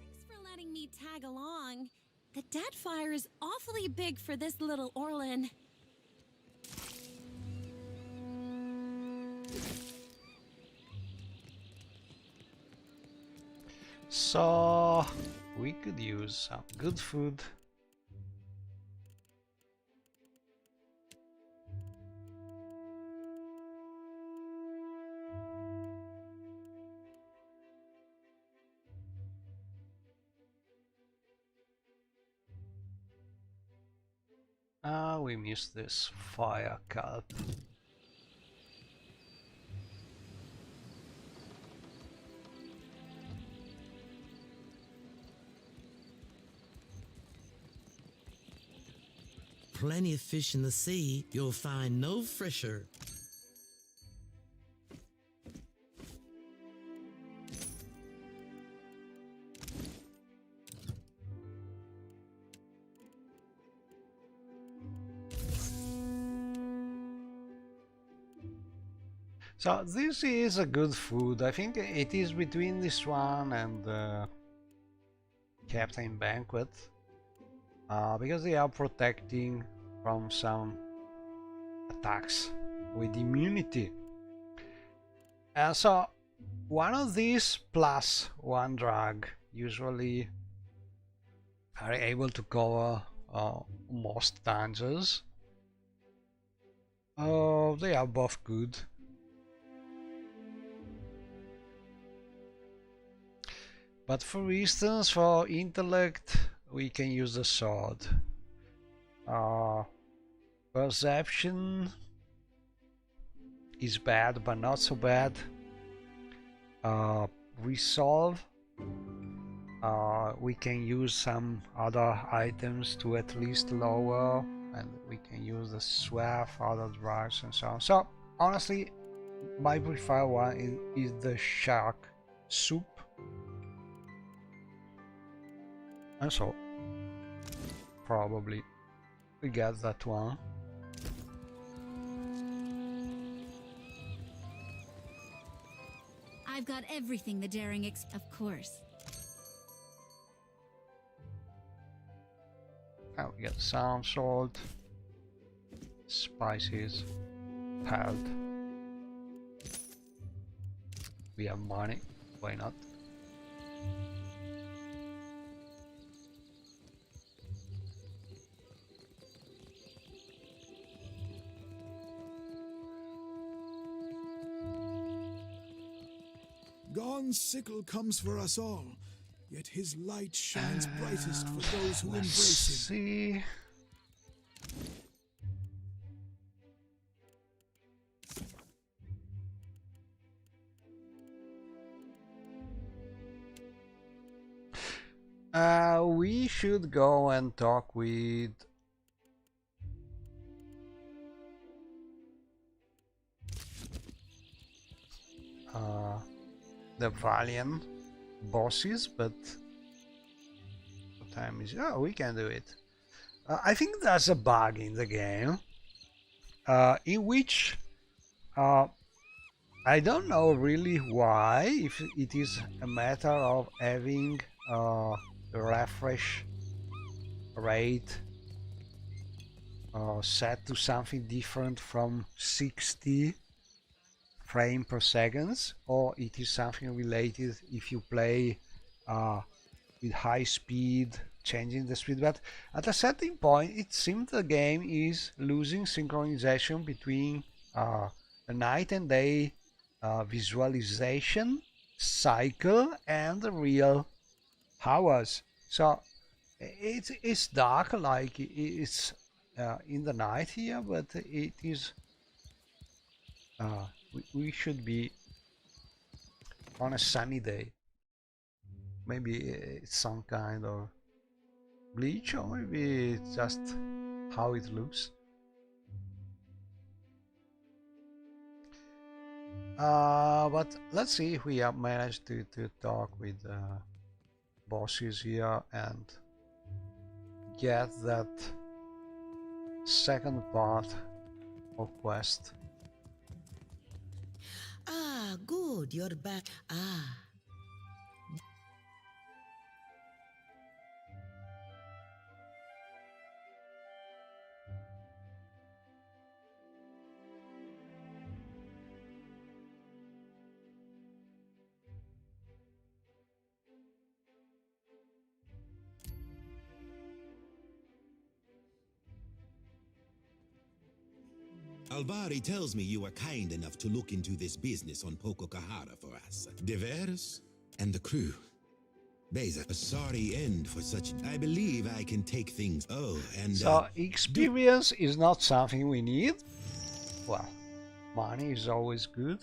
[SPEAKER 12] Thanks for letting me tag along. The Deadfire is awfully big for this little Orlin.
[SPEAKER 1] So we could use some good food. We missed this fire cut.
[SPEAKER 13] Plenty of fish in the sea, you'll find no fresher.
[SPEAKER 1] So this is a good food. I think it is between this one and Captain Banquet, because they are protecting from some attacks with immunity. And so one of these plus one drug usually are able to cover most dangers. They are both good. But for instance, for intellect, we can use the sword. Perception is bad, but not so bad. Resolve, we can use some other items to at least lower, and we can use the swath, other drugs, and so on. So honestly, my preferred one is the shark soup. And so probably we get that one.
[SPEAKER 12] I've got everything the daring of course.
[SPEAKER 1] Now we get some salt, spices, pelt. We have money, why not?
[SPEAKER 6] Dawn's sickle comes for us all, yet his light shines brightest for those who embrace him.
[SPEAKER 1] See. We should go and talk with the Valiant bosses, but what time is? Oh, we can do it. I think there's a bug in the game in which I don't know really why, if it is a matter of having the refresh rate set to something different from 60 frame per second, or it is something related if you play with high speed, changing the speed. But at a certain point it seems the game is losing synchronization between the night and day visualization cycle and the real hours. So it's dark, like it's in the night here, but it is we should be on a sunny day. Maybe it's some kind of glitch, or maybe it's just how it looks. But let's see if we have managed to talk with bosses here and get that second part of quest.
[SPEAKER 13] Ah, good, you're back. Ah.
[SPEAKER 14] Albari tells me you were kind enough to look into this business on Pococahara for us. Devers and the crew. Beza, a sorry end for such. I believe I can take things. Oh, and
[SPEAKER 1] so experience is not something we need. Well, money is always good.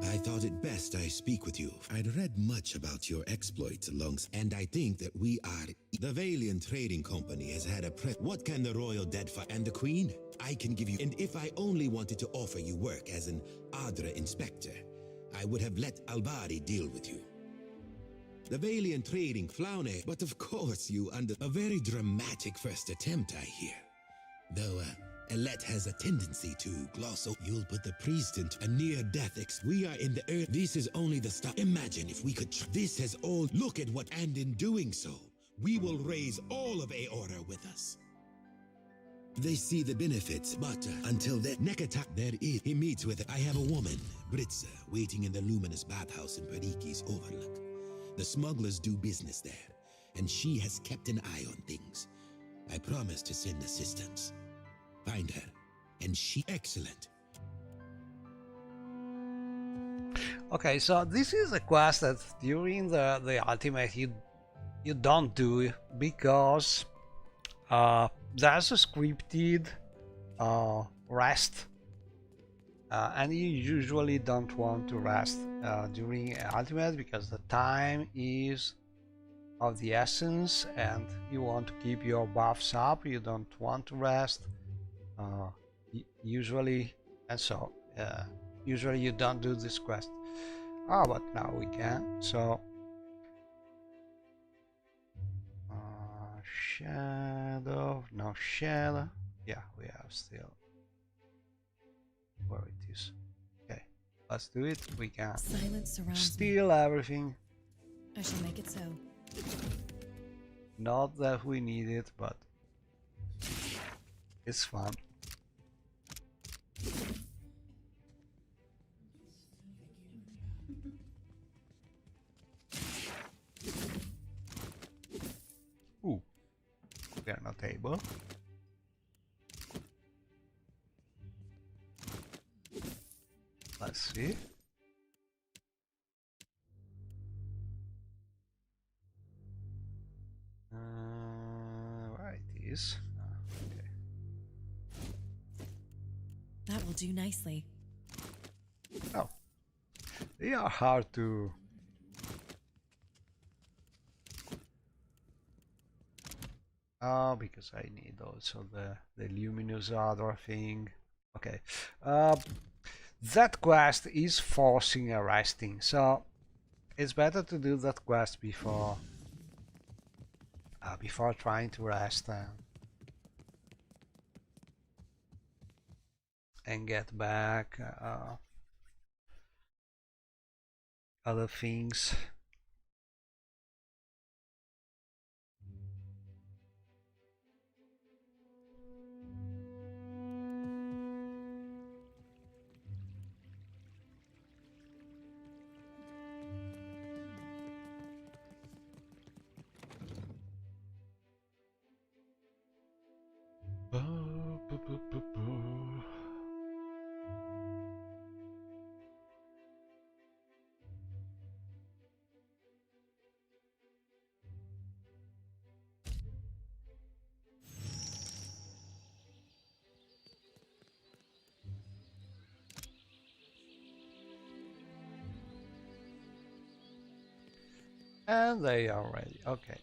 [SPEAKER 14] I thought it best I speak with you. I'd read much about your exploits and I think that we are... The Valiant Trading Company has had a What can the Royal Deadfire and the Queen? I can give you... And if I only wanted to offer you work as an Adra inspector, I would have let Albari deal with you. The Valiant Trading Flaune, but of course you under... A very dramatic first attempt, I hear. Though, Elette has a tendency to gloss over. You'll put the priest into a near-death We are in the earth. This is only the stuff. Imagine if we could... This has all... Look at what... And in doing so, we will raise all of Aora with us. They see the benefits, but until that Nekata... There is... He meets with... I have a woman, Britza, waiting in the luminous bathhouse in Periki's Overlook. The smugglers do business there, and she has kept an eye on things. I promise to send assistance. Find her, and she excellent.
[SPEAKER 1] Okay, so this is a quest that during the ultimate you don't do because there's a scripted rest, and you usually don't want to rest during ultimate because the time is of the essence and you want to keep your buffs up. You don't want to rest. Usually, and so usually you don't do this quest. But now we can. So shadow, no shadow. Yeah, we have still where it is. Okay, let's do it. We can steal everything.
[SPEAKER 7] I shall make it so.
[SPEAKER 1] Not that we need it, but it's fun. Ooh, we are not able. Let's see. Where it is. Okay.
[SPEAKER 7] That will do nicely.
[SPEAKER 1] Oh, they are hard to... Oh, because I need also the luminous other thing. Okay. That quest is forcing a resting, so it's better to do that quest before trying to rest and get back. other things. And they are ready. Okay.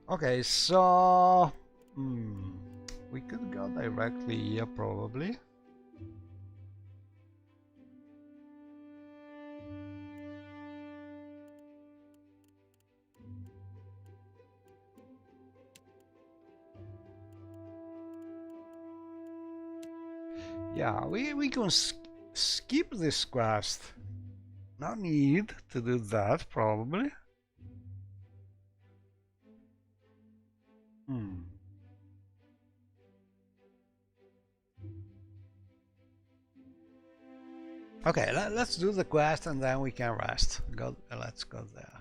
[SPEAKER 1] Okay, so we could go directly here probably. Yeah, we can skip this quest. No need to do that, probably. Okay, let's do the quest and then we can rest. Let's go there.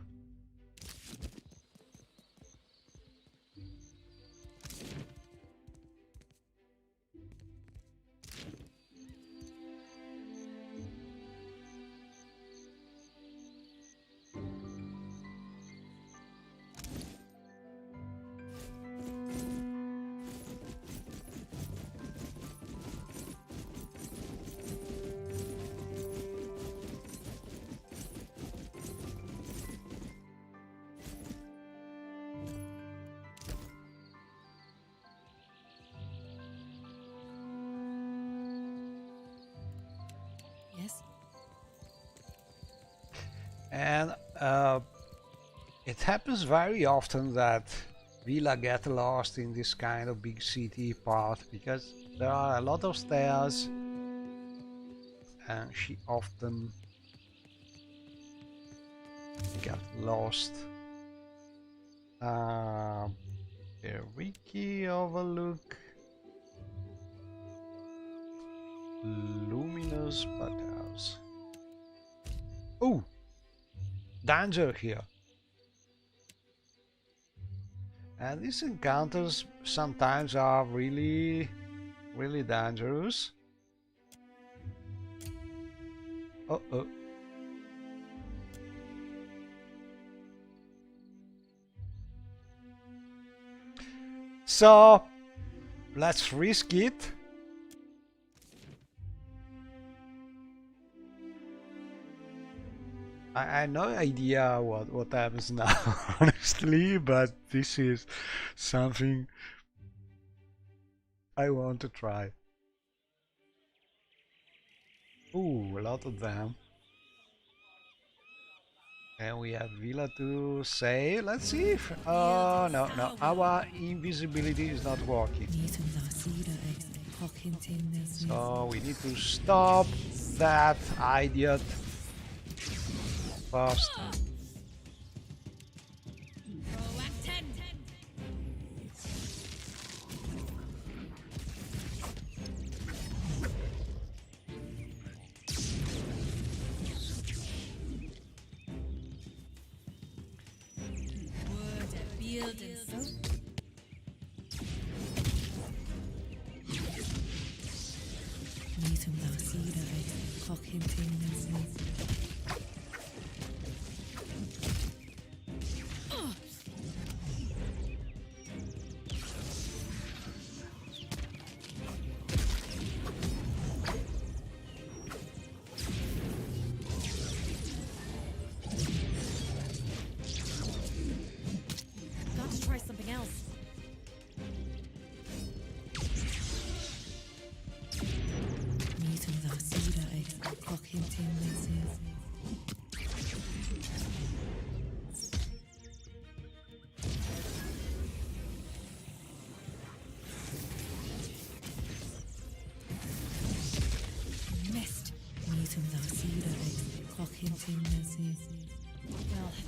[SPEAKER 1] And it happens very often that Vila get lost in this kind of big city part because there are a lot of stairs and she often get lost. Wiki overlook luminous butthouse. Oh! Danger here. And these encounters sometimes are really dangerous. Uh-oh. So let's risk it. I have no idea what happens now, honestly, but this is something I want to try. Ooh, a lot of them. And we have Villa to save. Let's see if... Oh, no, our invisibility is not working. So we need to stop that idiot first.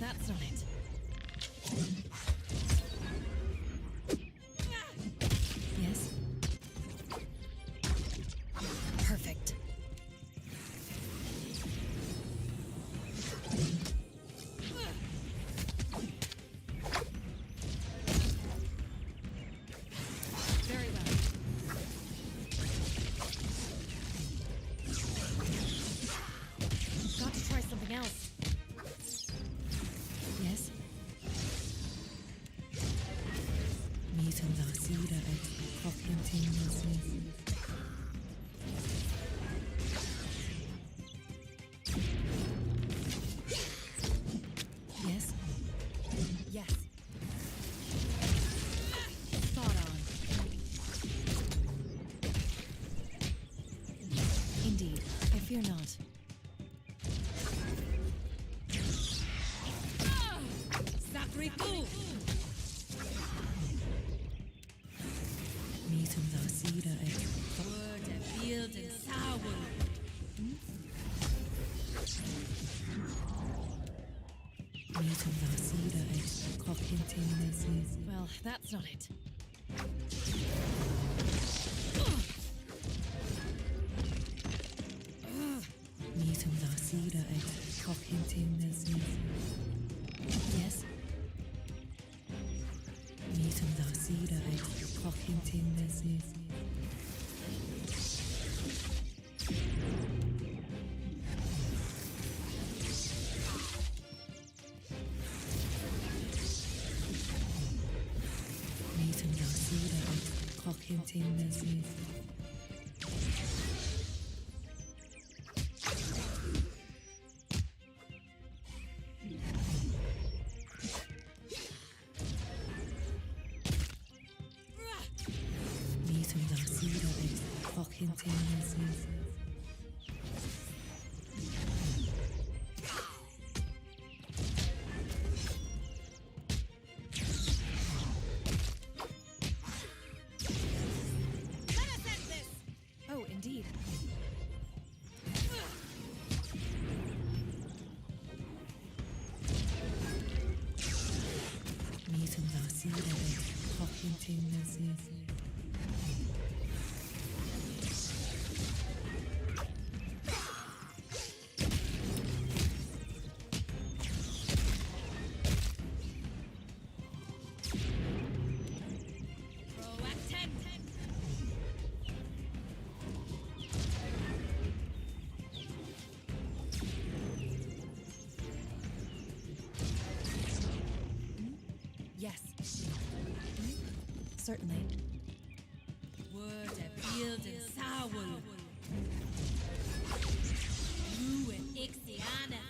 [SPEAKER 7] that's not it. Yes? Perfect. Very well. Got to try something else. Yes? Meeting the cedar at continuously. Yes? Yes. Spot on. Indeed, I fear not. Sacré-fou! Meeting the cedar at word and field and sour. Meeting the cedar at continuously. Well, that's not it. Meeting the cedar at continuously. Yes? Meeting the cedar at continuously. Meeting the cedar at continuously. Meeting the cedar at continuously. Oh, indeed. Meeting the cedar at continuously. Yes. Certainly. Word and field and sour. You and Ixiana.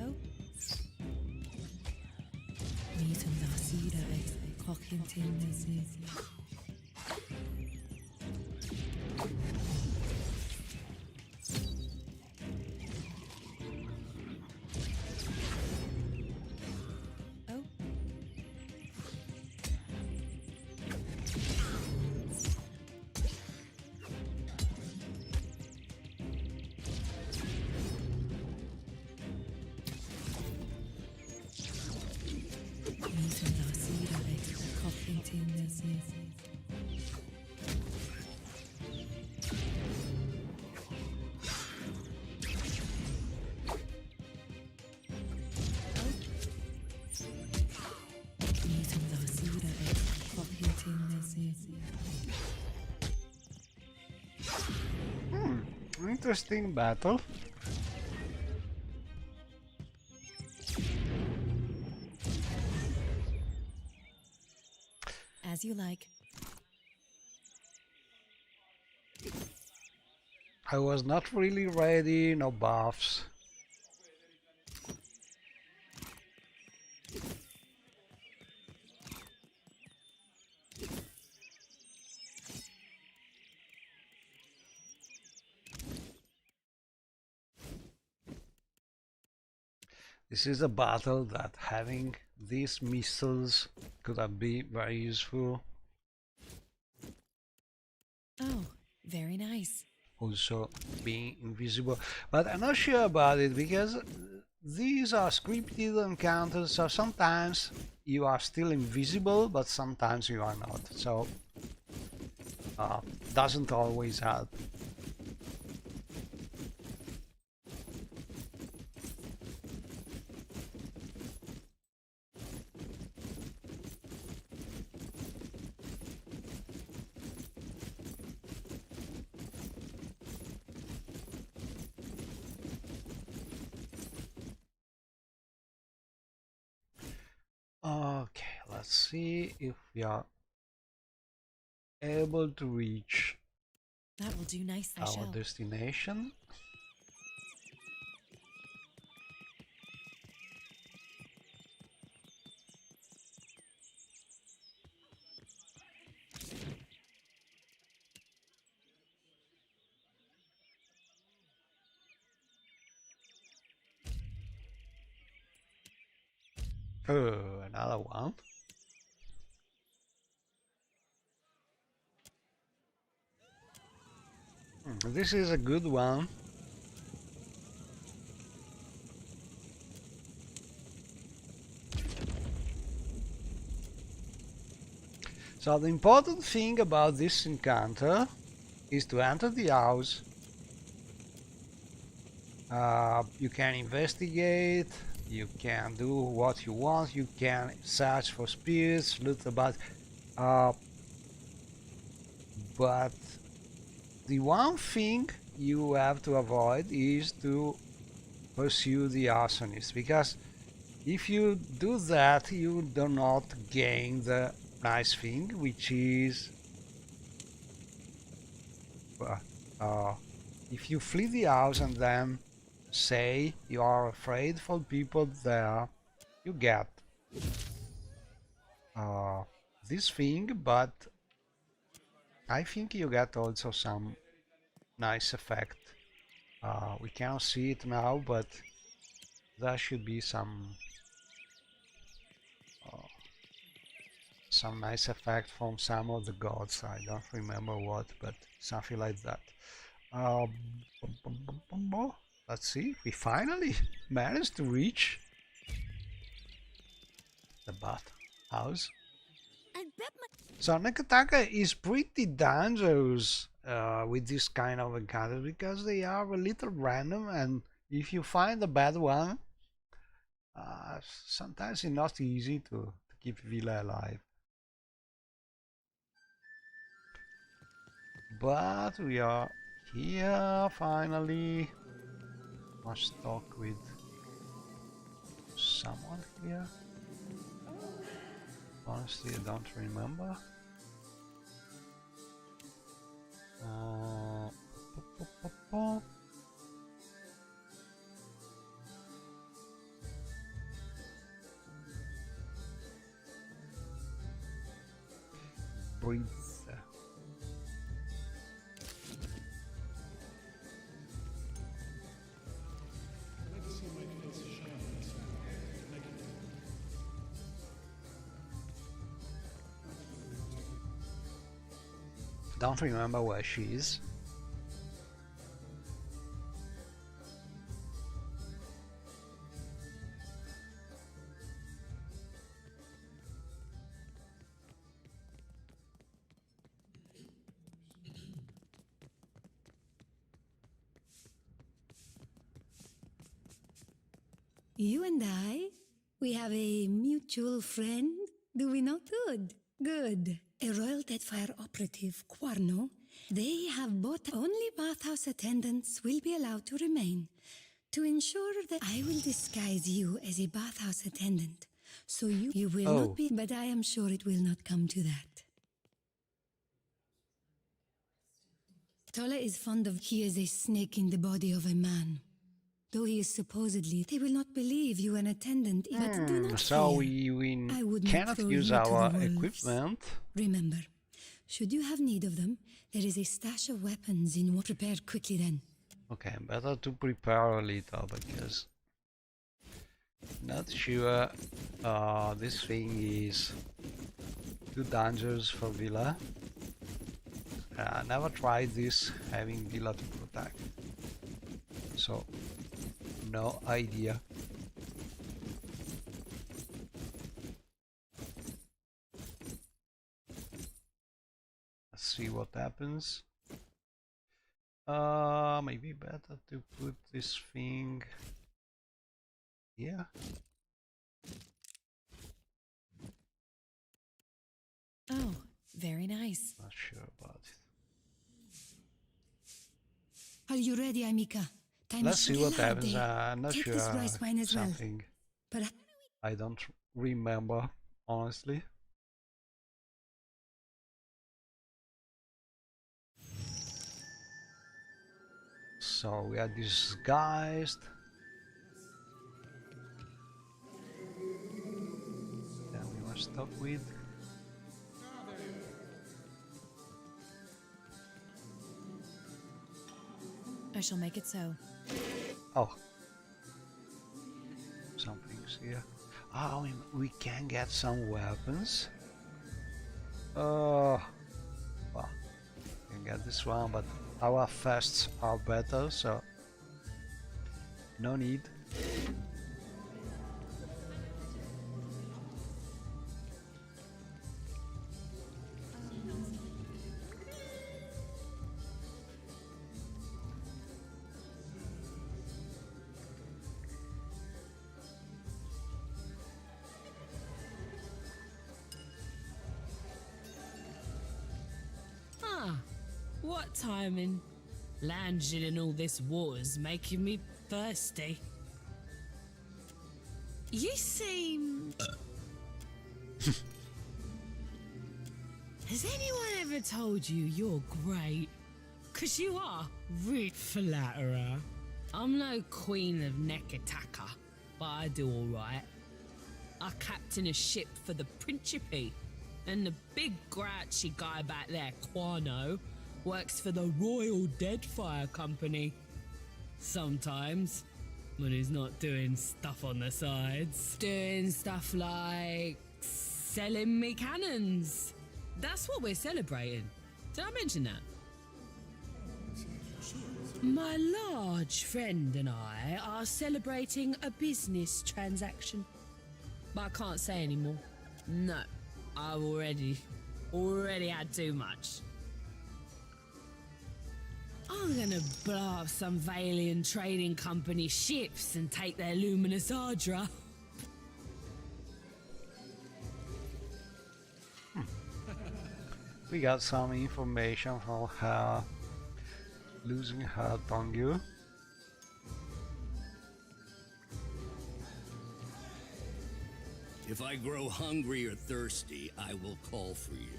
[SPEAKER 7] Oh. Meeting the cedar at continuously. Oh. Meeting the cedar at continuously. Meeting the cedar at continuously.
[SPEAKER 1] Interesting battle.
[SPEAKER 7] As you like.
[SPEAKER 1] I was not really ready, no buffs. This is a battle that having these missiles could have been very useful.
[SPEAKER 7] Oh, very nice.
[SPEAKER 1] also being invisible, but I'm not sure about it because these are scripted encounters, so sometimes you are still invisible, but sometimes you are not, so doesn't always help. Okay, let's see if we are able to reach
[SPEAKER 7] That will do nicely,
[SPEAKER 1] our
[SPEAKER 7] shall.
[SPEAKER 1] destination. Oh, another one. This is a good one. So the important thing about this encounter is to enter the house. You can investigate, you can do what you want, you can search for spirits, loot about, but the one thing you have to avoid is to pursue the arsonist, because if you do that you do not gain the nice thing, which is if you flee the house and then say you are afraid for people there, you get this thing, but I think you get also some nice effect. We cannot see it now, but there should be some nice effect from some of the gods. I don't remember what, but something like that. Let's see, we finally managed to reach the bathhouse. So Nekataka is pretty dangerous with this kind of encounters because they are a little random, and if you find a bad one, sometimes it's not easy to keep Villa alive. But we are here finally. Must talk with someone here. Honestly, I don't remember. Breathe. Don't remember where she is.
[SPEAKER 2] You and I, we have a mutual friend, do we not? Good, good. A Royal Deadfire operative, Quarno. They have both only bathhouse attendants will be allowed to remain. To ensure that I will disguise you as a bathhouse attendant. So you will not be, but I am sure it will not come to that. Tola is fond of, he is a snake in the body of a man. Though he is supposedly, they will not believe you an attendant, but do not
[SPEAKER 1] so
[SPEAKER 2] fear.
[SPEAKER 1] we cannot use our equipment.
[SPEAKER 2] Remember, should you have need of them, there is a stash of weapons in one. Prepare quickly then.
[SPEAKER 1] Okay, better to prepare a little, because not sure this thing is too dangerous for Villa. I never tried this having Villa to protect, so no idea. Let's see what happens. Maybe better to put this thing here.
[SPEAKER 7] Oh, very nice.
[SPEAKER 1] Not sure about it.
[SPEAKER 2] Are you ready, Amica? Time
[SPEAKER 1] Let's see what happens.
[SPEAKER 2] Day.
[SPEAKER 1] I'm not
[SPEAKER 2] Take
[SPEAKER 1] sure.
[SPEAKER 2] this rice wine as
[SPEAKER 1] Something
[SPEAKER 2] well. But
[SPEAKER 1] I don't remember, honestly. So we are disguised. Then we must stop with.
[SPEAKER 7] I shall make it so.
[SPEAKER 1] Oh, something's here. Oh, we can get some weapons. Well, we can get this one, but our fasts are better, so no need.
[SPEAKER 15] What timing? Lounging in all this water's making me thirsty. You seem... Has anyone ever told you you're great? 'Cause you are, real flatterer. I'm no queen of Nekataka, but I do alright. I captain a ship for the Principe, and the big grouchy guy back there, Quano, works for the Royal Deadfire Company. Sometimes, when he's not doing stuff on the sides. Doing stuff like selling me cannons. That's what we're celebrating. Did I mention that? My large friend and I are celebrating a business transaction. But I can't say anymore. No, I've already had too much. I'm gonna blow up some Valian trading company ships and take their luminous Ardra.
[SPEAKER 1] We got some information from her losing her tongue.
[SPEAKER 16] If I grow hungry or thirsty, I will call for you.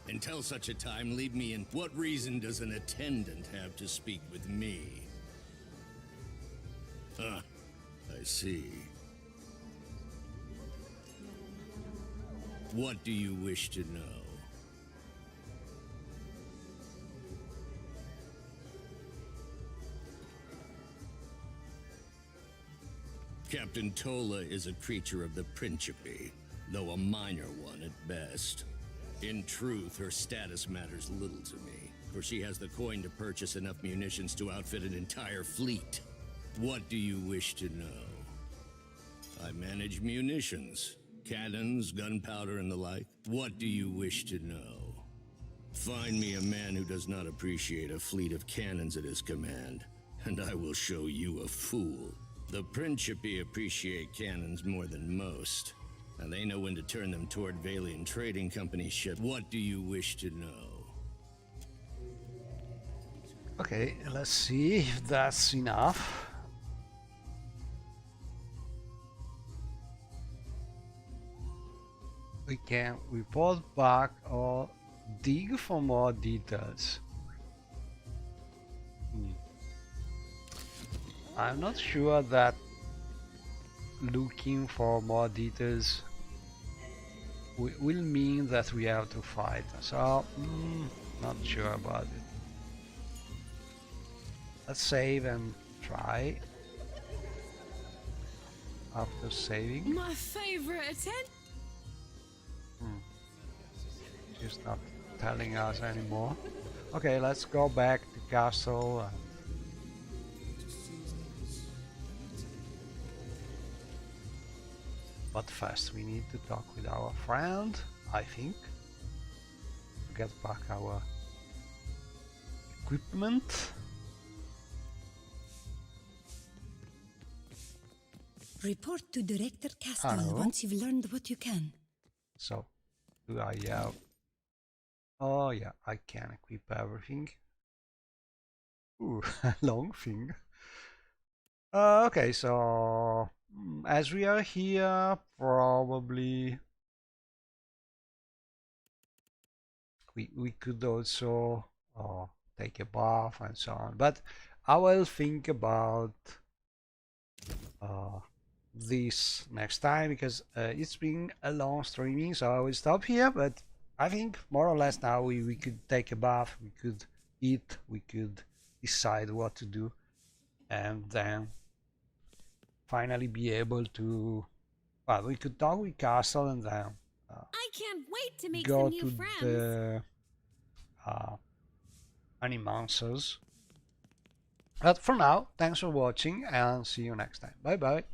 [SPEAKER 16] Until such a time, leave me in. What reason does an attendant have to speak with me? Ah, I see. What do you wish to know? Captain Tola is a creature of the Principe, though a minor one at best. In truth, her status matters little to me, for she has the coin to purchase enough munitions to outfit an entire fleet. What do you wish to know? I manage munitions, cannons, gunpowder, and the like. What do you wish to know? Find me a man who does not appreciate a fleet of cannons at his command, and I will show you a fool. The Principe appreciate cannons more than most, and they know when to turn them toward Valian Trading Company ship. What do you wish to know?
[SPEAKER 1] Okay, let's see if that's enough. We can report back or dig for more details. I'm not sure that looking for more details will mean that we have to fight, so not sure about it. Let's save and try after saving.
[SPEAKER 15] My favorite attendant.
[SPEAKER 1] She's not telling us anymore. Okay, let's go back to castle. But first we need to talk with our friend, I think, to get back our equipment.
[SPEAKER 17] Report to Director Castle
[SPEAKER 1] Hello.
[SPEAKER 17] once you've learned what you can.
[SPEAKER 1] So, do I have... Oh yeah, I can equip everything. Ooh, long thing. Okay, so as we are here, probably we could also take a bath and so on. But I will think about this next time, because it's been a long streaming, so I will stop here. But I think more or less now we could take a bath, we could eat, we could decide what to do, and then finally be able to, well, we could talk with Castle and then
[SPEAKER 12] I can't wait to make
[SPEAKER 1] go
[SPEAKER 12] some new
[SPEAKER 1] to
[SPEAKER 12] friends.
[SPEAKER 1] the Animancers. But for now, thanks for watching and see you next time. Bye bye.